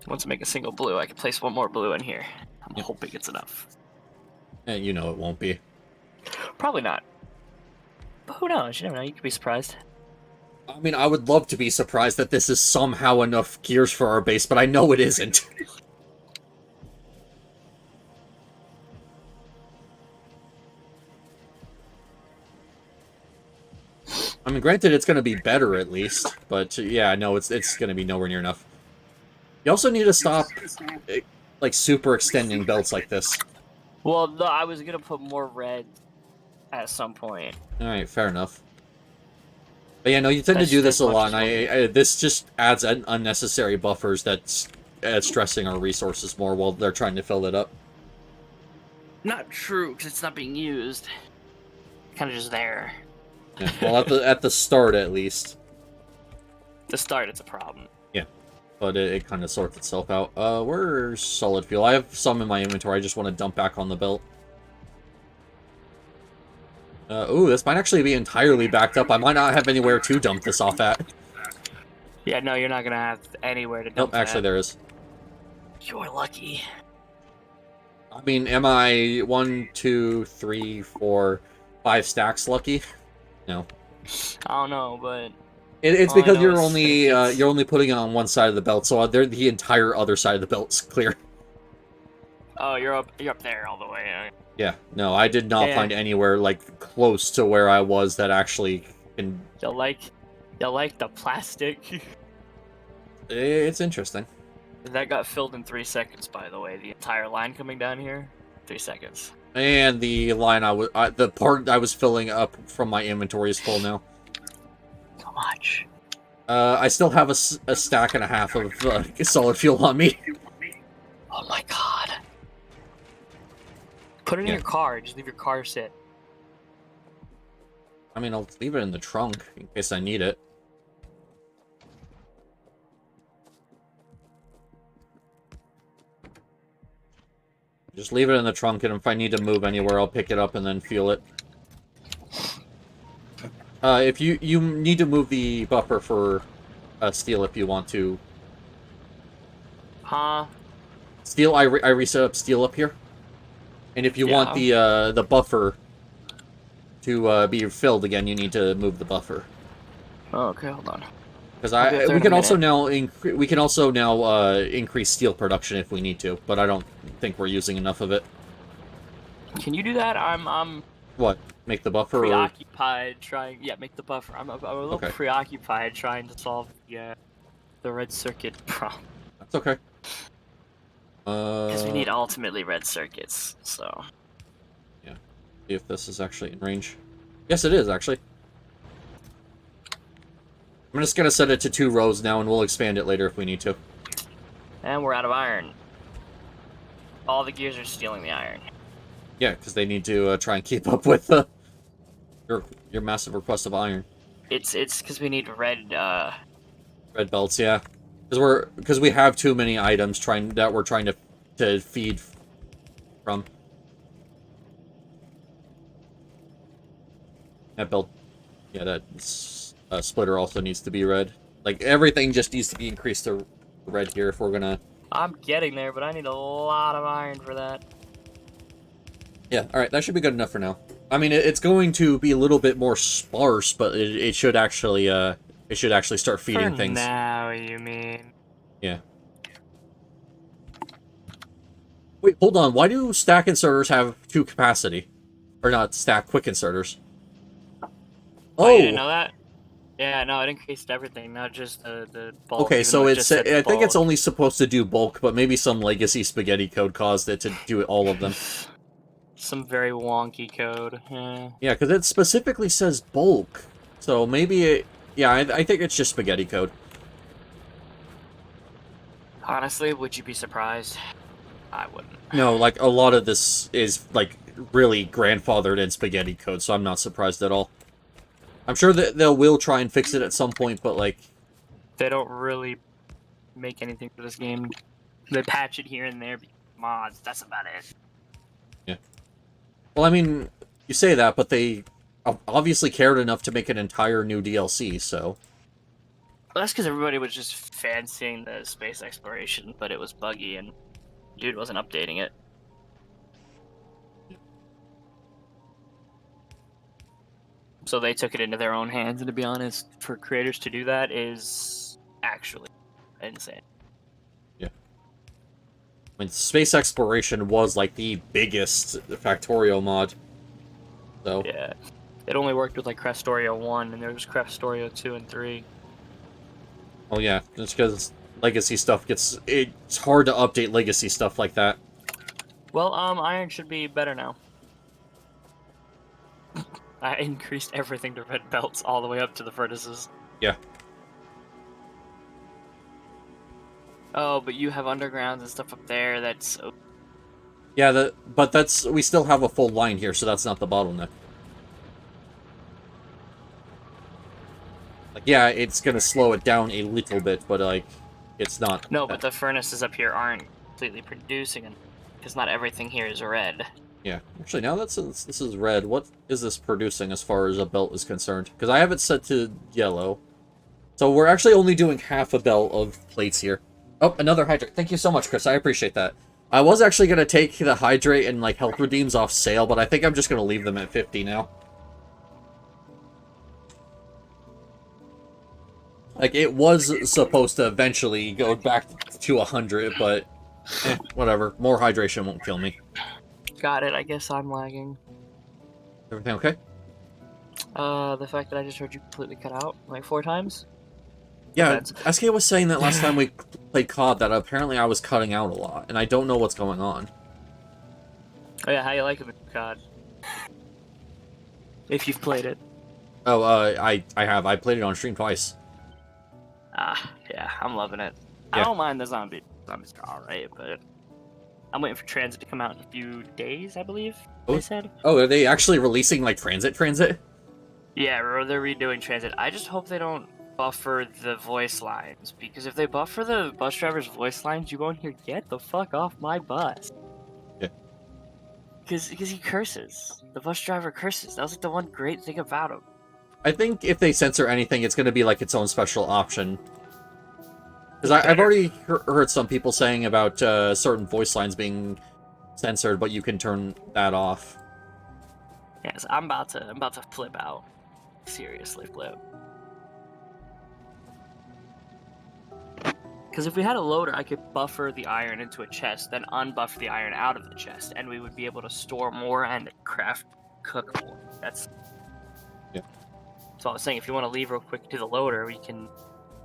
Once I make a single blue, I can place one more blue in here. I'm Yep. hoping it's enough. And you know it won't be. Probably not. But who knows? You never know. You could be surprised. I mean, I would love to be surprised that this is somehow enough gears for our base, but I know it isn't. I mean, granted, it's going to be better at least, but yeah, no, it's going to be nowhere near enough. You also need to stop, like, super extending belts like this. Well, no, I was gonna put more red at some point. Alright, fair enough. But yeah, no, you tend to That's do this as a much lot, and as this just adds unnecessary buffers that's stressing our resources more while they're trying to fill it up. Not true, because it's not being used. Kind of just there. Yeah, well, at the start, at least. To start, it's a problem. Yeah, but it kind of sorts itself out. Where's solid fuel? I have some in my inventory. I just want to dump back on the belt. Ooh, this might actually be entirely backed up. I might not have anywhere to dump this off at. Yeah, no, you're not gonna have anywhere to dump Nope, actually that. there is. You're lucky. I mean, am I 1, 2, 3, 4, 5 stacks lucky? No. I don't know, but It's All I because know you're is only it's- you're only putting it on one side of the belt, so the entire other side of the belt's clear. oh, you're up there all the way. Yeah, no, I did not Yeah. find anywhere like close to where I was that actually can. You like the plastic? It's interesting. That got filled in 3 seconds, by the way. The entire line coming down here, 3 seconds. And the line the part I was filling up from my inventory is full now. So much. I still have a stack and a half of solid fuel on me. Oh my god. Put it in Yeah. your car. Just leave your car sit. I mean, I'll leave it in the trunk in case I need it. Just leave it in the trunk, and if I need to move anywhere, I'll pick it up and then fuel it. If you need to move the buffer for steel if you want to. Huh? Steel, I reset up steel up here. And if you want the buffer to be filled again, you need to move the buffer. Oh, okay, hold on. Because we can also now increase steel production if we need to, but I don't think we're using enough of it. Can you do that? I'm What? Make the buffer? preoccupied trying. Yeah, make the buffer. I'm a little Okay. preoccupied trying to solve the red circuit problem. That's okay. Because we need ultimately red circuits. So. Yeah. See if this is actually in range. Yes, it is actually. I'm just gonna set it to 2 rows now, and we'll expand it later if we need to. And we're out of iron. All the gears are stealing the iron. Yeah, because they need to try and keep up with your massive request of iron. It's because we need red. Red belts, yeah. Because we have too many items that we're trying to feed from. That belt, yeah, that splitter also needs to be red. Like everything just needs to be increased to red here if we're gonna. I'm getting there, but I need a lot of iron for that. Yeah, all right, that should be good enough for now. I mean, it's going to be a little bit more sparse, but it should actually start feeding for things. Now, you mean? Yeah. Wait, hold on. Why do stack inserters have 2 capacity? Or not stack, quick inserters. Oh, you didn't know that? Yeah, no, it increased everything, not just the bulk. Okay, so I think bulk. it's only supposed to do bulk, but maybe some legacy spaghetti code caused it to do all of them. Some very wonky code. Yeah, because it specifically says bulk. So maybe it... Yeah, I think it's just spaghetti code. Honestly, would you be surprised? I wouldn't. No, like, a lot of this is, like, really grandfathered in spaghetti code, so I'm not surprised at all. I'm sure that they will try and fix it at some point, but, like... They don't really make anything for this game. They patch it here and there, mods, that's about it. Yeah. Well, I mean, you say that, but they obviously cared enough to make an entire new DLC, so... Well, that's because everybody was just fancying the space exploration, but it was buggy and dude wasn't updating it. So they took it into their own hands, and to be honest, for creators to do that is actually insane. Yeah. I mean, space exploration was, like, the biggest Factorio mod. So... Yeah. It only worked with, like, Crestorio 1, and there was Crestorio 2 and 3. Oh yeah, just because legacy stuff gets... It's hard to update legacy stuff like that. Well, iron should be better now. I increased everything to red belts all the way up to the furnaces. Yeah. Oh, but you have undergrounds and stuff up there, that's... Yeah, but that's... We still have a full line here, so that's not the bottleneck. Like, yeah, it's gonna slow it down a little bit, but, like, it's not... No, but the furnaces up here aren't completely producing, because not everything here is red. Yeah. Actually, now this is red, what is this producing as far as a belt is concerned? Because I have it set to yellow. So we're actually only doing half a belt of plates here. Oh, another hydrate. Thank you so much, Chris. I appreciate that. I was actually going to take the hydrate and, like, health redeems off sale, but I think I'm just going to leave them at 50 now. Like, it was supposed to eventually go back to 100, but whatever. More hydration won't kill me. Got it, I guess I'm lagging. Everything okay? The fact that I just heard you completely cut out, like 4 times? Yeah, SK was saying that last time we played COD that apparently I was cutting out a lot, and I don't know what's going on. Oh yeah, how you like it, COD? If you've played it. Oh, I have. I played it on stream twice. Ah, yeah, I'm loving it. Yeah. I don't mind the zombies. Zombies are alright, but I'm waiting for Transit to come out in a few days, I believe. They said. Oh, are they actually releasing, like, Transit? Yeah, they're redoing Transit. I just hope they don't buffer the voice lines, because if they buffer the bus driver's voice lines, you won't hear "Get the fuck off my bus." Yeah. Because he curses. The bus driver curses. That was like the one great thing about him. I think if they censor anything, it's going to be like its own special option. Because I've already heard some people saying about certain voice lines being censored, but you can turn that off. Yes, I'm about to flip out. Seriously flip. Because if we had a loader, I could buffer the iron into a chest, then unbuffer the iron out of the chest, and we would be able to store more and cook more. That's. Yeah. So I was saying, if you want to leave real quick to the loader, we can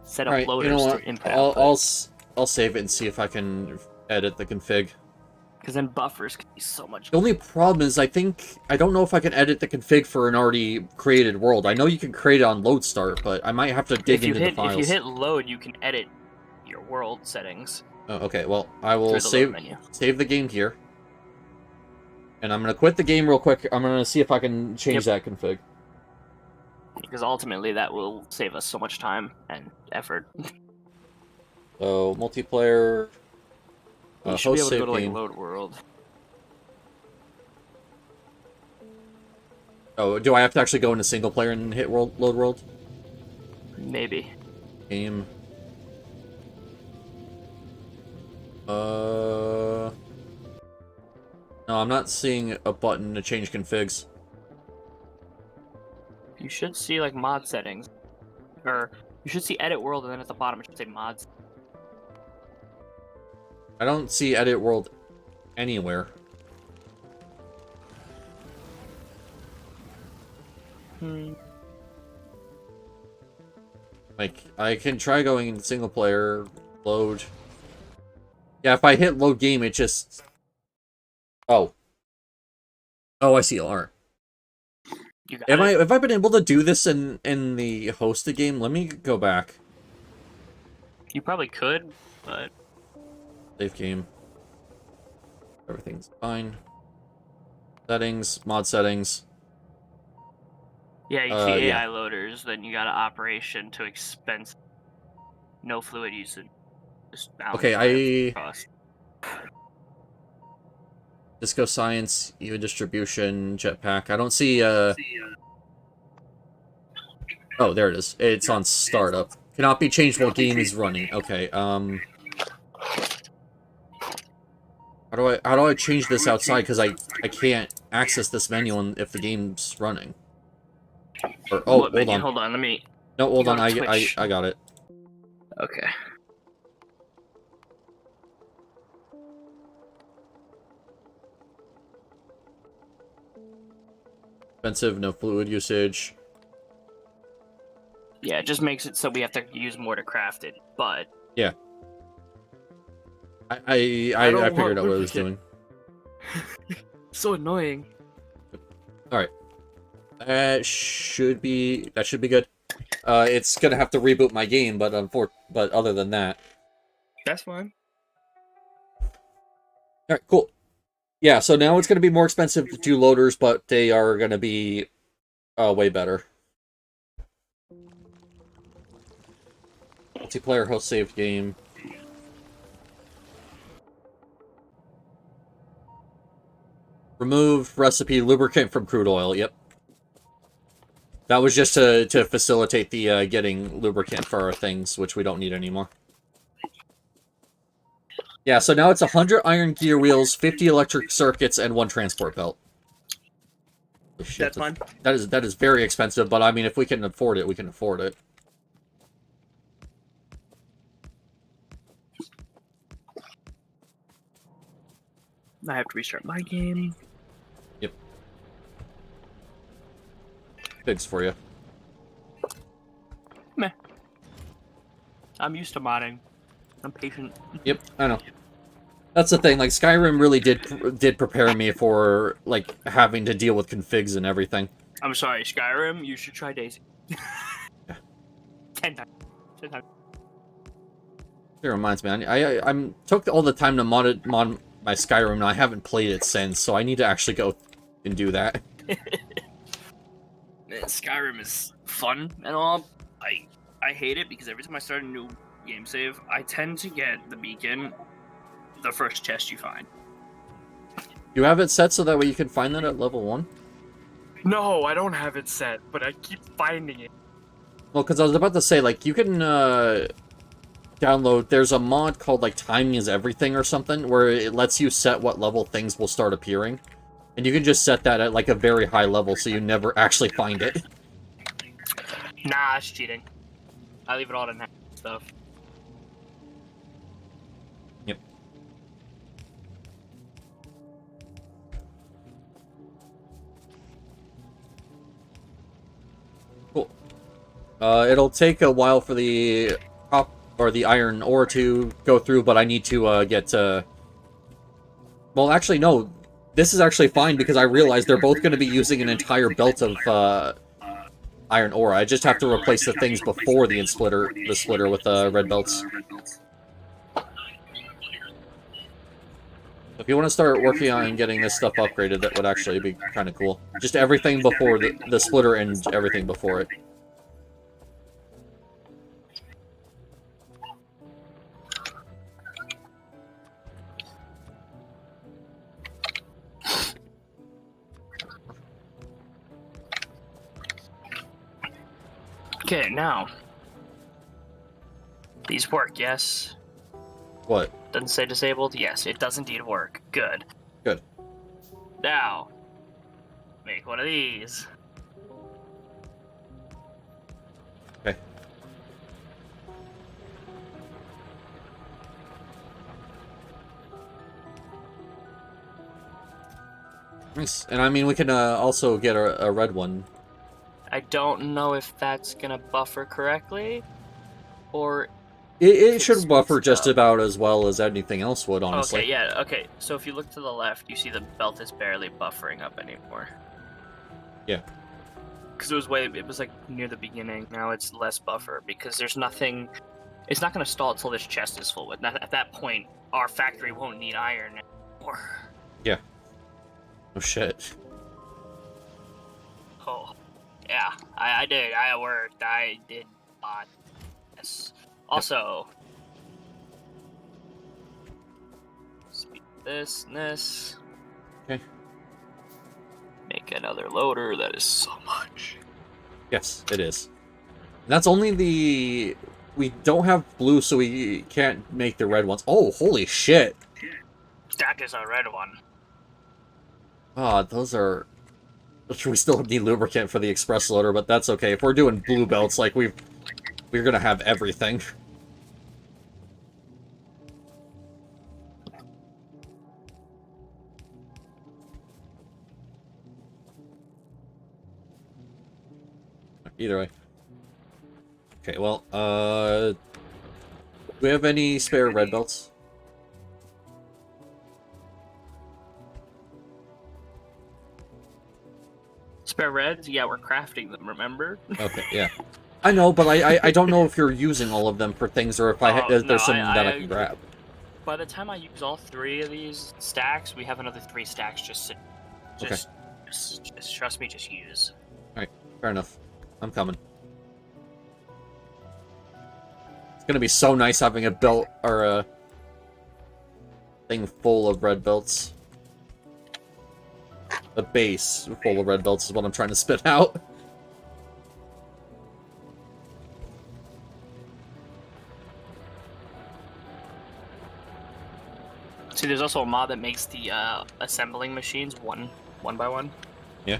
set up Alright, loaders you know what? through input I'll save it and see if I can edit the config. Because then buffers can be so much. The only problem is I don't know if I can edit the config for an already created world. I know you can create it on load start, but I might have to dig into the files. If you hit load, you can edit your world settings. Oh, okay, well, I will save the game here. And I'm going to quit the game real quick. I'm going to see if I can change that config. Because ultimately that will save us so much time and effort. So, multiplayer... you should be able to go to, game. load world. Oh, do I have to actually go into single player and hit load world? Maybe. Game. No, I'm not seeing a button to change configs. You should see, mod settings. Or, you should see edit world, and then at the bottom it should say mods. I don't see edit world anywhere. Like, I can try going into single player, load. Yeah, if I hit load game, it just... Oh. Oh, I see alert. Have I been able to do this in the hosted game? Let me go back. You probably could, but... Save game. Everything's fine. Settings, mod settings. Yeah, you see AI loaders, then you got an operation to expense. No fluid usage. Just okay, cost. Disco Science, even distribution, jetpack. I don't see, Oh, there it is. It's on startup. Cannot be changed while game is running. Okay, How do I change this outside? Because I can't access this menu if the game's running. Or, oh, hold on. Hold on, let me... No, hold on, I got it. Okay. Expensive, no fluid usage. Yeah, it just makes it so we have to use more to craft it, but... Yeah. I figured out what I was doing. So annoying. Alright. That should be good. It's gonna have to reboot my game, but other than that... That's fine. Alright, cool. Yeah, so now it's gonna be more expensive to do loaders, but they are gonna be way better. Multiplayer host saved game. Remove recipe lubricant from crude oil. Yep. That was just to facilitate the getting lubricant for our things, which we don't need anymore. Yeah, so now it's 100 iron gear wheels, 50 electric circuits, and 1 transport belt. Shit, that's fine. That is very expensive, but I mean, if we can afford it, we can afford it. I have to restart my game. Yep. Figs for you. Meh. I'm used to modding. I'm patient. Yep, I know. That's the thing, like, Skyrim really did prepare me for, like, having to deal with configs and everything. I'm sorry, Skyrim, you should try Daisy. Yeah. 10 times. 10 times. It reminds me, I took all the time to mod my Skyrim, and I haven't played it since, so I need to actually go and do that. Man, Skyrim is fun and all. I hate it because every time I start a new game save, I tend to get the beacon, the first chest you find. You have it set so that way you can find that at level 1? No, I don't have it set, but I keep finding it. Well, because I was about to say, like, you can download, there's a mod called, like, Timing is Everything or something, where it lets you set what level things will start appearing. And you can just set that at, like, a very high level so you never actually find it. Nah, it's cheating. I leave it all in that stuff. It'll take a while for the the iron ore to go through, but I need to get. Well, actually, no. This is actually fine because I realize they're both going to be using an entire belt of iron ore. I just have to replace the things before the splitter with red belts. If you want to start working on getting this stuff upgraded, that would actually be kind of cool. Just everything before the splitter and everything before it. Okay, now. These work, yes? What? Doesn't say disabled? Yes, it does indeed work. Good. Good. Now, make one of these. Okay. Nice. And I mean, we can also get a red one. I don't know if that's gonna buffer correctly, or... It should buffer just about as well as anything else would, honestly. Okay, yeah, okay. So if you look to the left, you see the belt is barely buffering up anymore. Yeah. Because it was like near the beginning. Now it's less buffer because there's nothing. It's not going to stall until this chest is full. At that point, our factory won't need iron anymore. Yeah. Oh shit. Oh, yeah. I did. I worked. I did. Yes. Also, speed this and this. Okay. Make another loader. That is so much. Yes, it is. And that's only the... We don't have blue, so we can't make the red ones. Oh, holy shit! That is a red one. Ah, those are... We still need lubricant for the express loader, but that's okay. If we're doing blue belts, like, we're gonna have everything. Either way. Okay, well, do we have any spare red belts? Spare reds? Yeah, we're crafting them, remember? Okay, yeah. I know, but I don't know if you're using all of them for things or if if there's something that I can grab. By the time I use all 3 of these stacks, we have another 3 stacks just trust me, just use. Alright, fair enough. I'm coming. It's gonna be so nice having a belt or a thing full of red belts. A base full of red belts is what I'm trying to spit out. See, there's also a mod that makes the assembling machines one by one. Yeah.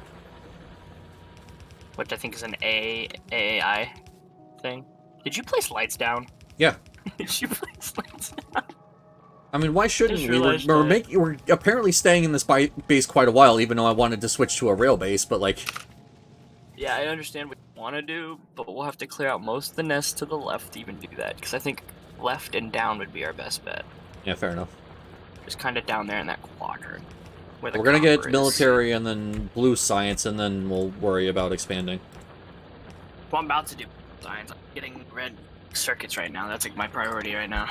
Which I think is an AAI thing. Did you place lights down? Yeah. Did you place lights down? I mean, why shouldn't we? realized We're apparently staying in this base quite a while, even though I wanted to switch to a rail base, but like... Yeah, I understand what you want to do, but we'll have to clear out most of the nests to the left to even do that, because I think left and down would be our best bet. Yeah, fair enough. Just kind of down there in that quadrant. Where the We're gonna get copper is. military and then blue science, and then we'll worry about expanding. Well, I'm about to do science. I'm getting red circuits right now. That's like my priority right now.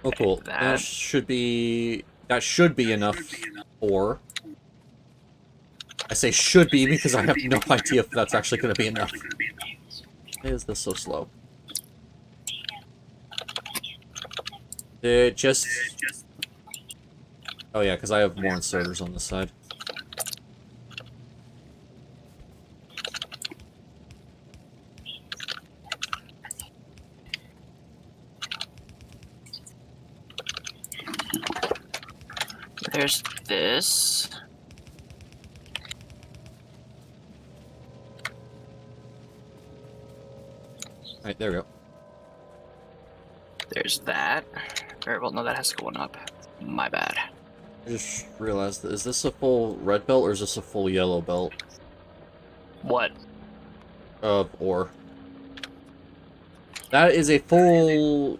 Oh, cool. That. That should be enough ore. I say should be because I have no idea if that's actually going to be enough. Why is this so slow? It just... Oh yeah, because I have more inserters on this side. There's this. Alright, there we go. There's that. Very well, no, that has to go one up. My bad. I just realized, is this a full red belt or is this a full yellow belt? What? Of ore. That is a full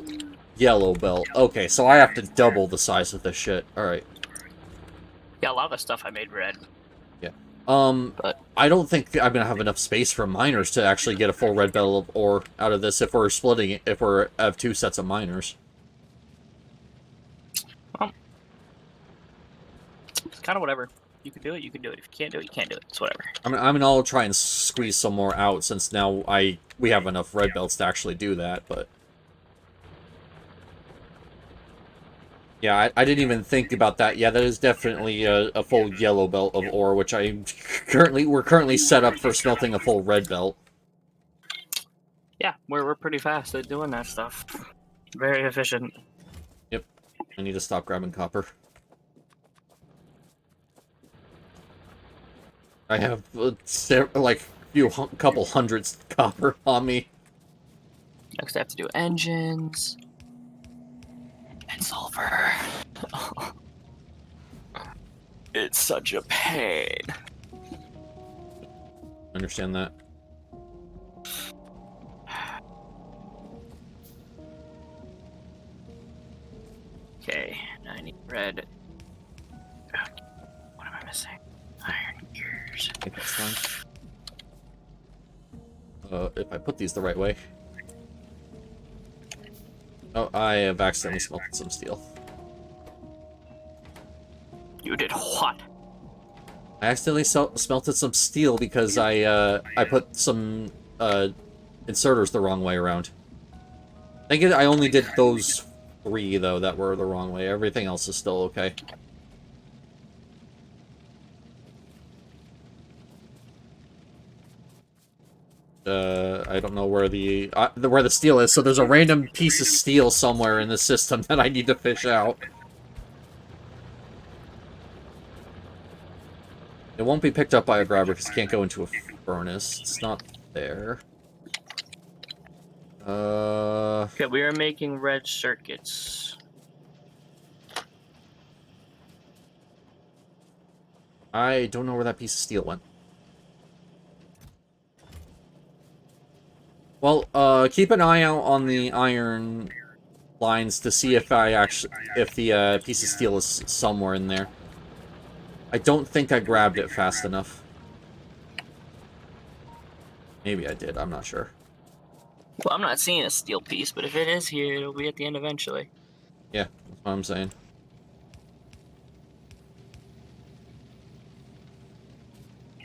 yellow belt. Okay, so I have to double the size of this shit. Alright. Yeah, a lot of the stuff I made red. Yeah. But I don't think I'm gonna have enough space for miners to actually get a full red belt of ore out of this if we're splitting it, if we have 2 sets of miners. well, it's kind of whatever. You can do it, you can do it. If you can't do it, you can't do it. It's whatever. I mean, I'll try and squeeze some more out since now we have enough red belts to actually do that, but... Yeah, I didn't even think about that. Yeah, that is definitely a full yellow belt of ore, which we're currently set up for smelting a full red belt. Yeah, we're pretty fast at doing that stuff. Very efficient. Yep. I need to stop grabbing copper. I have like couple hundreds copper on me. Next, I have to do engines and sulfur. It's such a pain. Understand that. Okay, I need red. What am I missing? Iron gears. I think that's fine. If I put these the right way. Oh, I have accidentally smelted some steel. You did what? I accidentally smelted some steel because I put some inserters the wrong way around. I think I only did those 3 though that were the wrong way. Everything else is still okay. I don't know where the steel is, so there's a random piece of steel somewhere in the system that I need to fish out. It won't be picked up by a grabber because it can't go into a furnace. It's not there. Okay, we are making red circuits. I don't know where that piece of steel went. Well, keep an eye out on the iron lines to see if the piece of steel is somewhere in there. I don't think I grabbed it fast enough. Maybe I did, I'm not sure. Well, I'm not seeing a steel piece, but if it is here, it'll be at the end eventually. Yeah, that's what I'm saying.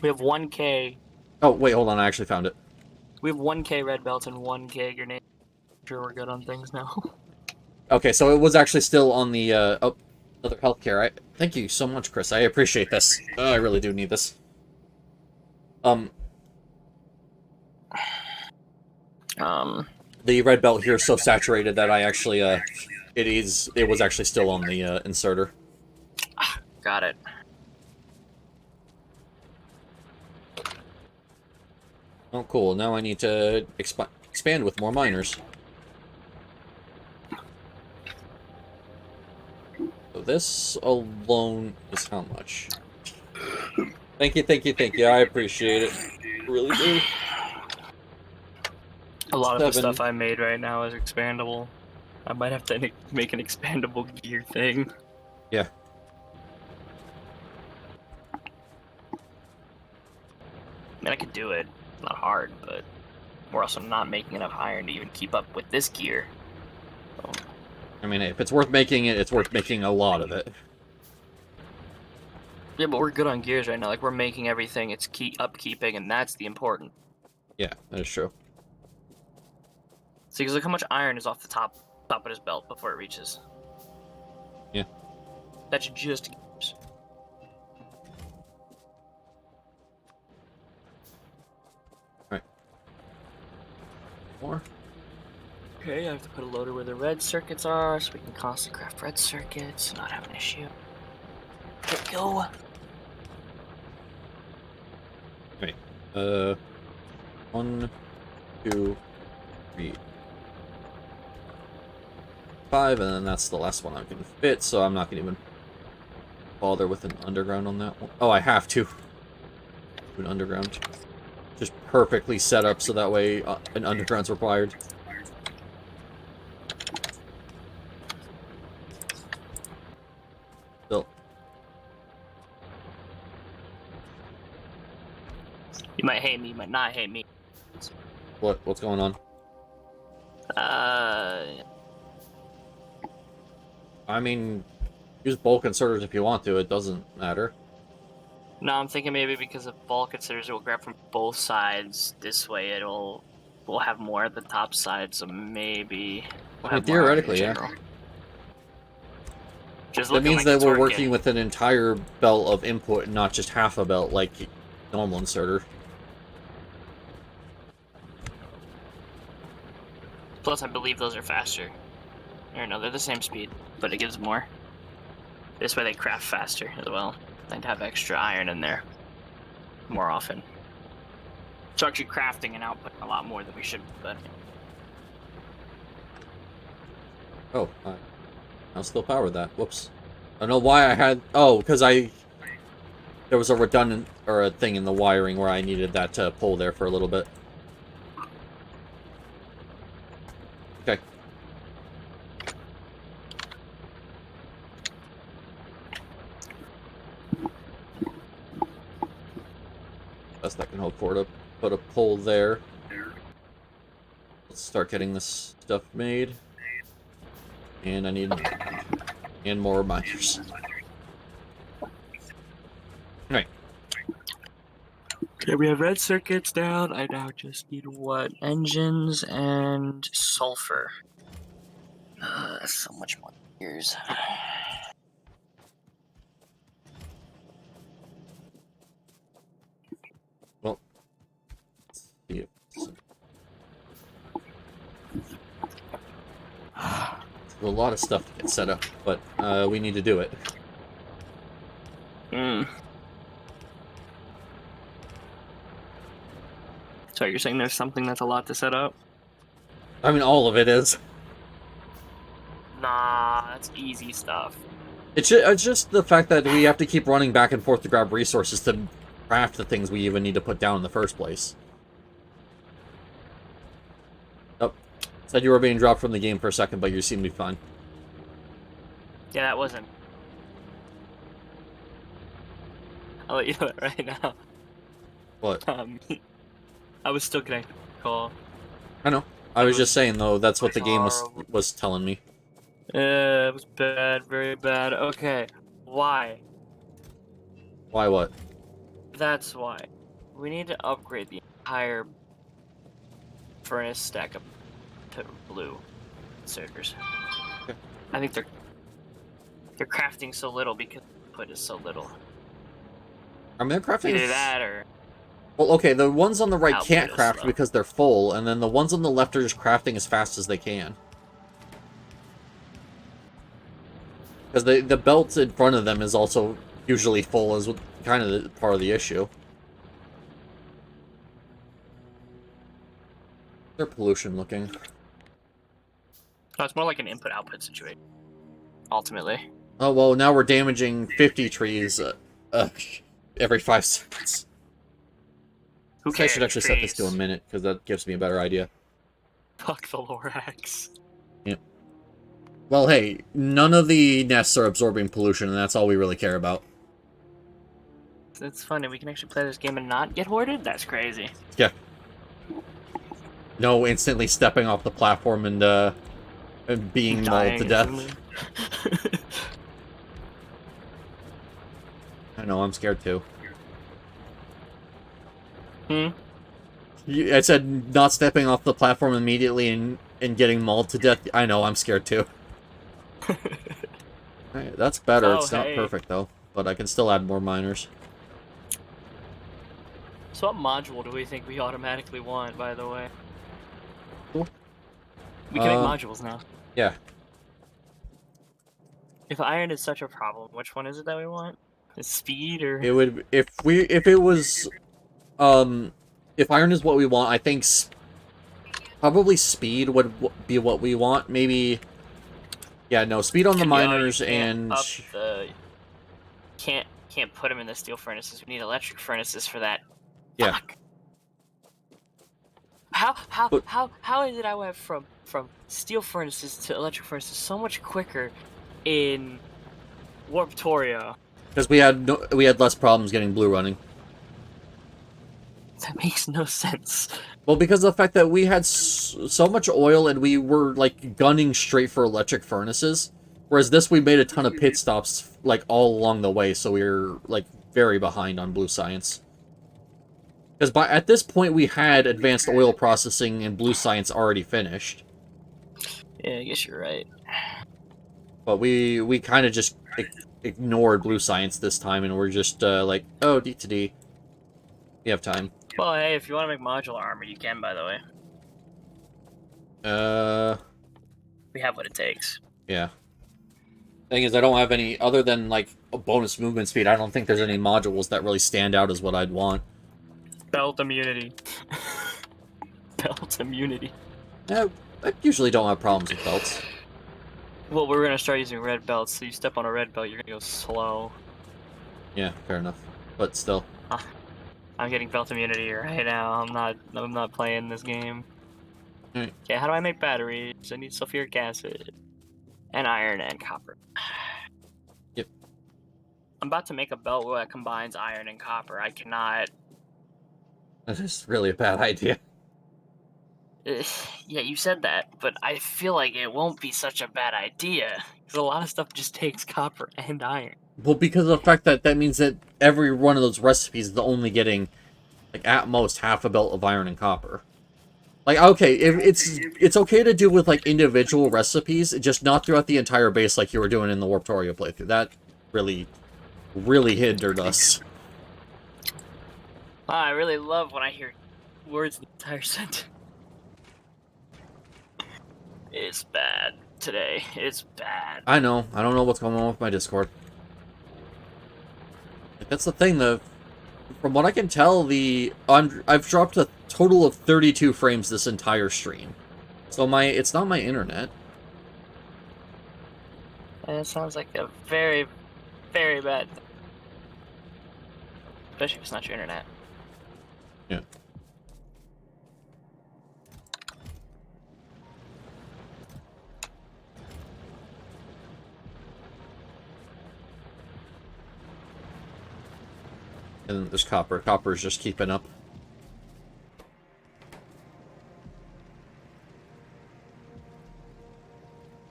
We have 1K. Oh, wait, hold on, I actually found it. We have 1K red belts and 1K grenade. I'm sure we're good on things now. Okay, so it was actually still on the, oh, another healthcare. Thank you so much, Chris. I appreciate this. I really do need this. The red belt here is so saturated that I actually, it was actually still on the, inserter. Got it. Oh, cool. Now I need to expand with more miners. So this alone is how much? Thank you, thank you, thank you. I appreciate it. Really do. A lot of the 7. stuff I made right now is expandable. I might have to make an expandable gear thing. Yeah. I mean, I could do it. It's not hard, but we're also not making enough iron to even keep up with this gear. So. I mean, if it's worth making it, it's worth making a lot of it. Yeah, but we're good on gears right now. Like, we're making everything. It's upkeeping, and that's the important. Yeah, that is true. See, because look how much iron is off the top of his belt before it reaches. Yeah. That's just gears. Alright. More? Okay, I have to put a loader where the red circuits are, so we can constantly craft red circuits and not have an issue. There we go. Okay. 1, 2, 3, 5, and then that's the last one I can fit, so I'm not gonna even bother with an underground on that one. Oh, I have to. Do an underground. just perfectly set up so that way an underground's required. Still. You might hate me, you might not hate me. What's going on? I mean, use bulk inserters if you want to. It doesn't matter. No, I'm thinking maybe because of bulk considers it will grab from both sides. This way, we'll have more at the top side. So maybe we'll have more iron in Theoretically, yeah. general. Just That means like that it's we're working. working with an entire belt of input, not just half a belt like normal inserter. Plus, I believe those are faster. Or no, they're the same speed, but it gives more. This way, they craft faster as well. They'd have extra iron in there more often. So actually crafting and outputting a lot more than we should, but Oh, I'll still power that. Whoops. I don't know why I had... Oh, because there was a redundant... or a thing in the wiring where I needed that to pull there for a little bit. Okay. Best I can hope for to put a pull there. Let's start getting this stuff made. And I need... and more miners. Alright. Okay, we have red circuits down. I now just need what? Engines and sulfur. So much more years. Well, let's see if there's a lot of stuff to get set up, but we need to do it. So you're saying there's something that's a lot to set up? I mean, all of it is. Nah, that's easy stuff. It's just the fact that we have to keep running back and forth to grab resources to craft the things we even need to put down in the first place. Oh, said you were being dropped from the game for a second, but you seem to be fine. Yeah, that wasn't. I'll let you know it right now. What? I was still connected to the call. I know. I was just saying, though, that's what the game horrible. was telling me. It was bad, very bad. Okay, why? Why what? That's why. We need to upgrade the entire furnace stack up to blue inserters. Okay. I think they're crafting so little because input is so little. I mean, they're crafting... Either that or... Well, okay, the ones on the right Output can't is craft slow. because they're full, and then the ones on the left are just crafting as fast as they can. Because the belt in front of them is also usually full, is kind of part of the issue. They're pollution looking. No, it's more like an input-output situation. Ultimately. Oh, well, now we're damaging 50 trees every 5 seconds. Who I cares? should actually set this to a Trees. minute, because that gives me a better idea. Fuck the Lorax. Yep. Well, hey, none of the nests are absorbing pollution, and that's all we really care about. It's funny, we can actually play this game and not get hoarded? That's crazy. Yeah. No instantly stepping off the platform and being mauled to death. I know, I'm scared too. I said not stepping off the platform immediately and getting mauled to death. I know, I'm scared too. Alright, that's better. Oh, It's not hey. perfect though, but I can still add more miners. So what module do we think we automatically want, by the way? Cool. We can make modules now. Yeah. If iron is such a problem, which one is it that we want? Is speed or... It would if it was if iron is what we want, I think probably speed would be what we want. Maybe yeah, no, speed on the miners and up the... Can't put them in the steel furnaces. We need electric furnaces for that. yeah. Fuck. But- how is it I went from steel furnaces to electric furnaces so much quicker in Warptoria? Because we had less problems getting blue running. That makes no sense. Well, because of the fact that we had so much oil and we were, like, gunning straight for electric furnaces. Whereas this, we made a ton of pit stops, like, all along the way, so we were, like, very behind on blue science. Because at this point, we had advanced oil processing and blue science already finished. Yeah, I guess you're right. But we kind of just ignored blue science this time, and we're just, like, oh, D to D. We have time. Well, hey, if you want to make modular armor, you can, by the way. We have what it takes. Yeah. Thing is, I don't have any, other than, like, a bonus movement speed, I don't think there's any modules that really stand out as what I'd want. Belt immunity. Belt immunity. Yeah, I usually don't have problems with belts. Well, we're gonna start using red belts, so you step on a red belt, you're gonna go slow. Yeah, fair enough. But still. I'm getting belt immunity right now. I'm not playing this game. Alright. Okay, how do I make batteries? I need sulfuric acid. And iron and copper. Yep. I'm about to make a belt that combines iron and copper. I cannot... That is really a bad idea. Yeah, you said that, but I feel like it won't be such a bad idea. Because a lot of stuff just takes copper and iron. Well, because of the fact that means that every one of those recipes is only getting, like, at most half a belt of iron and copper. Like, okay, if it's okay to do with, like, individual recipes, just not throughout the entire base like you were doing in the Warptoria playthrough. That really, really hindered us. Wow, I really love when I hear words in the entire sentence. It's bad today. It's bad. I know. I don't know what's going on with my Discord. Like, that's the thing, though. From what I can tell, I've dropped a total of 32 frames this entire stream. So it's not my internet. And it sounds like a very, very bad thing. Especially if it's not your internet. Yeah. And there's copper. Copper's just keeping up.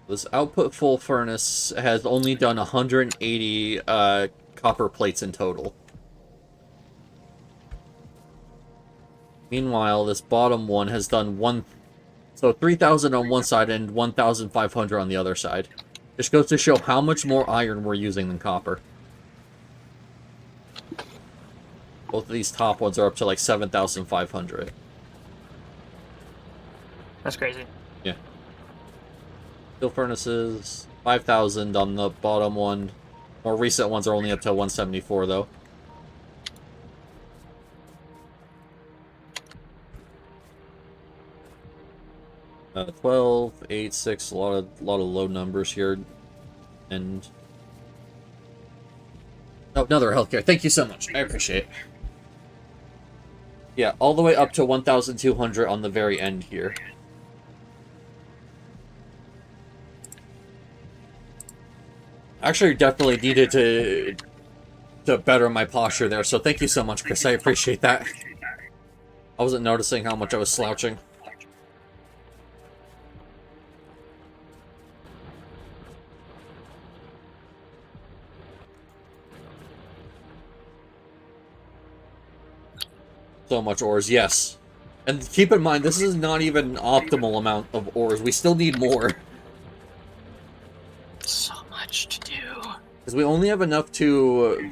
This output full furnace has only done 180 copper plates in total. Meanwhile, this bottom one has done 3,000 on one side and 1,500 on the other side. Just goes to show how much more iron we're using than copper. Both of these top ones are up to like 7,500. That's crazy. Yeah. Steel furnaces, 5,000 on the bottom one. More recent ones are only up to 174 though. Uh, 12, 8, 6, a lot of low numbers here. And oh, another healthcare. Thank you so much. I appreciate it. Yeah, all the way up to 1,200 on the very end here. Actually, definitely needed to better my posture there, so thank you so much, Chris. I appreciate that. I wasn't noticing how much I was slouching. So much ores, yes. And keep in mind, this is not even an optimal amount of ores. We still need more. So much to do. Because we only have enough to...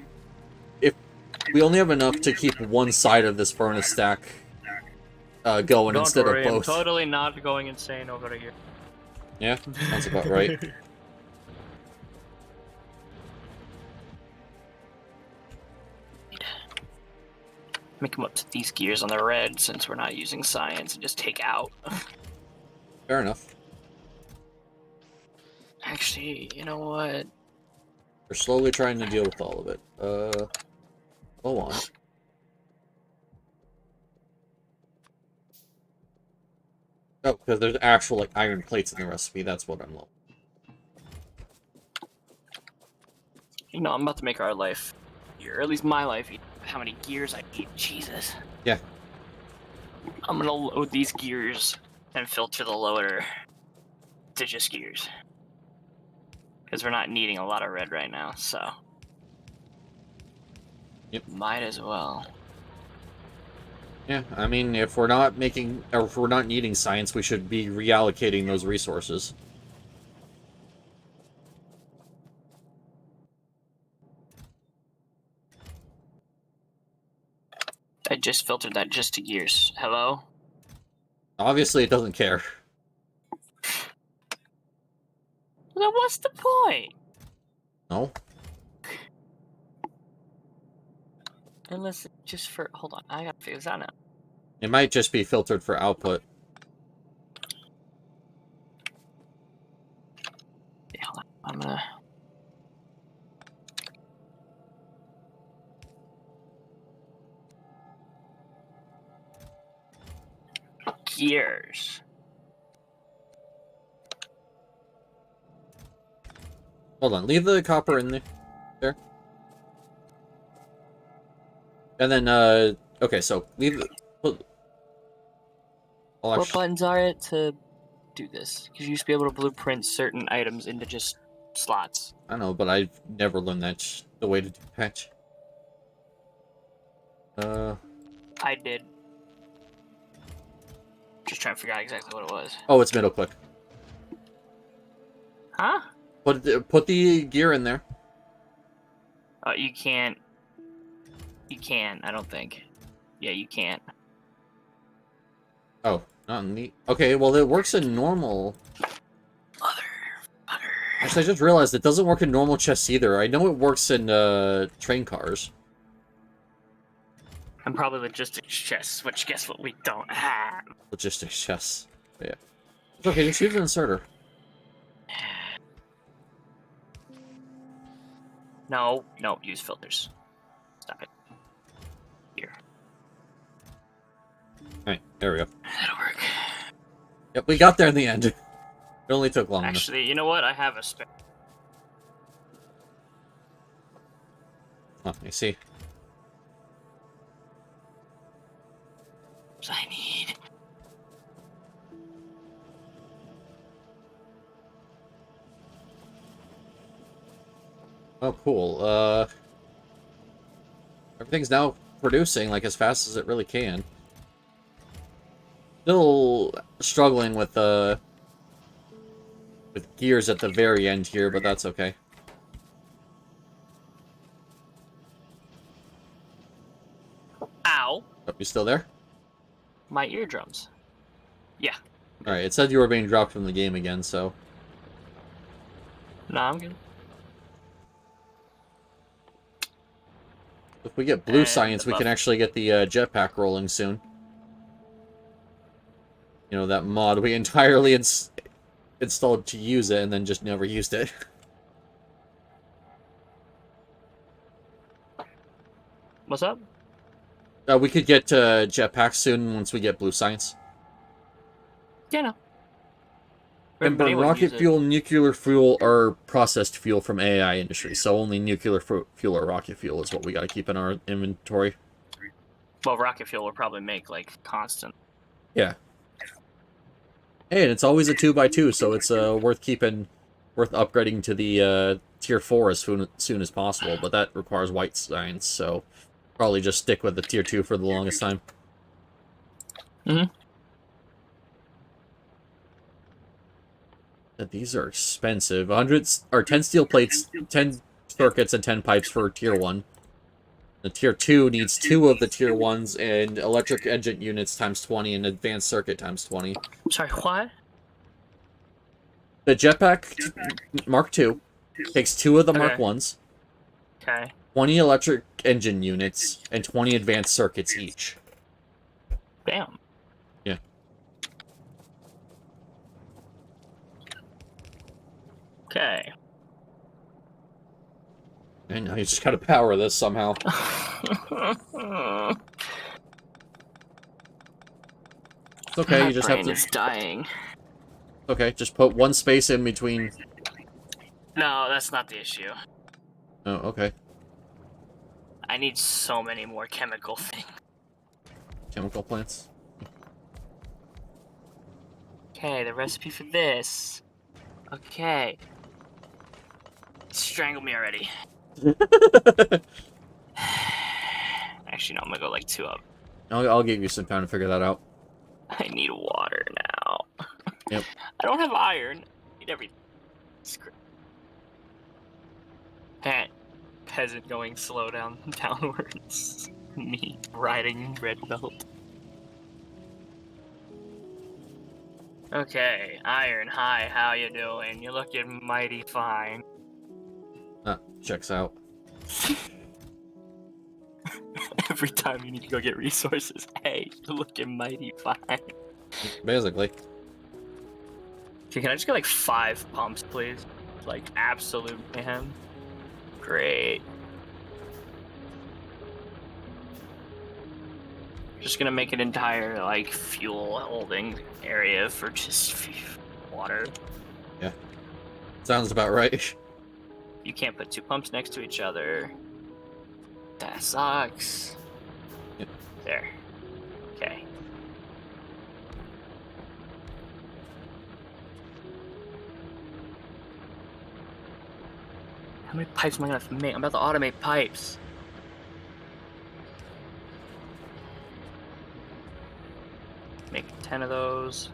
we only have enough to keep one side of this furnace stack going Don't instead worry, of both. I'm totally not going insane over here. Yeah, sounds about right. Make them up to these gears on the red since we're not using science and just take out. Fair enough. Actually, you know what? We're slowly trying to deal with all of it. Hold on. Oh, because there's actual, like, iron plates in the recipe. That's what I'm low. You know, I'm about to make our life, or at least my life, how many gears I eat. Jesus. Yeah. I'm gonna load these gears and filter the loader to just gears. Because we're not needing a lot of red right now, so. Yep. Might as well. Yeah, I mean, if we're not making, or if we're not needing science, we should be reallocating those resources. I just filtered that just to gears. Hello? Obviously, it doesn't care. Then what's the point? No? Unless it's just for... Hold on, I gotta figure this out now. It might just be filtered for output. Yeah, hold on. I'm gonna... Gears. Hold on, leave the copper in there. And then, okay, so leave the... What buttons are it to do this? Because you used to be able to blueprint certain items into just slots. I know, but I've never learned that the way to do patch. I did. Just trying to figure out exactly what it was. Oh, it's middle click. Huh? Put the gear in there. Oh, you can't. You can, I don't think. Yeah, you can't. Oh, not in the... Okay, well, it works in normal... Mother. Actually, I just realized it doesn't work in normal chests either. I know it works in, train cars. And probably logistics chests, which guess what we don't have. Logistics chests. Yeah. It's okay, just use an inserter. No, use filters. Stop it. Here. Alright, there we go. That'll work. Yep, we got there in the end. It only took long enough. Actually, you know what? I have a spare. Oh, I see. I need. Oh, cool. Everything's now producing, like, as fast as it really can. Still struggling with gears at the very end here, but that's okay. Ow! Oh, you still there? My eardrums. Yeah. Alright, it said you were being dropped from the game again, so... No, I'm good. If we get blue And science, we can actually get the jetpack rolling soon. You know, that mod we entirely installed to use it and then just never used it. What's up? We could get jetpacks soon once we get blue science. Yeah, no. And burn rocket fuel, nuclear fuel, or processed fuel from AI industry. So only nuclear fuel or rocket fuel is what we got to keep in our inventory. Well, rocket fuel will probably make, like, constant. Yeah. Hey, and it's always a 2x2, so it's worth upgrading to the tier 4 as soon as possible. But that requires white science, so probably just stick with the tier 2 for the longest time. Mm-hmm. These are expensive. 10 steel plates, 10 circuits, and 10 pipes for tier 1. The tier 2 needs 2 of the tier 1s and electric engine units times 20 and advanced circuit times 20. Sorry, what? The jetpack Mark II takes 2 of the Mark Okay. 1s, Okay. 20 electric engine units, and 20 advanced circuits each. Damn. Yeah. Okay. And now you just gotta power this somehow. It's okay, My you just have brain to... is dying. Okay, just put one space in between... No, that's not the issue. Oh, okay. I need so many more chemical things. Chemical plants. Okay, the recipe for this. Okay. Strangle me already. Actually, no, I'm gonna go like 2 up. I'll give you some time to figure that out. I need water now. Yep. I don't have iron. I need everything. Peasant going slow downwards. Me riding red belt. Okay, Iron, hi, how you doing? You're looking mighty fine. Checks out. Every time you need to go get resources, hey, you're looking mighty fine. Basically. Okay, can I just get like 5 pumps, please? Like, absolute mayhem. Great. Just gonna make an entire, like, fuel holding area for just water. Yeah. Sounds about right. You can't put 2 pumps next to each other. That sucks. Yep. There. Okay. How many pipes am I gonna have to make? I'm about to automate pipes. Make 10 of those.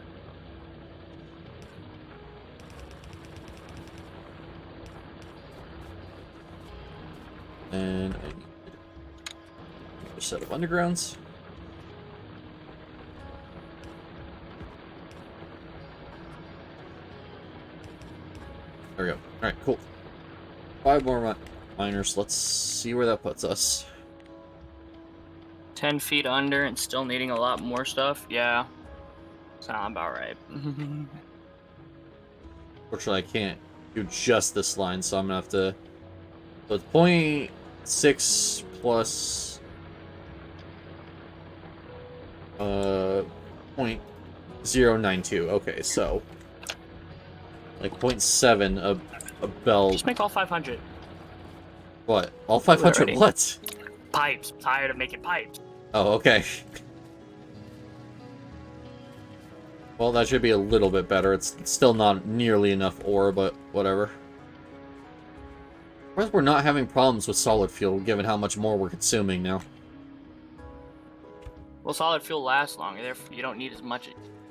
And I need another set of undergrounds. There we go. Alright, cool. 5 more miners. Let's see where that puts us. 10 feet under and still needing a lot more stuff? Yeah. Sound about right. Fortunately, I can't do just this line, so I'm gonna have to... So it's 0.6 plus... 0.092. Okay, so... Like 0.7 a bell... Just make all 500. What? All 500 Already. what? Pipes. I'm tired of making pipes. Oh, okay. Well, that should be a little bit better. It's still not nearly enough ore, but whatever. Whereas we're not having problems with solid fuel, given how much more we're consuming now. Well, solid fuel lasts longer. Therefore, you don't need as much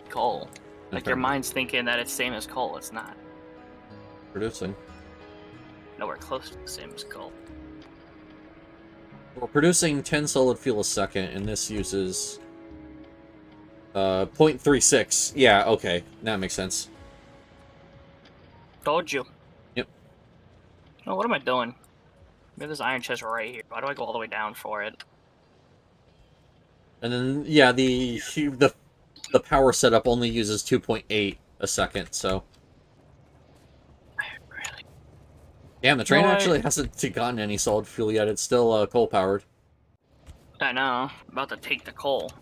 coal. Like, your mind's thinking that it's same as coal. It's not. Producing. Nowhere close to the same as coal. We're producing 10 solid fuel a second, and this uses... 0.36. Yeah, okay. That makes sense. Told you. Yep. Oh, what am I doing? We have this iron chest right here. Why do I go all the way down for it? And then, yeah, the power setup only uses 2.8 a second, so... Really? Damn, the train No, actually hasn't gotten any solid fuel yet. It's still coal-powered. I know. I'm about to take the coal.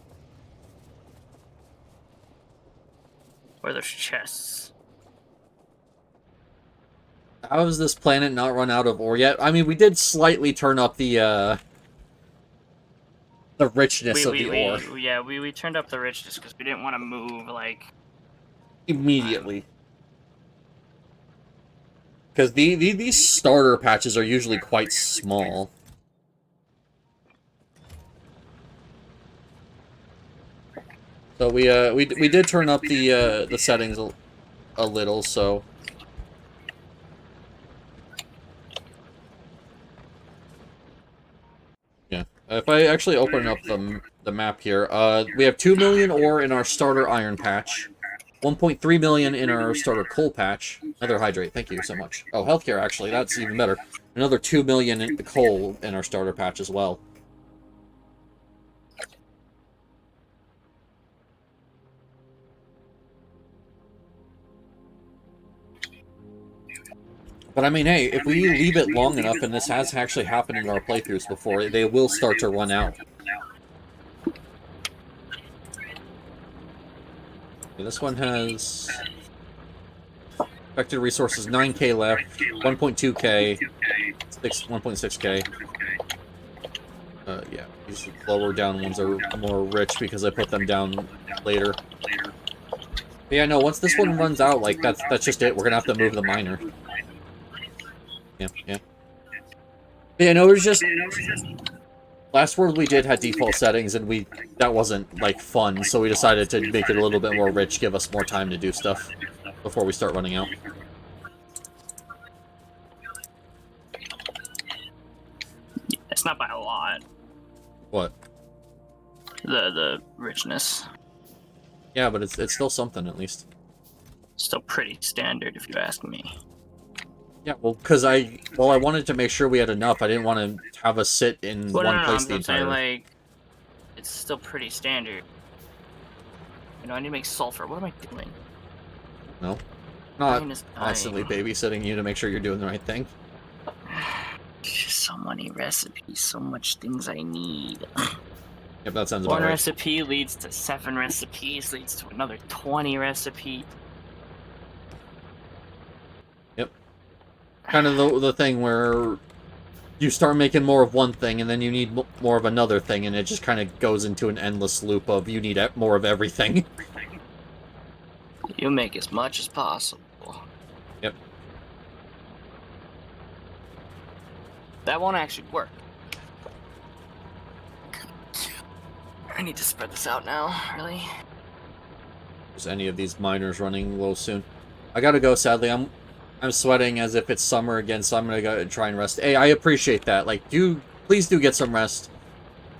Where are those chests? How has this planet not run out of ore yet? I mean, we did slightly turn up the richness of the ore. Yeah, we turned up the richness because we didn't want to move, like... Immediately. Because these starter patches are usually quite small. So we did turn up the settings a little, so... Yeah. If I actually open up the map here, we have 2 million ore in our starter iron patch, 1.3 million in our starter coal patch. Another hydrate, thank you so much. Oh, healthcare, actually, that's even better. Another 2 million in coal in our starter patch as well. But I mean, hey, if we leave it long enough, and this has actually happened in our playthroughs before, they will start to run out. Yeah, this one has affected resources 9k left, 1.2k, 1.6k. Yeah, these lower down ones are more rich because I put them down later. But yeah, no, once this one runs out, like, that's just it. We're gonna have to move the miner. Yeah, yeah. But yeah, no, it was just... Last World we did had default settings, and that wasn't, like, fun, so we decided to make it a little bit more rich, give us more time to do stuff before we start running out. It's not by a lot. What? The richness. Yeah, but it's still something, at least. Still pretty standard, if you ask me. Yeah, well, because I wanted to make sure we had enough. I didn't want to have us sit in Well, one no, place the I'm entire... saying, like, it's still pretty standard. You know, I need to make sulfur. What am I doing? No. Not Brain is constantly dying. babysitting you to make sure you're doing the right thing. So many recipes, so much things I need. Yep, that sounds about One right. recipe leads to 7 recipes, leads to another 20 recipes. Yep. Kind of the thing where you start making more of one thing, and then you need more of another thing, and it just kind of goes into an endless loop of you need more of everything. You make as much as possible. Yep. That won't actually work. I need to spread this out now, really. Is any of these miners running low soon? I gotta go, sadly. I'm sweating as if it's summer again, so I'm gonna go try and rest. Hey, I appreciate that. Like, please do get some rest.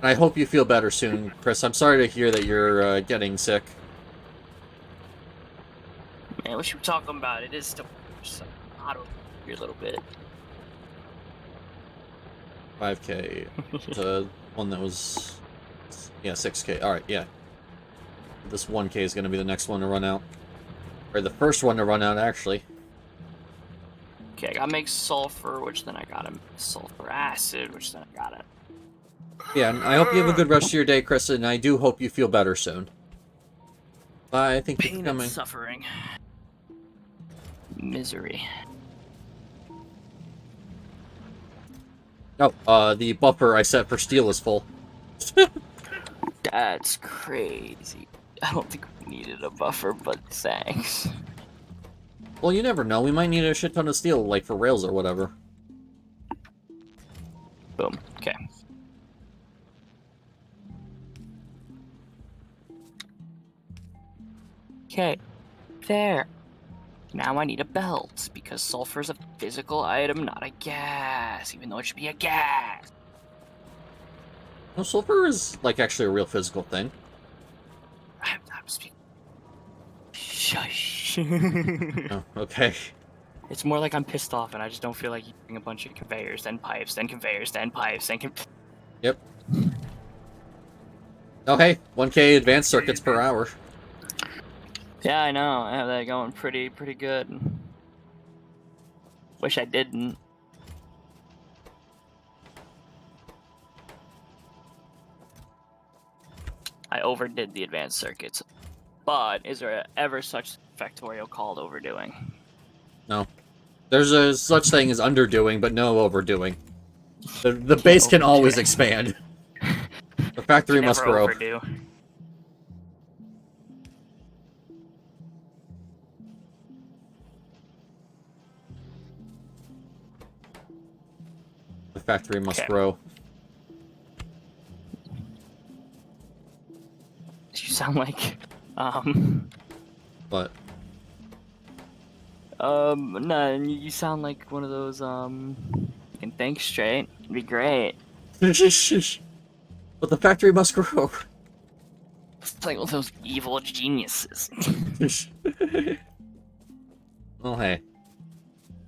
And I hope you feel better soon, Chris. I'm sorry to hear that you're getting Man, what you were talking about, it is still auto here a little bit. 5k. The one that was... Yeah, 6k. Alright, yeah. This 1k is going to be the next one to run out. Or the first one to run out, actually. Okay, I gotta make sulfur, which then I gotta make sulfur acid, which then I gotta... Yeah, and I hope you have a good rest of your day, Chris, and I do hope you feel better soon. Bye, thank you for Pain coming. and suffering. Misery. Oh, the buffer I set for steel is full. That's crazy. I don't think we needed a buffer, but thanks. Well, you never know. We might need a shit ton of steel, like for rails or whatever. Boom. Okay. Okay. There. Now I need a belt, because sulfur is a physical item, not a gas, even though it should be a gas. No, sulfur is, like, actually a real physical thing. I'm speaking. Shush. Oh, okay. It's more like I'm pissed off and I just don't feel like using a bunch of conveyors, then pipes, then conveyors, then pipes, then Yep. Oh, hey, 1k advanced circuits per hour. Yeah, I know. I have that going pretty good. Wish I didn't. I overdid the advanced circuits. But is there ever such factorial called overdoing? No. There's a such thing as underdoing, but no overdoing. The base can always expand. The factory Can must never grow. overdo. The factory must Okay. grow. You sound like, But no, you sound like one of those, you can think straight. It'd be great. but the factory must grow. It's like one of those evil geniuses. Well, hey.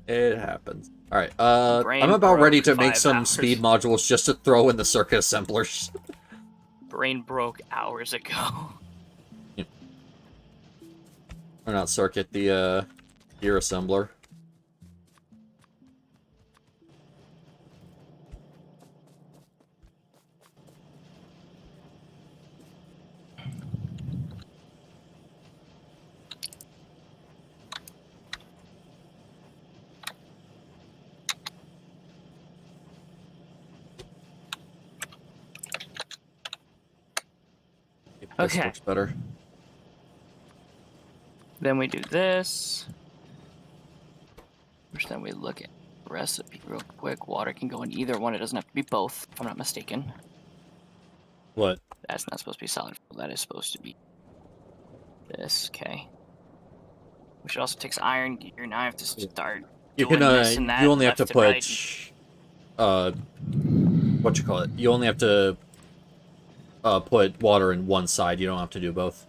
It happens. Alright, Brain I'm about ready to broke make 5 some hours. speed modules just to throw in the circuit assemblers. Brain broke hours ago. Or not circuit, the, gear assembler. This Okay. works better. Then we do this. Which then we look at the recipe real quick. Water can go in either one. It doesn't have to be both, if I'm not mistaken. What? That's not supposed to be solid fuel. That is supposed to be this. Okay. Which also takes iron gear. Now I have to start You doing can this and that. you only have to left and right. put what you call it? You only have to put water in one side. You don't have to do both.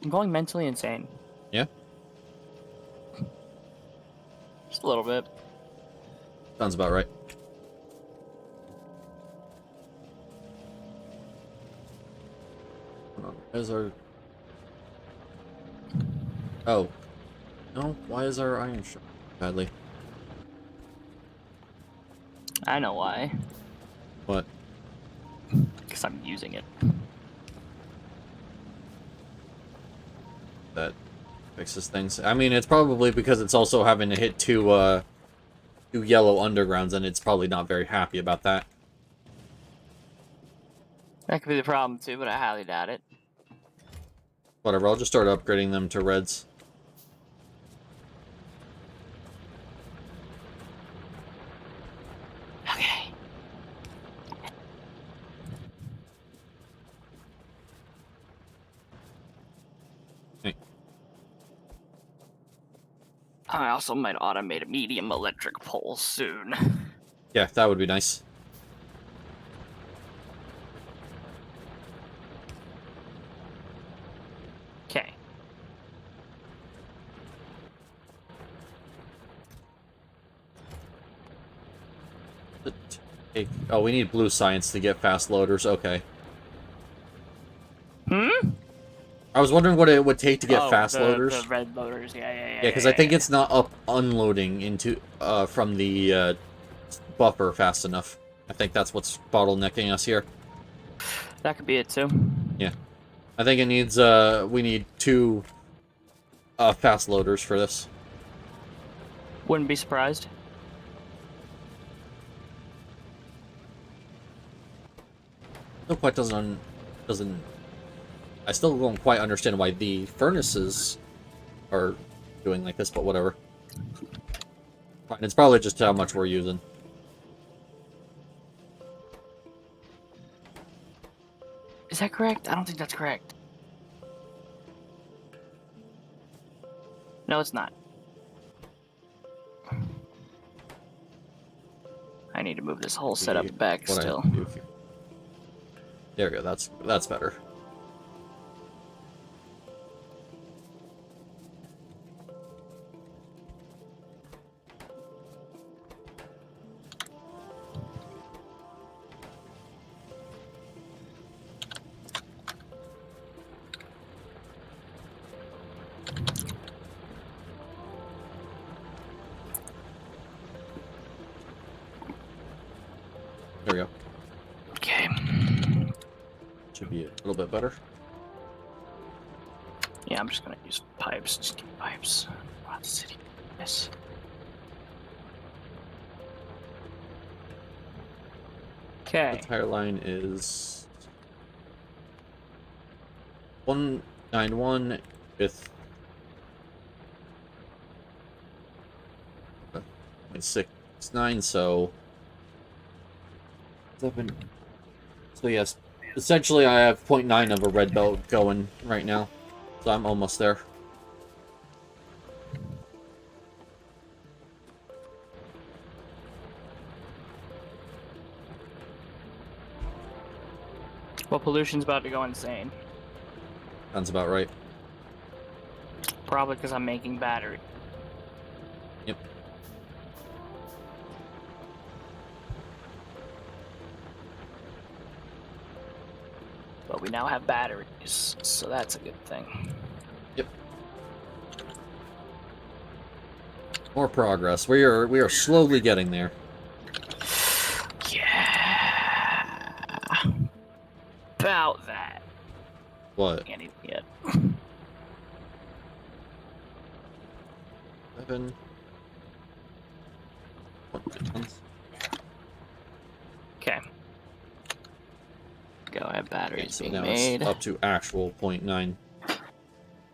I'm going mentally insane. Yeah? Just a little bit. Sounds about right. Hold on. Where's our... Oh. No? Why is our iron shot badly? I know why. What? Because I'm using it. That fixes things. I mean, it's probably because it's also having to hit two yellow undergrounds, and it's probably not very happy about that. That could be the problem too, but I highly doubt it. Whatever, I'll just start upgrading them to reds. Okay. Hey. I also might automate a medium electric pole soon. Yeah, that would be nice. Okay. Oh, we need blue science to get fast loaders. Okay. Hmm? I was wondering what it would take to get fast the loaders. The red loaders, yeah. Yeah, because I think it's not up unloading into from the buffer fast enough. I think that's what's bottlenecking us here. That could be it too. Yeah, I think it needs we need 2 fast loaders for this. Wouldn't be surprised. Still quite doesn't. I still don't quite understand why the furnaces are doing like this, but whatever. Fine, it's probably just how much we're using. Is that correct? I don't think that's correct. No, it's not. I need to move this whole setup back What I still. have to do here. There we go. That's better. There we go. Okay. Should be a little bit better. Yeah, I'm just gonna use pipes. Just keep pipes. Wow, the city. Yes. Okay. The tire line is 191 with 0.69, so 7. So yes, essentially I have 0.9 of a red belt going right now, so I'm almost there. Well, pollution's about to go insane. Sounds about right. Probably because I'm making battery. Yep. But we now have batteries, so that's a good thing. Yep. More progress. We are slowly getting there. Yeah. About that. What? Can't even yet. 7. What tons? Okay. go. I have batteries So being now made. it's up to actual 0.9. Let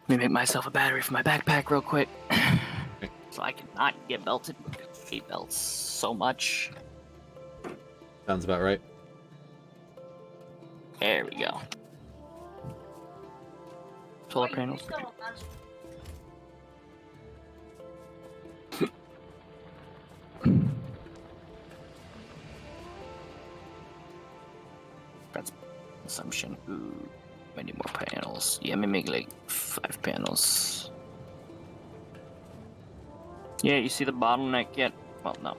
me make myself a battery for my backpack real quick. So I cannot get belted. I hate belts so much. Sounds about right. There we go. Solar panels. That's assumption. Ooh, many more panels. Yeah, let me make like 5 panels. Yeah, you see the bottleneck yet? Well, no.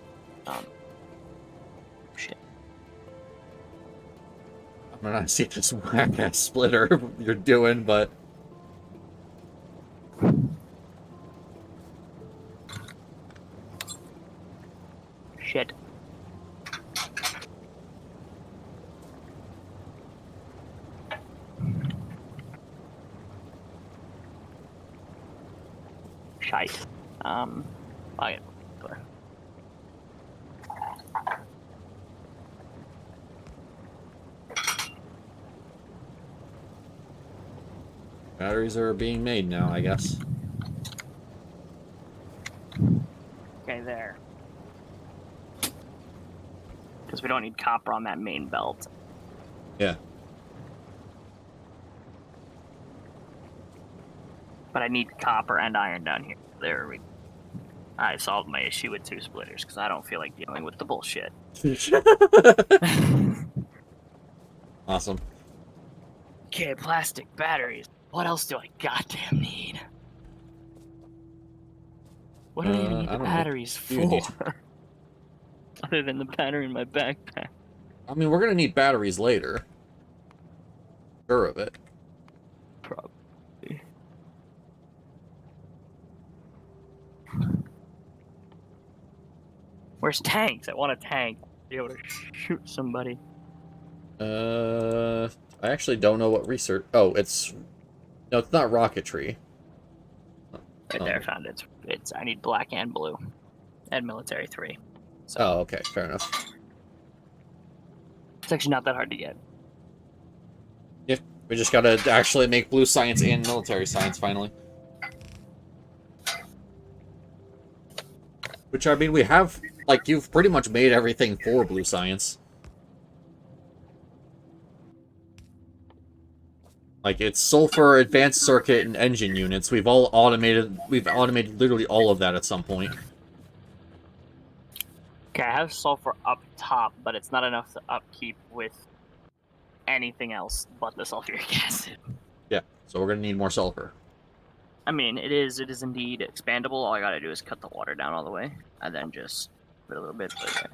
Shit. I'm gonna see this whack-ass splitter you're doing, but... Shit. Shite. I get Batteries are being made now, I guess. okay there. Because we don't need copper on that main belt. Yeah. But I need copper and iron down here. There we go. I solved my issue with 2 splitters because I don't feel like dealing with the bullshit. Awesome. Okay, plastic batteries. What else do I goddamn need? What do I even need I the don't know. batteries Do you need? for? Other than the battery in my backpack. I mean, we're gonna need batteries later. Sure of it. Probably. Where's tanks? I want a tank. Be able to shoot somebody. I actually don't know what research... Oh, it's... No, it's not rocketry. Right there, found it. It's I need black and blue. And military 3. So Oh, okay, fair enough. it's actually not that hard to get. Yeah, we just gotta actually make blue science and military science, finally. Which, I mean, we have... Like, you've pretty much made everything for blue science. Like, it's sulfur, advanced circuit, and engine units. We've automated literally all of that at some point. Okay, I have sulfur up top, but it's not enough to upkeep with anything else but the sulfuric acid. Yeah, so we're gonna need more sulfur. I mean, it is indeed expandable. All I gotta do is cut the water down all the way, and then just put a little bit. But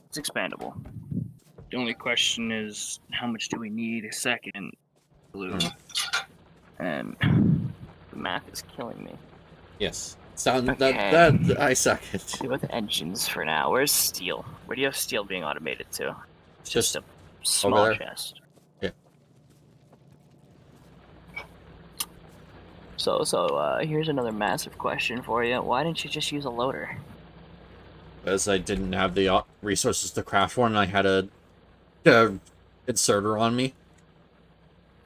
it's expandable. The only question is, how much do we need a second blue? And the math is killing me. Yes. Sound Okay. that I second. See with engines for now. Where's steel? Where do you have steel being automated to? It's just a small there. chest. Yeah. So here's another massive question for you. Why didn't you just use a loader? Because I didn't have the resources to craft one, and I had a inserter on me.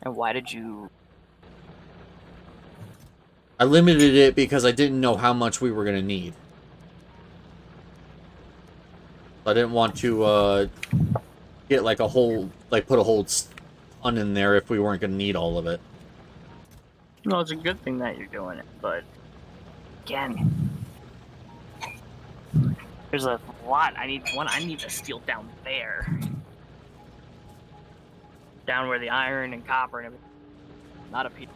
And why did you... I limited it because I didn't know how much we were gonna need. I didn't want to get like a whole, put a whole ton in there if we weren't gonna need all of it. No, it's a good thing that you're doing it, but... Again... There's a lot. I need the steel down there. Down where the iron and copper and everything. Not up here.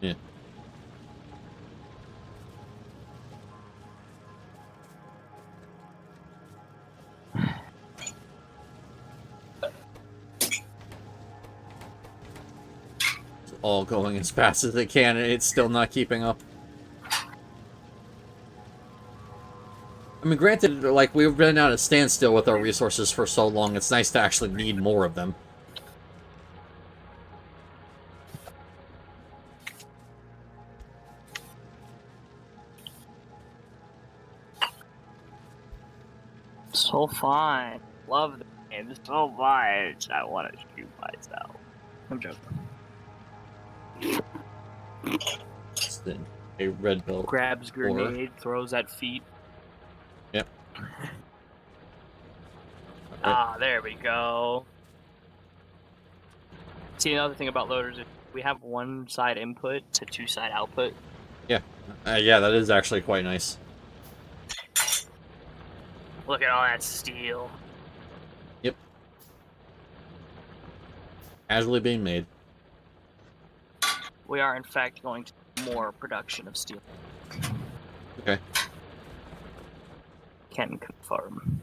Yeah. It's all going as fast as it can, and it's still not keeping up. I mean, granted, like, we've been at a standstill with our resources for so long, it's nice to actually need more of them. So fine. Love the game so much. I want to shoot myself. I'm joking. Then a red belt. Grabs grenade, throws at feet. Yep. Ah, there we go. See, another thing about loaders is we have one side input to two side output. Yeah. Yeah, that is actually quite nice. Look at all that steel. Yep. Casually being made. We are, in fact, going to more production of steel. Okay. Can confirm.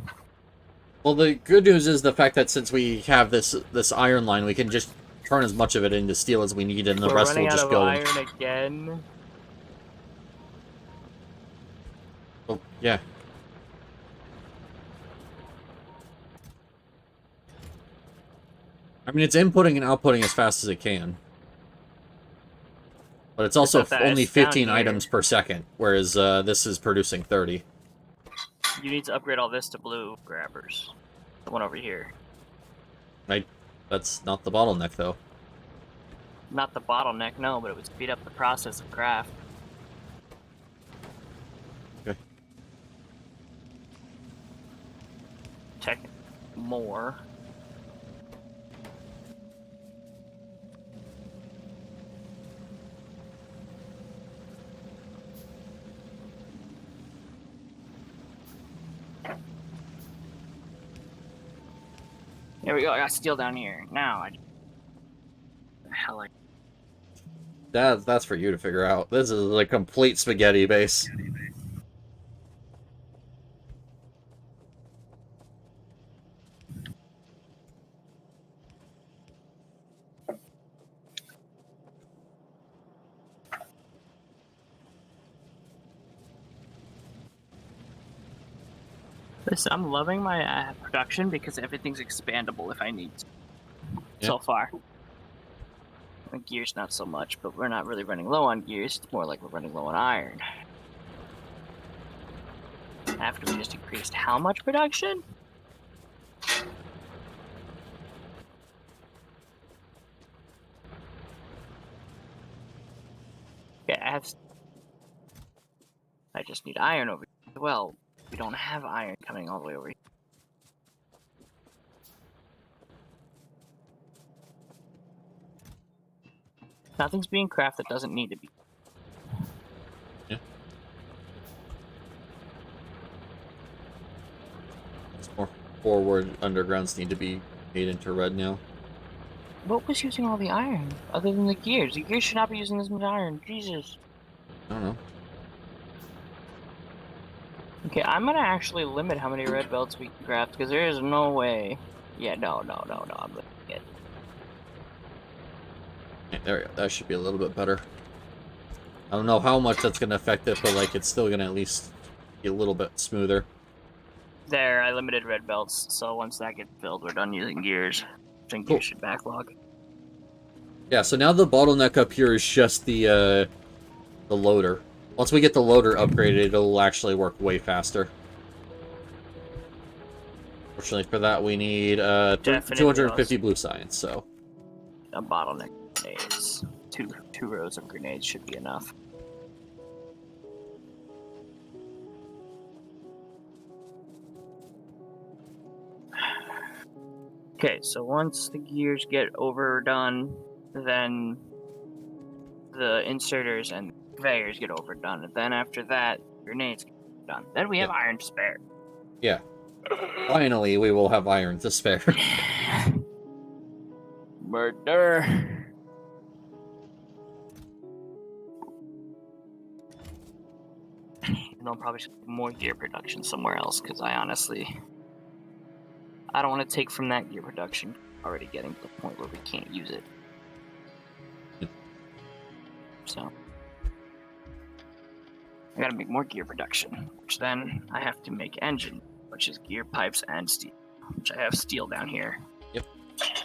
Well, the good news is the fact that since we have this iron line, we can just turn as much of it into steel as we need, and the rest will just go. We're running out of iron again. Oh, yeah. I mean, it's inputting and outputting as fast as it can. But it's also only 15 items per second, whereas this is producing 30. You need to upgrade all this to blue grabbers. The one over here. Right? That's not the bottleneck, though. Not the bottleneck, no, but it would speed up the process of craft. Okay. Check more. There we go, I got steel down here. Now the hell I... That's for you to figure out. This is a complete spaghetti base. Listen, I'm loving my production because everything's expandable if I need to. Yeah. So far. The gears not so much, but we're not really running low on gears. It's more like we're running low on iron. After we just increased how much production? Okay, I just need iron over here. Well, we don't have iron coming all the way over here. Nothing's being crafted that doesn't need to be. Yeah. More forward undergrounds need to be made into red now. What was using all the iron, other than the gears? The gears should not be using this much iron. Jesus. I don't know. Okay, I'm gonna actually limit how many red belts we can craft, because there is no way... Yeah, no, I'm limiting it. Yeah, there we go. That should be a little bit better. I don't know how much that's going to affect it, but like it's still going to at least be a little bit smoother. There, I limited red belts, so once that gets filled, we're done using gears. I think Cool. gears should backlog. Yeah, so now the bottleneck up here is just the loader. Once we get the loader upgraded, it'll actually work way faster. Fortunately for that, we need 250 blue science, so... A bottleneck grenades. Two rows of grenades should be enough. Okay, so once the gears get overdone, then the inserters and conveyors get overdone, and then after that, grenades get done. Then we have iron to spare. Yeah. Finally, we will have iron to spare. Murder. And I'll probably should do more gear production somewhere else, because I don't want to take from that gear production. Already getting to the point where we can't use it. So I gotta make more gear production, which then I have to make engine, which is gear pipes and steel, which I have steel down here. Yep.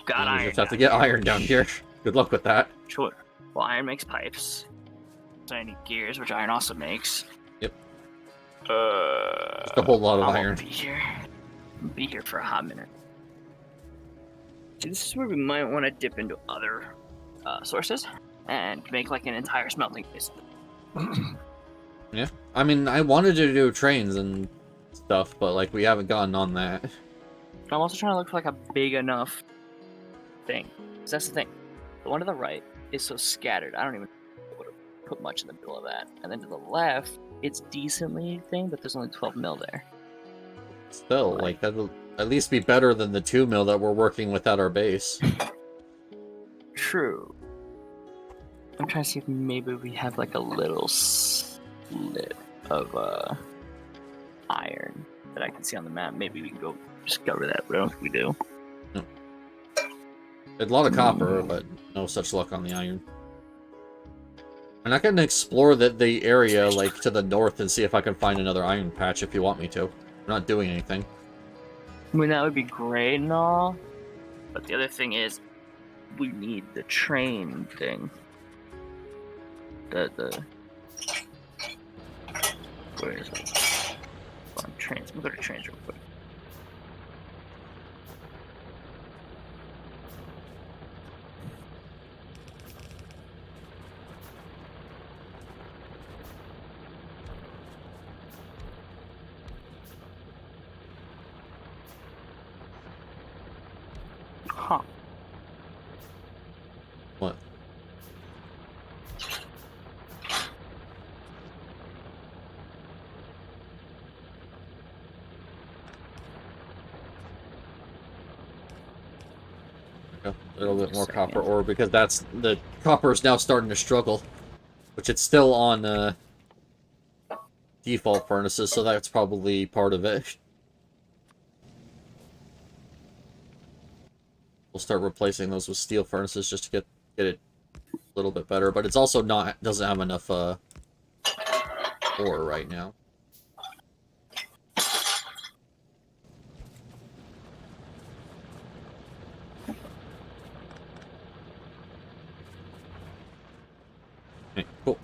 Got you iron. just have to get iron down here. Good luck with that. Sure. Well, iron makes pipes. So I need gears, which iron also makes. Yep. Just a whole lot of I iron. won't be here. I'll be here for a hot minute. This is where we might want to dip into other sources and make like an entire smelting base. Yeah. I mean, I wanted to do trains and stuff, but like we haven't gotten on that. I'm also trying to look for like a big enough thing. 'Cause that's the thing. The one to the right is so scattered. I don't even know to put much in the middle of that. And then to the left, it's decently thing, but there's only 12 mil there. Still, like that'll at least be better than the 2 mil that we're working with at our base. True. I'm trying to see if maybe we have like a little slit of iron that I can see on the map. Maybe we can go discover that, but I don't think we do. No. There's a lot of copper, but no such luck on the iron. And I can explore the area like to the north and see if I can find another iron patch if you want me to. I'm not doing anything. I mean, that would be great and all, but the other thing is, we need the train thing. The where is it? On trains. We'll go to trains real quick. Huh. What? A little bit more copper ore because that's the copper is now starting to struggle, which it's still on default furnaces, so that's probably part of it. We'll start replacing those with steel furnaces just to get it a little bit better, but it's also doesn't have enough ore right now. Okay, cool.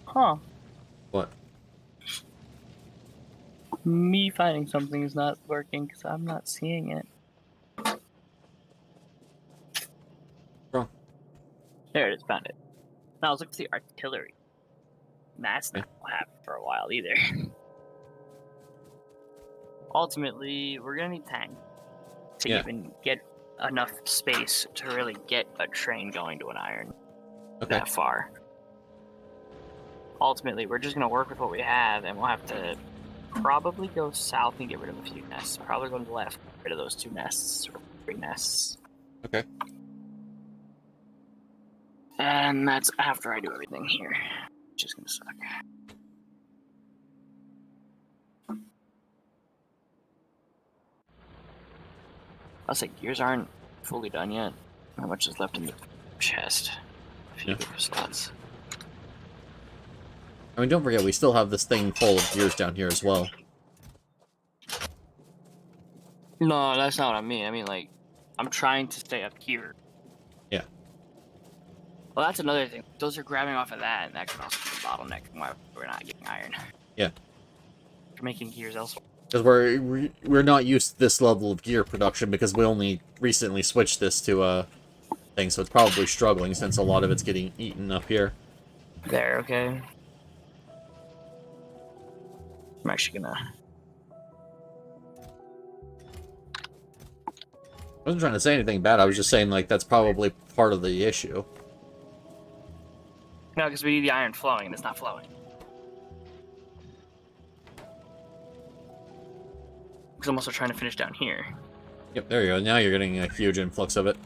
Huh. What? Me finding something is not working because I'm not seeing it. Wrong. There it is, found it. Now let's look at the artillery. That's not what happened for a while either. Ultimately, we're gonna need tank to even get enough space to really get a train going to an iron that far. Ultimately, we're just gonna work with what we have, and we'll have to probably go south and get rid of a few nests. Probably go to the left, get rid of those 2 nests or 3 nests. Okay. And that's after I do everything here, which is gonna suck. I'll say gears aren't fully done yet. How much is left in the chest? A few slots. I mean, don't forget, we still have this thing full of gears down here as well. No, that's not what I mean. I mean, like, I'm trying to stay up here. Yeah. Well, that's another thing. Those are grabbing off of that, and that could also be a bottleneck why we're not getting iron. Yeah. We're making gears elsewhere. Because we're not used to this level of gear production because we only recently switched this to thing, so it's probably struggling since a lot of it's getting eaten up here. There, okay. I'm actually gonna... I wasn't trying to say anything bad, I was just saying, like, that's probably part of the issue. No, because we need the iron flowing, and it's not flowing. Because I'm also trying to finish down here. Yep, there you go. Now you're getting a huge influx of it.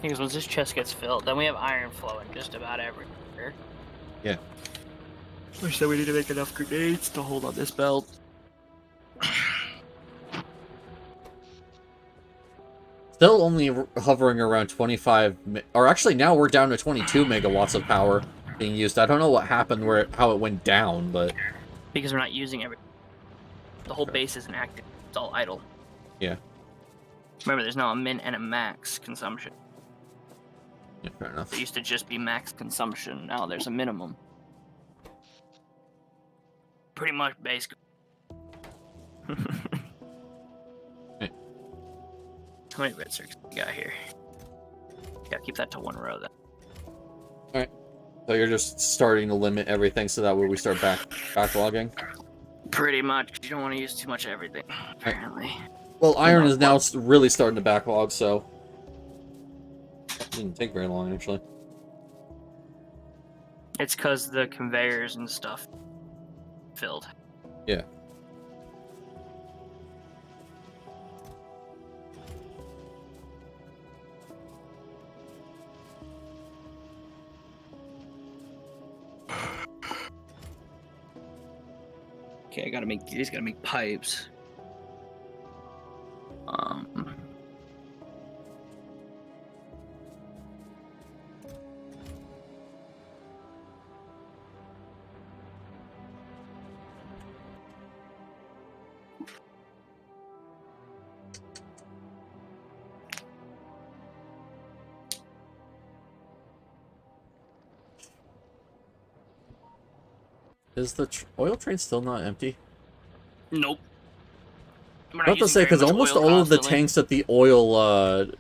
Because once this chest gets filled, then we have iron flowing just about everywhere. Yeah. Wish that we need to make enough grenades to hold on this belt. Still only hovering around 25, or actually now we're down to 22 megawatts of power being used. I don't know what happened, how it went down, but... Because we're not using everything. The whole base isn't active. It's all idle. Yeah. Remember, there's now a min and a max consumption. Yeah, fair enough. It used to just be max consumption. Now there's a minimum. Pretty much, basically. Right. How many red circuits we got here? Yeah, keep that to 1 row then. Alright. So you're just starting to limit everything so that way we start backlogging? Pretty much. You don't want to use too much of everything, apparently. Well, iron is now really starting to backlog, so... It didn't take very long, actually. It's because the conveyors and stuff filled. Yeah. Okay, I gotta make. You just gotta make pipes. Is the oil train still not empty? Nope. I have to say, because almost all of the tanks at the oil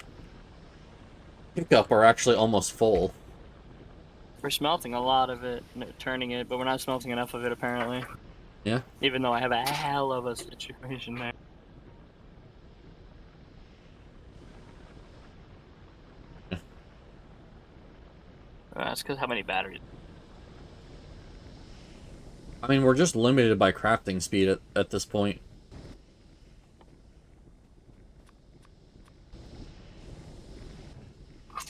pickup are actually almost full. We're smelting a lot of it, turning it, but we're not smelting enough of it apparently. Yeah? Even though I have a hell of a situation there. Yeah. That's because how many batteries? I mean, we're just limited by crafting speed at this point.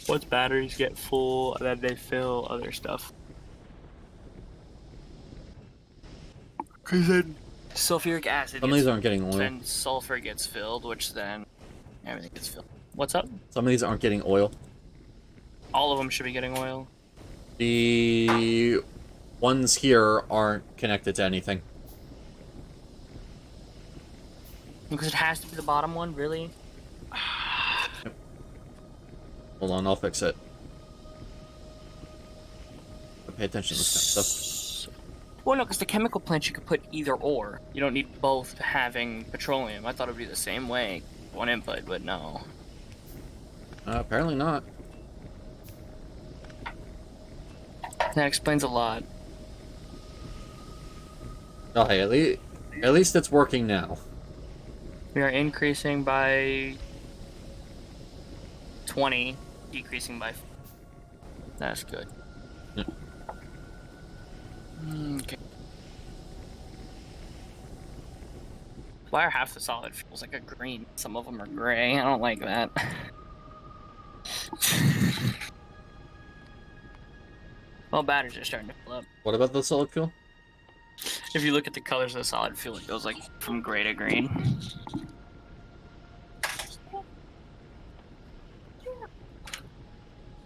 Once batteries get full, then they fill other stuff. Because then sulfuric acid. Some of these aren't getting oil. Then sulfur gets filled, which then everything gets filled. What's up? Some of these aren't getting oil. All of them should be getting oil. The ones here aren't connected to anything. Because it has to be the bottom one, really? Hold on, I'll fix it. Pay attention to this kind of stuff. Well, no, because the chemical plants you could put either or. You don't need both having petroleum. I thought it would be the same way. One input, but no. Apparently not. That explains a lot. Oh, hey, at least it's working now. We are increasing by 20, decreasing by... That's good. Yeah. Okay. Why are half the solid fuels like a green? Some of them are gray. I don't like that. Well, batteries are starting to fill up. What about the solid fuel? If you look at the colors of the solid fuel, it goes like from gray to green.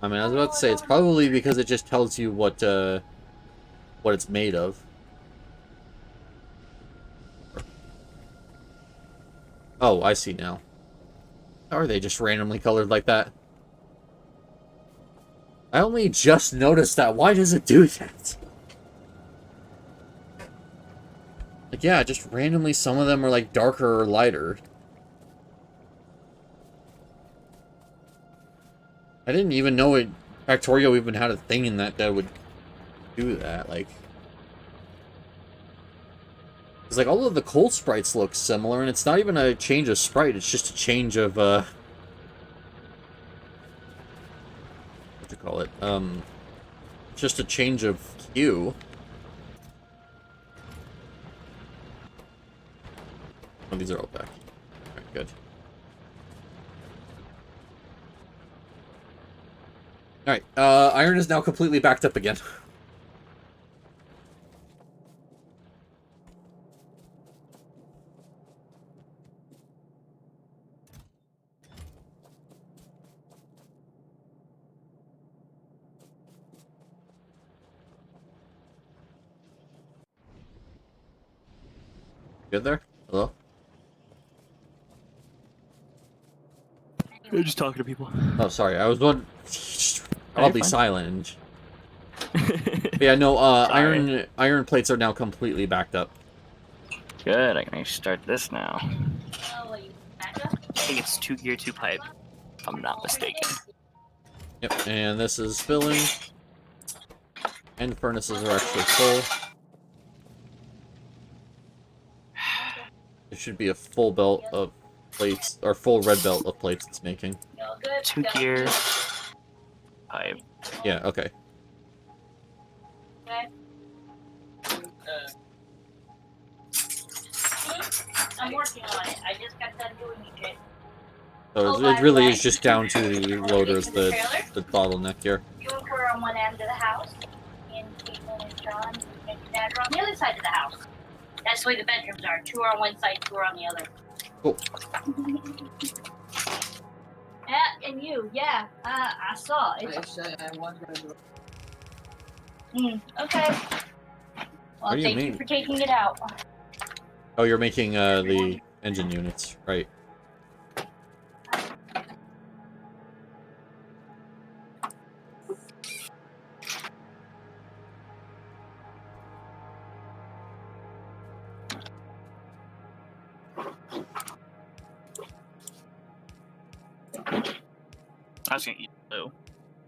I mean, I was about to say, it's probably because it just tells you what it's made of. Oh, I see now. How are they just randomly colored like that? I only just noticed that. Why does it do that? Like, yeah, just randomly some of them are like darker or lighter. I didn't even know Factorio even had a thing in that would do that, like... It's like, all of the cold sprites look similar, and it's not even a change of sprite, it's just a change of, what do you call it? Just a change of hue. Oh, these are all back. Alright, good. Alright, iron is now completely backed up again. Good there? Hello? You're just talking to people. Oh, sorry, I was one... Are you Oddly fine? silent. But yeah, no, iron plates are now completely backed up. Good, I can actually start this now. Oh, you backup? I think it's 2 gear, 2 pipe, if I'm not mistaken. Yep, and this is filling. End furnaces are actually full. There should be a full belt of plates, or full red belt of plates it's making. 2 gear, pipe. Yeah, okay. I'm working on it. I just got done doing shit. So Oh, by it the really way, is just down to the loaders, to the trailer? the bottleneck here. You were on one end of the house, and Caitlin and John and Dad are on the other side of the house. That's the way the bedrooms are. 2 are on one side, 2 are on the other. Cool. Yeah, and you, yeah. I saw it. Okay. Well, What do you thank mean? you for taking it out. Oh, you're making the engine units, right? I was gonna eat blue.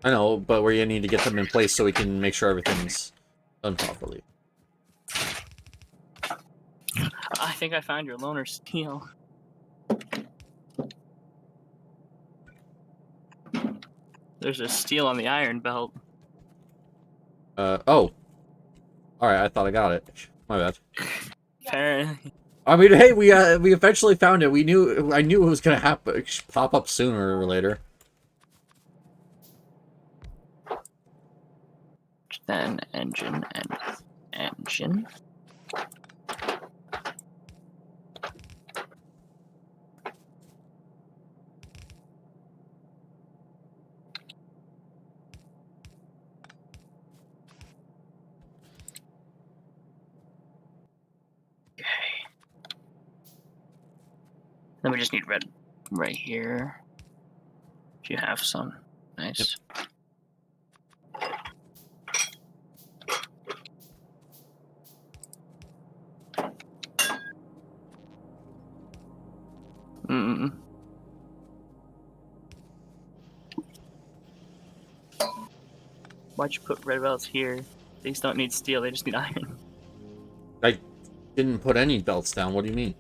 I know, but we need to get them in place so we can make sure everything's done properly. I think I found your loner steel. There's a steel on the iron belt. Oh. Alright, I thought I got it. My bad. Apparently. I mean, hey, we eventually found it. I knew it was gonna happen, pop up sooner or later. Then engine and engine. Okay. Then we just need red right here. Do you have some? Nice. Yep. Mm-mm. Why'd you put red belts here? These don't need steel, they just need iron. I didn't put any belts down. What do you mean?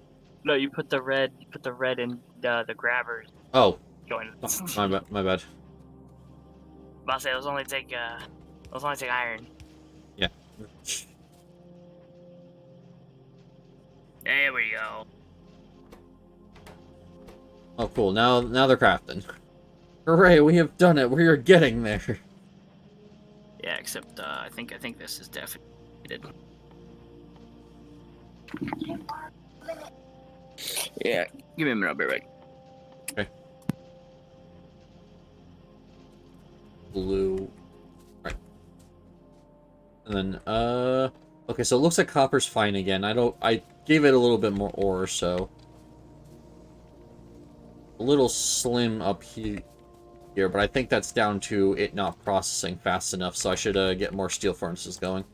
No, you put the red in the grabbers Oh, going to the my bad. My bad. I'll say those only take iron. Yeah. There we go. Oh, cool. Now they're crafting. Hooray! We have done it. We are getting there. Yeah, except I think this is definitely. Yeah, give me a minute, I'll be right back. Okay. Blue. Right. And then, okay, so it looks like copper's fine again. I gave it a little bit more ore, so. A little slim up here, but I think that's down to it not processing fast enough, so I should get more steel furnaces going.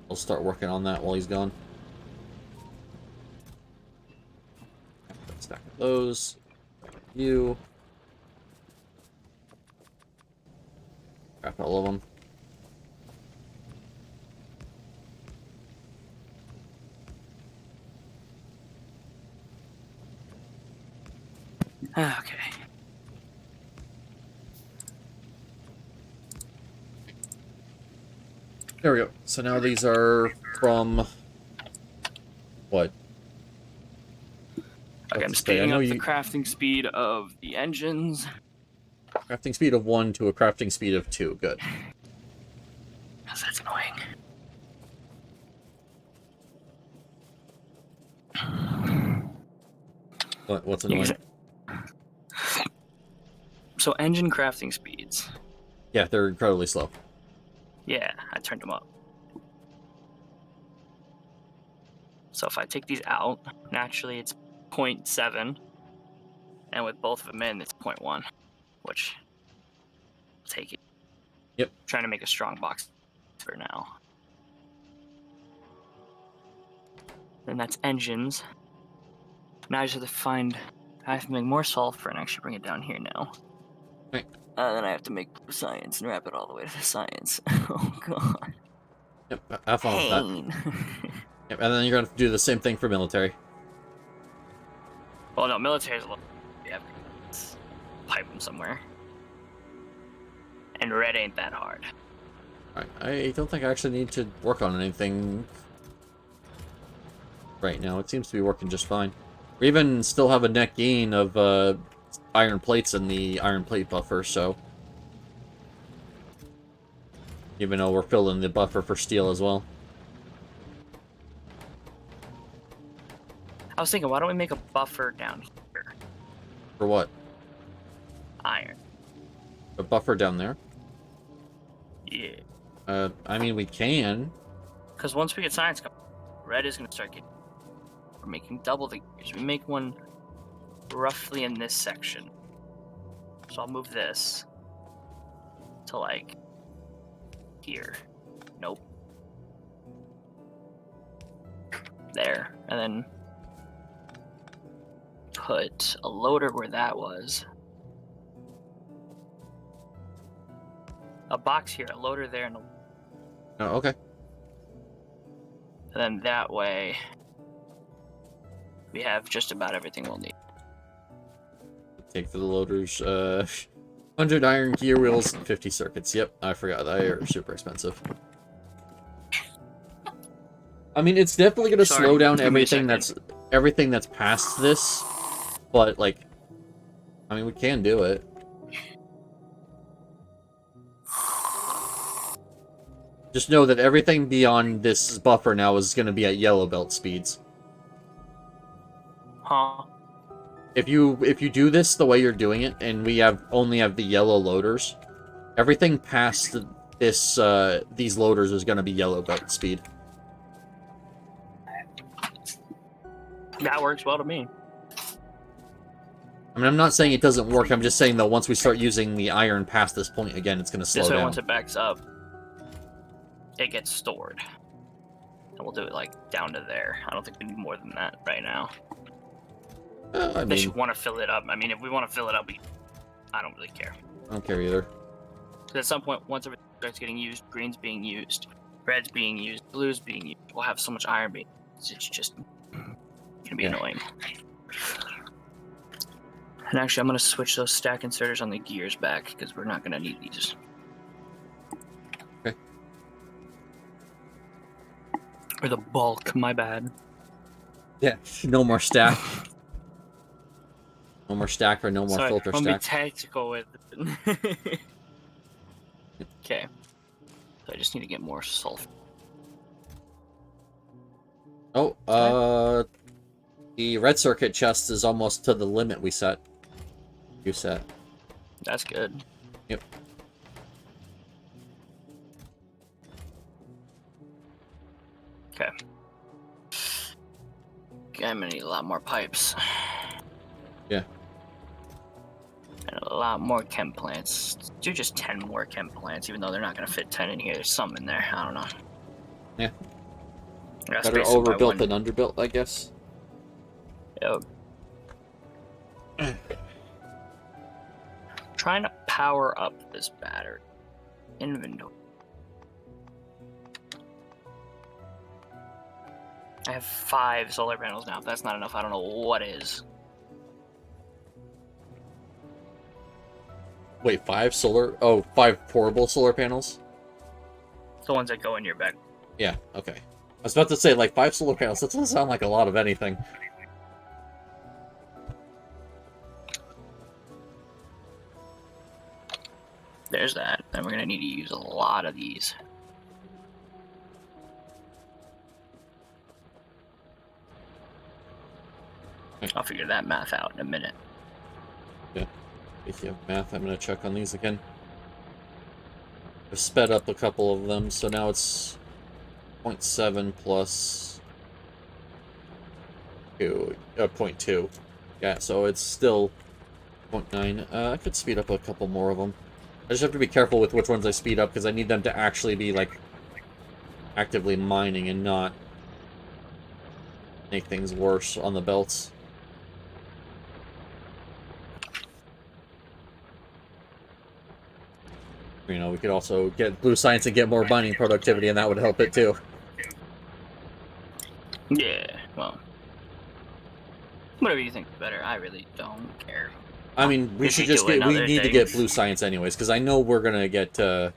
I'll start working on that while he's gone. Stack of those. You. Craft all of them. Okay. There we go. So now these are from what? Okay, I'm speeding up the crafting speed of the engines. Crafting speed of 1 to a crafting speed of 2. Good. Because that's annoying. What's annoying? So engine crafting speeds. Yeah, they're incredibly slow. Yeah, I turned them up. So if I take these out, naturally it's 0.7. And with both of them in, it's 0.1. Which, I'll take it. Yep. I'm trying to make a strong box for now. Then that's engines. Now I just have to find. I have to make more sulfur and actually bring it down here now. Right. Then I have to make science and wrap it all the way to the science. Oh god. Yep, have fun with that. Pain. Yep, and then you're gonna do the same thing for military. Well, no, military's a little. Yeah, pipe them somewhere. And red ain't that hard. Alright, I don't think I actually need to work on anything right now. It seems to be working just fine. We even still have a net gain of iron plates in the iron plate buffer, so... Even though we're filling the buffer for steel as well. I was thinking, why don't we make a buffer down here? For what? Iron. A buffer down there? Yeah. I mean, we can. Because once we get science going, red is going to start getting... We're making double the gears. We make one roughly in this section. So I'll move this to, like, here. Nope. There. And then put a loader where that was. A box here, a loader there, and Oh, okay. then that way we have just about everything we'll need. Take for the loaders, 100 iron gear wheels, 50 circuits. Yep, I forgot. They are super expensive. I mean, it's definitely going to Sorry, slow down give me a everything that's past this, but, like, I mean, we can do it. Just know that everything beyond this buffer now is going to be at yellow belt speeds. Huh? If you do this the way you're doing it, and we only have the yellow loaders, everything past this these loaders is going to be yellow belt speed. That works well to me. I mean, I'm not saying it doesn't work. I'm just saying that once we start using the iron past this point again, it's going to slow This way, down. once it backs up, it gets stored. And we'll do it, like, down to there. I don't think we need more than that right now. I They mean, should want to fill it up. I mean, if we want to fill it up, I don't really care. I don't care either. Because at some point, once everything starts getting used, green's being used, red's being used, blue's being used, we'll have so much iron being used, it's just going to be annoying. And actually, I'm going to switch those stack inserters on the gears back, because we're not going to need these. Okay. Or the bulk, my bad. Yeah, no more stack. No more stack or no more Sorry, filter I'm gonna be stack. tactical with it. Okay. So I just need to get more sulfur. Oh, the red circuit chest is almost to the limit we set. You set. That's good. Yep. Okay. Okay, I'm gonna need a lot more pipes. Yeah. And a lot more chem plants. Do just 10 more chem plants, even though they're not gonna fit 10 in here. There's some in there. I don't know. Yeah. I gotta Better space them by overbuilt one. than underbuilt, I guess. Yep. Trying to power up this battery. Inventory. I have 5 solar panels now. If that's not enough, I don't know what is. Wait, 5 portable solar panels? The ones that go in your bag. Yeah, okay. I was about to say, like, 5 solar panels, that doesn't sound like a lot of anything. There's that. Then we're gonna need to use a lot of these. I'll figure that math out in a minute. Yeah. If you have math, I'm gonna check on these again. I've sped up a couple of them, so now it's 0.7 plus 0.2. Yeah, so it's still 0.9. I could speed up a couple more of them. I just have to be careful with which ones I speed up, because I need them to actually be, like, actively mining and not make things worse on the belts. You know, we could also get blue science and get more mining productivity, and that would help it too. Yeah, well, whatever you think is better. I really don't care. I mean, we If should you just do get, we another need to thing. get blue science anyways, because I know we're gonna get, Well,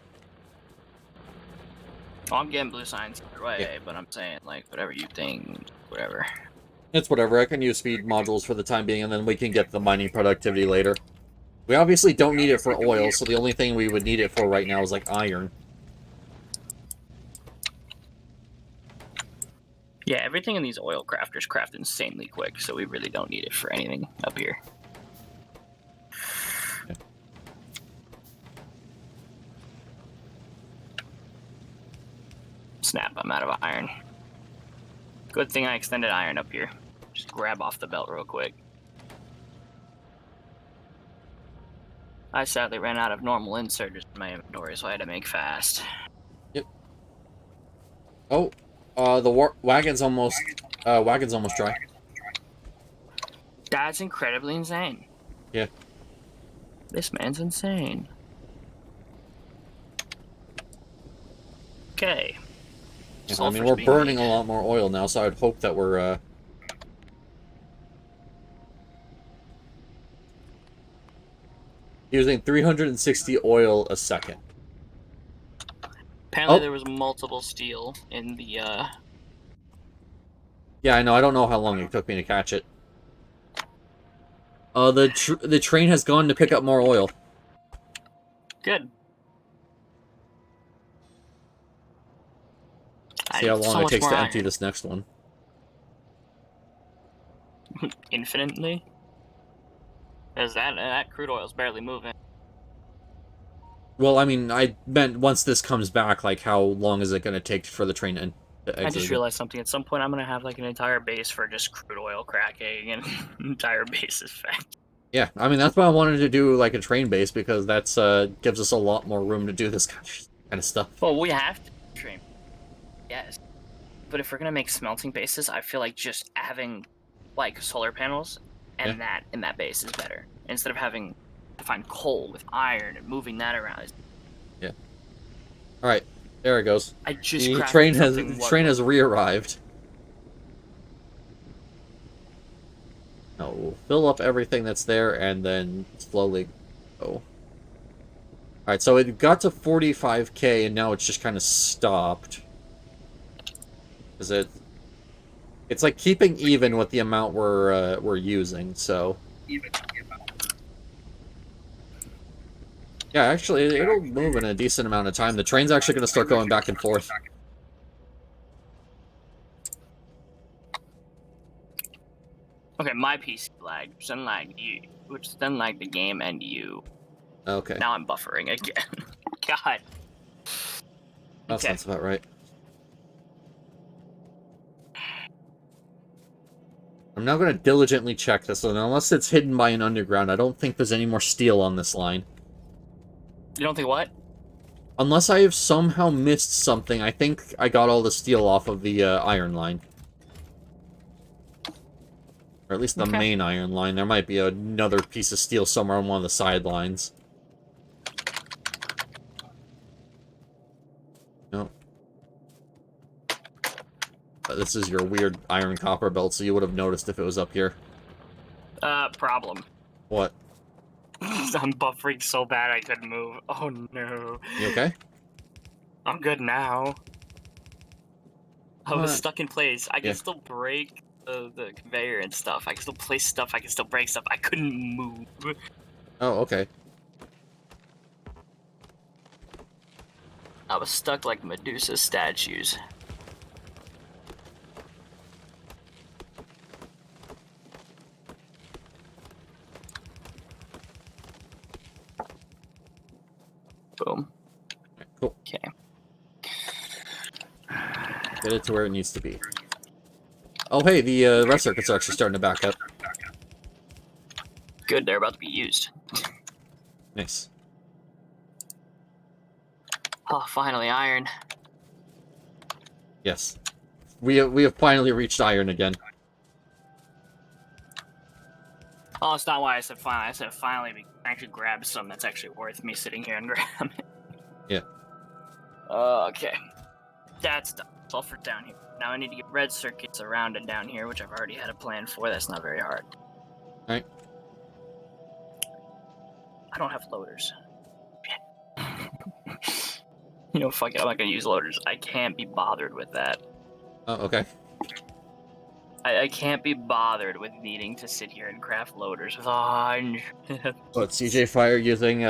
I'm getting blue science either way, Yeah. but I'm saying, like, whatever you think, whatever. it's whatever, I can use speed modules for the time being, and then we can get the mining productivity later. We obviously don't need it for oil, so the only thing we would need it for right now is, like, iron. Yeah, everything in these oil crafters craft insanely quick, so we really don't need it for anything up here. Yeah. Snap, I'm out of iron. Good thing I extended iron up here. Just grab off the belt real quick. I sadly ran out of normal inserters in my inventory, so I had to make fast. Yep. Oh, the wagon's almost dry. That's incredibly insane. Yeah. This man's insane. Okay. Yeah, I Sulfur's mean, we're being burning made. a lot more oil now, so I'd hope that we're, using 360 oil a second. Apparently Oh. there was multiple steel in the, Yeah, I know, I don't know how long it took me to catch it. The train has gone to pick up more oil. Good. See how long so it much takes more to empty iron. this next one. Infinitely? Because that crude oil's barely moving. Well, I mean, I meant once this comes back, like, how long is it going to take for the train to exit? I just realized something. At some point, I'm going to have, like, an entire base for just crude oil cracking and entire base effect. Yeah, I mean, that's why I wanted to do, like, a train base, because that's, gives us a lot more room to do this kind of stuff. Well, we have to train. Yes. But if we're going to make smelting bases, I feel like just having, like, solar panels and that in that base is better. Instead of having to find coal with iron and moving that around. Yeah. Alright, there it goes. I just The crafted train has re-arrived. Now we'll fill up everything that's there and then slowly go. Alright, so it got to 45k and now it's just kind of stopped. Is it's like keeping even with the amount we're using, so. Yeah, actually, it'll move in a decent amount of time. The train's actually going to start going back and forth. Okay, my PC lagged, which then lagged the game and you. Okay. Now I'm buffering again. God. That sounds about right. I'm now going to diligently check this, and unless it's hidden by an underground, I don't think there's any more steel on this line. You don't think what? Unless I have somehow missed something, I think I got all the steel off of the iron line. Or at least the main iron line. There might be another piece of steel somewhere on one of the sidelines. No. But this is your weird iron copper belt, so you would have noticed if it was up here. Problem. What? I'm buffering so bad I couldn't move. Oh no. You okay? I'm good now. I was stuck in place. I can Yeah. still break the conveyor and stuff. I can still place stuff. I can still break stuff. I couldn't move. Oh, okay. I was stuck like Medusa statues. Boom. Cool. Okay. Get it to where it needs to be. Oh, hey, the rest circuits are actually starting to back up. Good, they're about to be used. Nice. Oh, finally, iron. Yes. We have finally reached iron again. Oh, it's not why I said finally. I said finally we can actually grab some that's actually worth me sitting here and grab it. Yeah. Okay. That's done. It's all for down here. Now I need to get red circuits around and down here, which I've already had a plan for. That's not very hard. Alright. I don't have loaders. You know, fuck it. I'm not gonna use loaders. I can't be bothered with that. Oh, okay. I can't be bothered with needing to sit here and craft loaders with 100. But CJ Fire using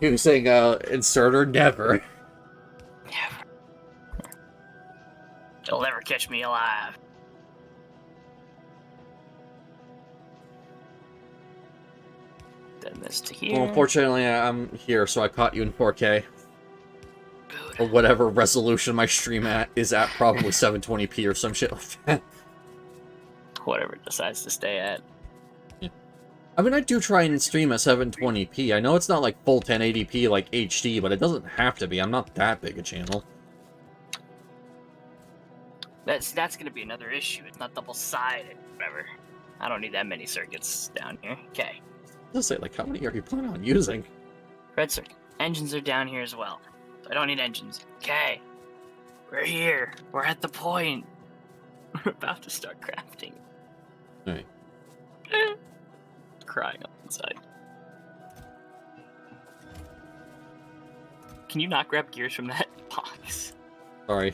inserter? Never. Never. You'll never catch me alive. Then this to here. Well, unfortunately, I'm here, so I caught you in 4K. Good. Or whatever resolution my stream is at, probably 720p or some shit like that. Whatever it decides to stay at. Yeah. I mean, I do try and stream at 720p. I know it's not like full 1080p like HD, but it doesn't have to be. I'm not that big a channel. That's gonna be another issue. It's not double-sided. Whatever. I don't need that many circuits down here. Okay. Let's say, like, how many are you planning on using? Red circuit. Engines are down here as well. So I don't need engines. Okay. We're here. We're at the point. We're about to start crafting. Alright. Crying up inside. Can you not grab gears from that box? Sorry.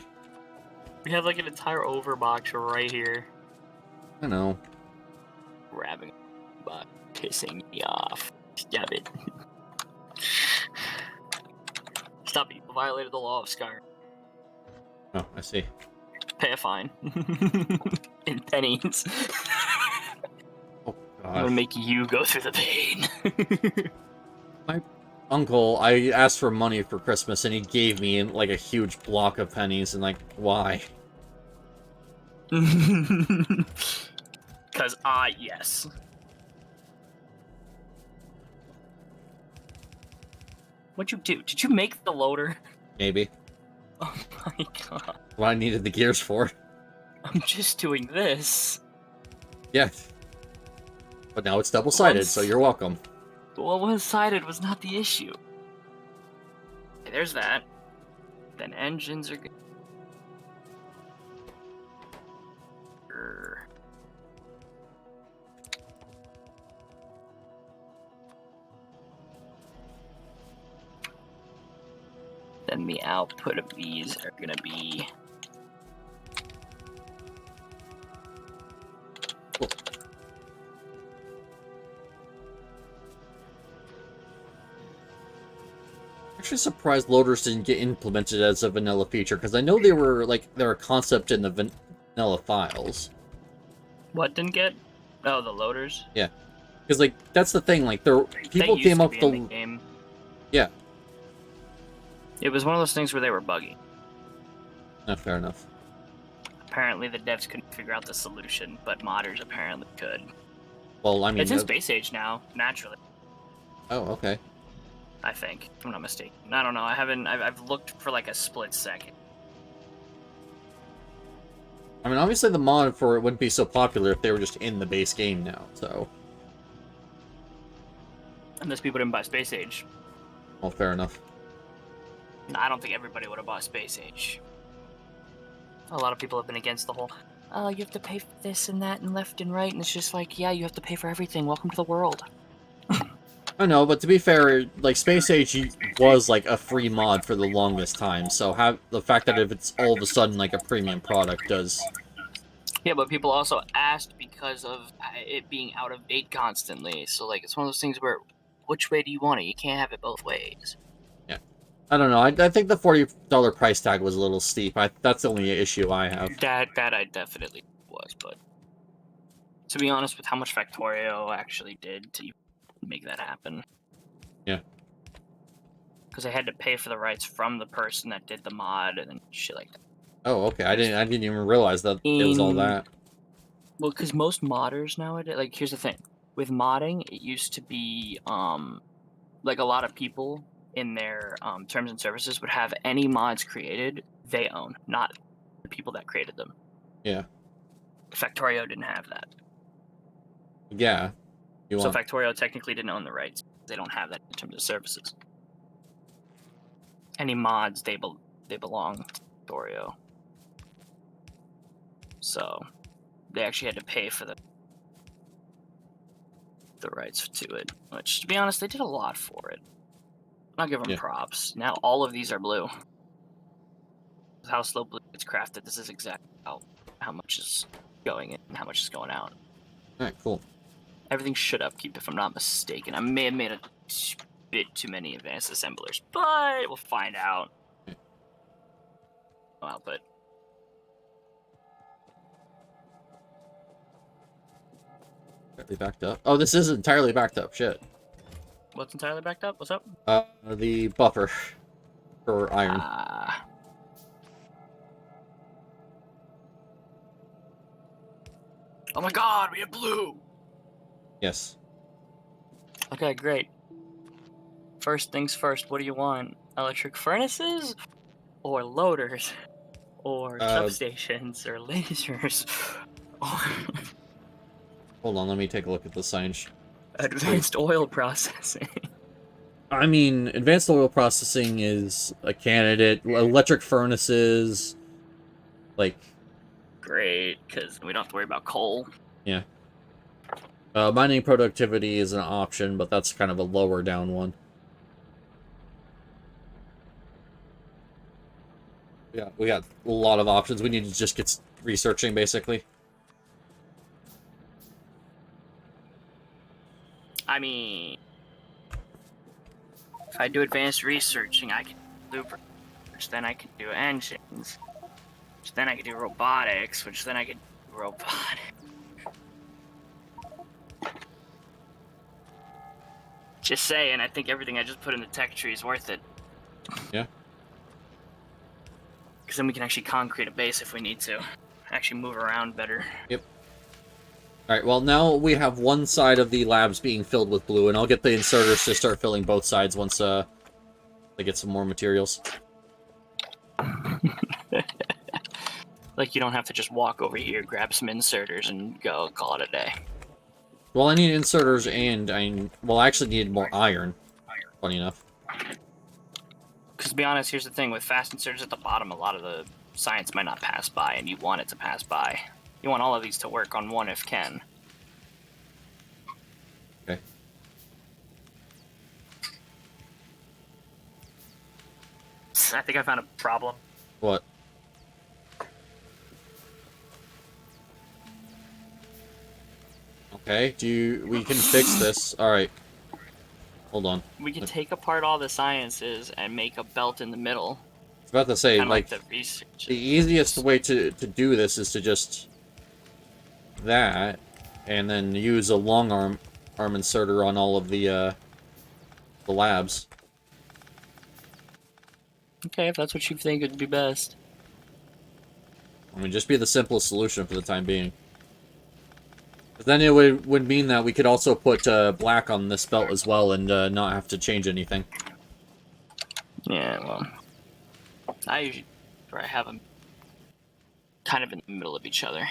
We have like an entire overbox right here. I know. Grabbing a box, pissing me off. Stab it. Stop it. You violated the law of Skyrim. Oh, I see. Pay a fine. In pennies. Oh, I'm gonna God. make you go through the pain. My uncle, I asked for money for Christmas, and he gave me, like, a huge block of pennies, and, like, why? Because, yes. What'd you do? Did you make the loader? Maybe. Oh my god. What I needed the gears for. I'm just doing this. Yeah. But now it's double-sided, so you're welcome. Well, one-sided was not the issue. Okay, there's that. Then engines are good. Then the output of these are gonna be... Cool. Actually surprised loaders didn't get implemented as a vanilla feature, because I know they were, like, they're a concept in the vanilla files. What didn't get? Oh, the loaders? Yeah. Because, like, that's the thing, like, people They used came to up be with in the game. Yeah. It was one of those things where they were buggy. No, fair enough. Apparently the devs couldn't figure out the solution, but modders apparently could. Well, I mean... It's in Space Age now, naturally. Oh, okay. I think. If I'm not mistaken. I don't know. I've looked for like a split second. I mean, obviously the mod for it wouldn't be so popular if they were just in the base game now, so... Unless people didn't buy Space Age. Well, fair enough. I don't think everybody would have bought Space Age. A lot of people have been against the whole, oh, you have to pay for this and that and left and right, and it's just like, yeah, you have to pay for everything. Welcome to the world. I know, but to be fair, like, Space Age was, like, a free mod for the longest time, so the fact that if it's all of a sudden, like, a premium product does... Yeah, but people also asked because of it being out of date constantly, so, like, it's one of those things where, which way do you want it? You can't have it both ways. Yeah. I don't know, I think the $40 price tag was a little steep. That's the only issue I have. That I definitely was, but to be honest with how much Factorio actually did to make that happen. Yeah. Because I had to pay for the rights from the person that did the mod and shit like that. Oh, okay. I didn't even realize that it was all that. Well, because most modders nowadays, like, here's the thing. With modding, it used to be, like, a lot of people in their terms and services would have any mods created they own, not the people that created them. Yeah. Factorio didn't have that. Yeah. You So want... Factorio technically didn't own the rights. They don't have that in terms of services. Any mods, they belong to Factorio. So they actually had to pay for the rights to it. Which, to be honest, they did a lot for it. I'll give them props. Now all of these are blue. How slow blue gets crafted. This is exactly how much is going in and how much is going out. Alright, cool. Everything should upkeep, if I'm not mistaken. I may have made a bit too many advanced assemblers, but we'll find out. No output. Entirely backed up. Oh, this is entirely backed up. Shit. What's entirely backed up? What's up? The buffer for iron. Oh my god, we have blue! Yes. Okay, great. First things first, what do you want? Electric furnaces? Or loaders? Or substations? Or lasers? Or Hold on, let me take a look at the science. advanced oil processing? I mean, advanced oil processing is a candidate. Electric furnaces, like... Great, because we don't have to worry about coal. Yeah. Mining productivity is an option, but that's kind of a lower down one. Yeah, we got a lot of options. We need to just get researching, basically. I mean, if I do advanced researching, I can do blueprints, which then I can do engines, which then I can do robotics, which then I can do robotics. Just saying, I think everything I just put in the tech tree is worth it. Yeah. Because then we can actually concrete a base if we need to. Actually move around better. Yep. Alright, well, now we have one side of the labs being filled with blue, and I'll get the inserters to start filling both sides once they get some more materials. Like, you don't have to just walk over here, grab some inserters, and go call it a day. Well, I need inserters and I actually need more iron. Funny enough. Because to be honest, here's the thing. With fast inserters at the bottom, a lot of the science might not pass by, and you want it to pass by. You want all of these to work on one if can. Okay. I think I found a problem. What? Okay, we can fix this. Alright. Hold on. We can take apart all the sciences and make a belt in the middle. I was about to say, Kinda like the research. The easiest way to do this is to just... that, and then use a long arm inserter on all of the labs. Okay, if that's what you think would be best. I mean, just be the simplest solution for the time being. But then it would mean that we could also put black on this belt as well and not have to change anything. Yeah, well... I usually try to have them kind of in the middle of each other.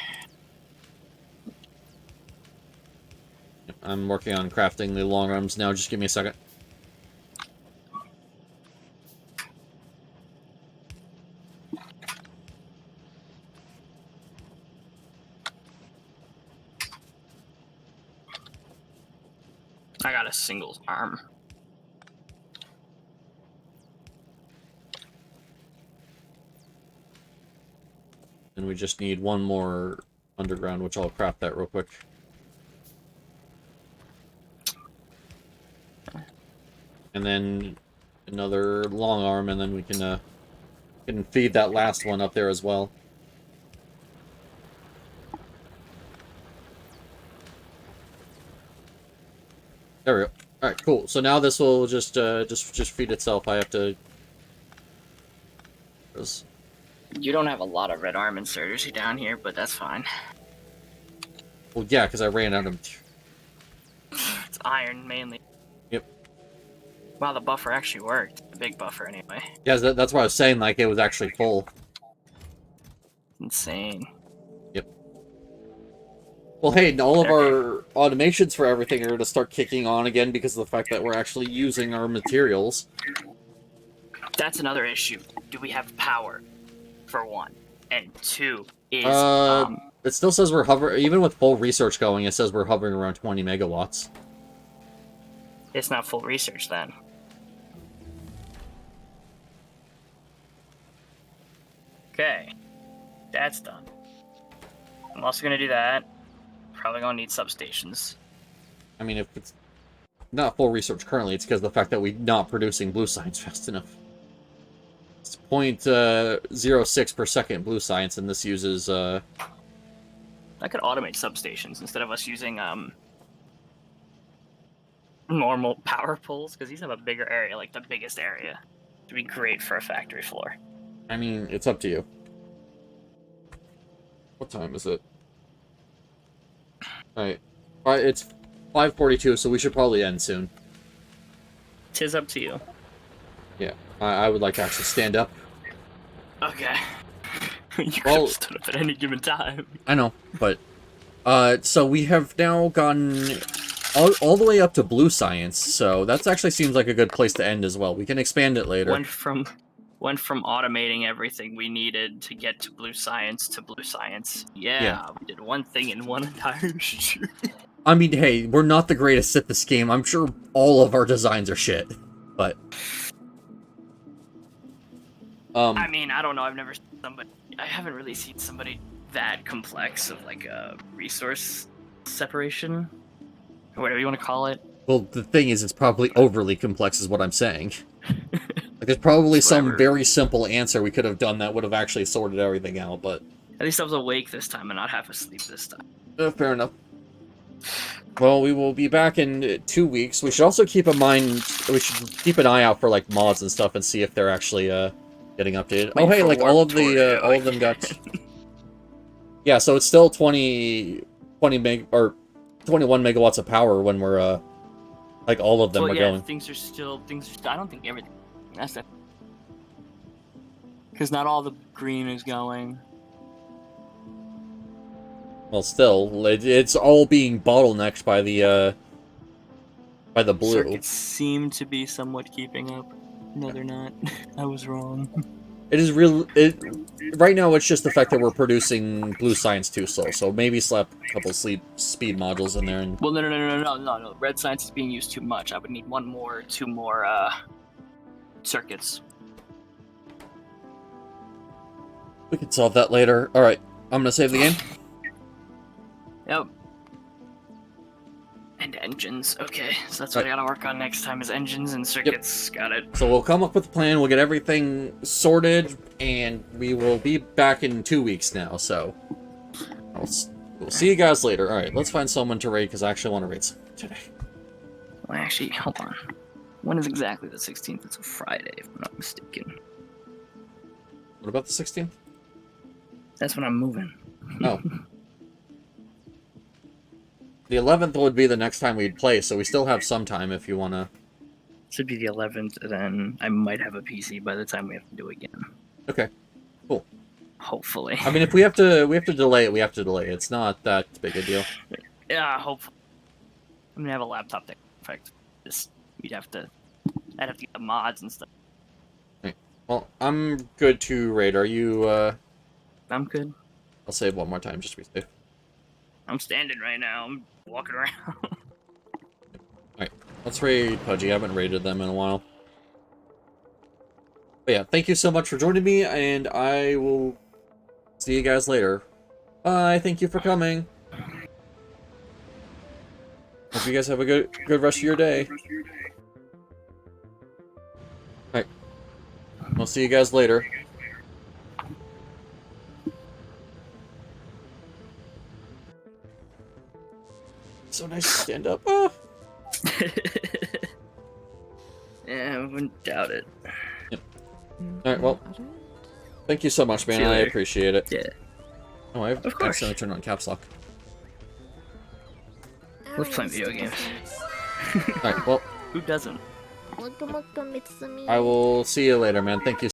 I'm working on crafting the long arms now, just give me a second. I got a single arm. And we just need one more underground, which I'll craft that real quick. And then another long arm, and then we can feed that last one up there as well. There we go. All right, cool. So now this will just feed itself. I have to. You don't have a lot of red arm inserters down here, but that's fine. Well, yeah, because I ran out of. It's iron mainly. Yep. Wow, the buffer actually worked. The big buffer, anyway. Yeah, that's what I was saying. Like it was actually full. Insane. Yep. Well, hey, all of our automations for everything are going to start kicking on again because of the fact that we're actually using our materials. That's another issue. Do we have power? For one, and two is It still says we're hovering, even with full research going, it says we're hovering around 20 megawatts. it's not full research then. Okay, that's done. I'm also gonna do that. Probably gonna need substations. I mean, if it's not full research currently, it's because of the fact that we're not producing blue science fast enough. It's 0.06 per second blue science, and this uses, I could automate substations instead of us using, normal power poles, because these have a bigger area, like the biggest area. It'd be great for a factory floor. I mean, it's up to you. What time is it? Alright. It's 5:42, so we should probably end soon. Tis up to you. Yeah, I would like to actually stand up. Okay. You could Well, have stood up at any given time. I know, but... so we have now gotten all the way up to blue science, so that actually seems like a good place to end as well. We can expand it later. Went from automating everything we needed to get to blue science to blue science. Yeah. We did one thing in one entire shoot. I mean, hey, we're not the greatest at this game. I'm sure all of our designs are shit, but... I mean, I don't know. I've never seen somebody... I haven't really seen somebody that complex of, like, a resource separation. Or whatever you want to call it. Well, the thing is, it's probably overly complex is what I'm saying. Like, there's probably some very simple answer we could have done that would have actually sorted everything out, but... At least I was awake this time and not half asleep this time. Fair enough. Well, we will be back in 2 weeks. We should also keep in mind... We should keep an eye out for, like, mods and stuff and see if they're actually, getting updated. Oh, hey, like, all of them got... Yeah, so it's still 20 meg... Or 21 megawatts of power when we're, like, all of them are going. Things are still... I don't think everything... That's it. Because not all the green is going. Well, still, it's all being bottlenecked by the blue. Circuits seem to be somewhat keeping up. No, they're not. I was wrong. It is real. Right now, it's just the fact that we're producing blue science too slow. So maybe slap a couple speed modules in there. And Well, no. Red science is being used too much. I would need two more circuits. We can solve that later. All right, I'm gonna save the game. Yep. And engines. Okay, so that's what I gotta work on next time is engines and circuits. Yep. Got it. So we'll come up with a plan. We'll get everything sorted, and we will be back in 2 weeks now. So we'll see you guys later. All right, let's find someone to raid because I actually want to raid someone today. Well, actually, hold on. When is exactly the 16th? It's a Friday, if I'm not mistaken. What about the 16th? That's when I'm moving. Oh. The 11th would be the next time we'd play, so we still have some time if you want to... Should be the 11th, and then I might have a PC by the time we have to do it again. Okay. Cool. Hopefully. I mean, if we have to delay it, we have to delay it. It's not that big a deal. Yeah, hopefully. I'm gonna have a laptop that perfect. I'd have to get the mods and stuff. Okay. Well, I'm good to raid. Are you, I'm good. I'll save one more time just to be safe. I'm standing right now. I'm walking around. Alright, let's raid Pudgy. I haven't raided them in a while. But yeah, thank you so much for joining me, and I will see you guys later. Bye, thank you for coming. Hope you guys have a good rest of your day. Alright. I'll see you guys later. So nice to stand up. Ah. Yeah, I wouldn't doubt it. Yep. Alright, well. Thank you so much, man. I appreciate it. Yeah. Oh, I've accidentally turned on caps lock. We're playing video games. Alright, well. Who doesn't? I will see you later, man. Thank you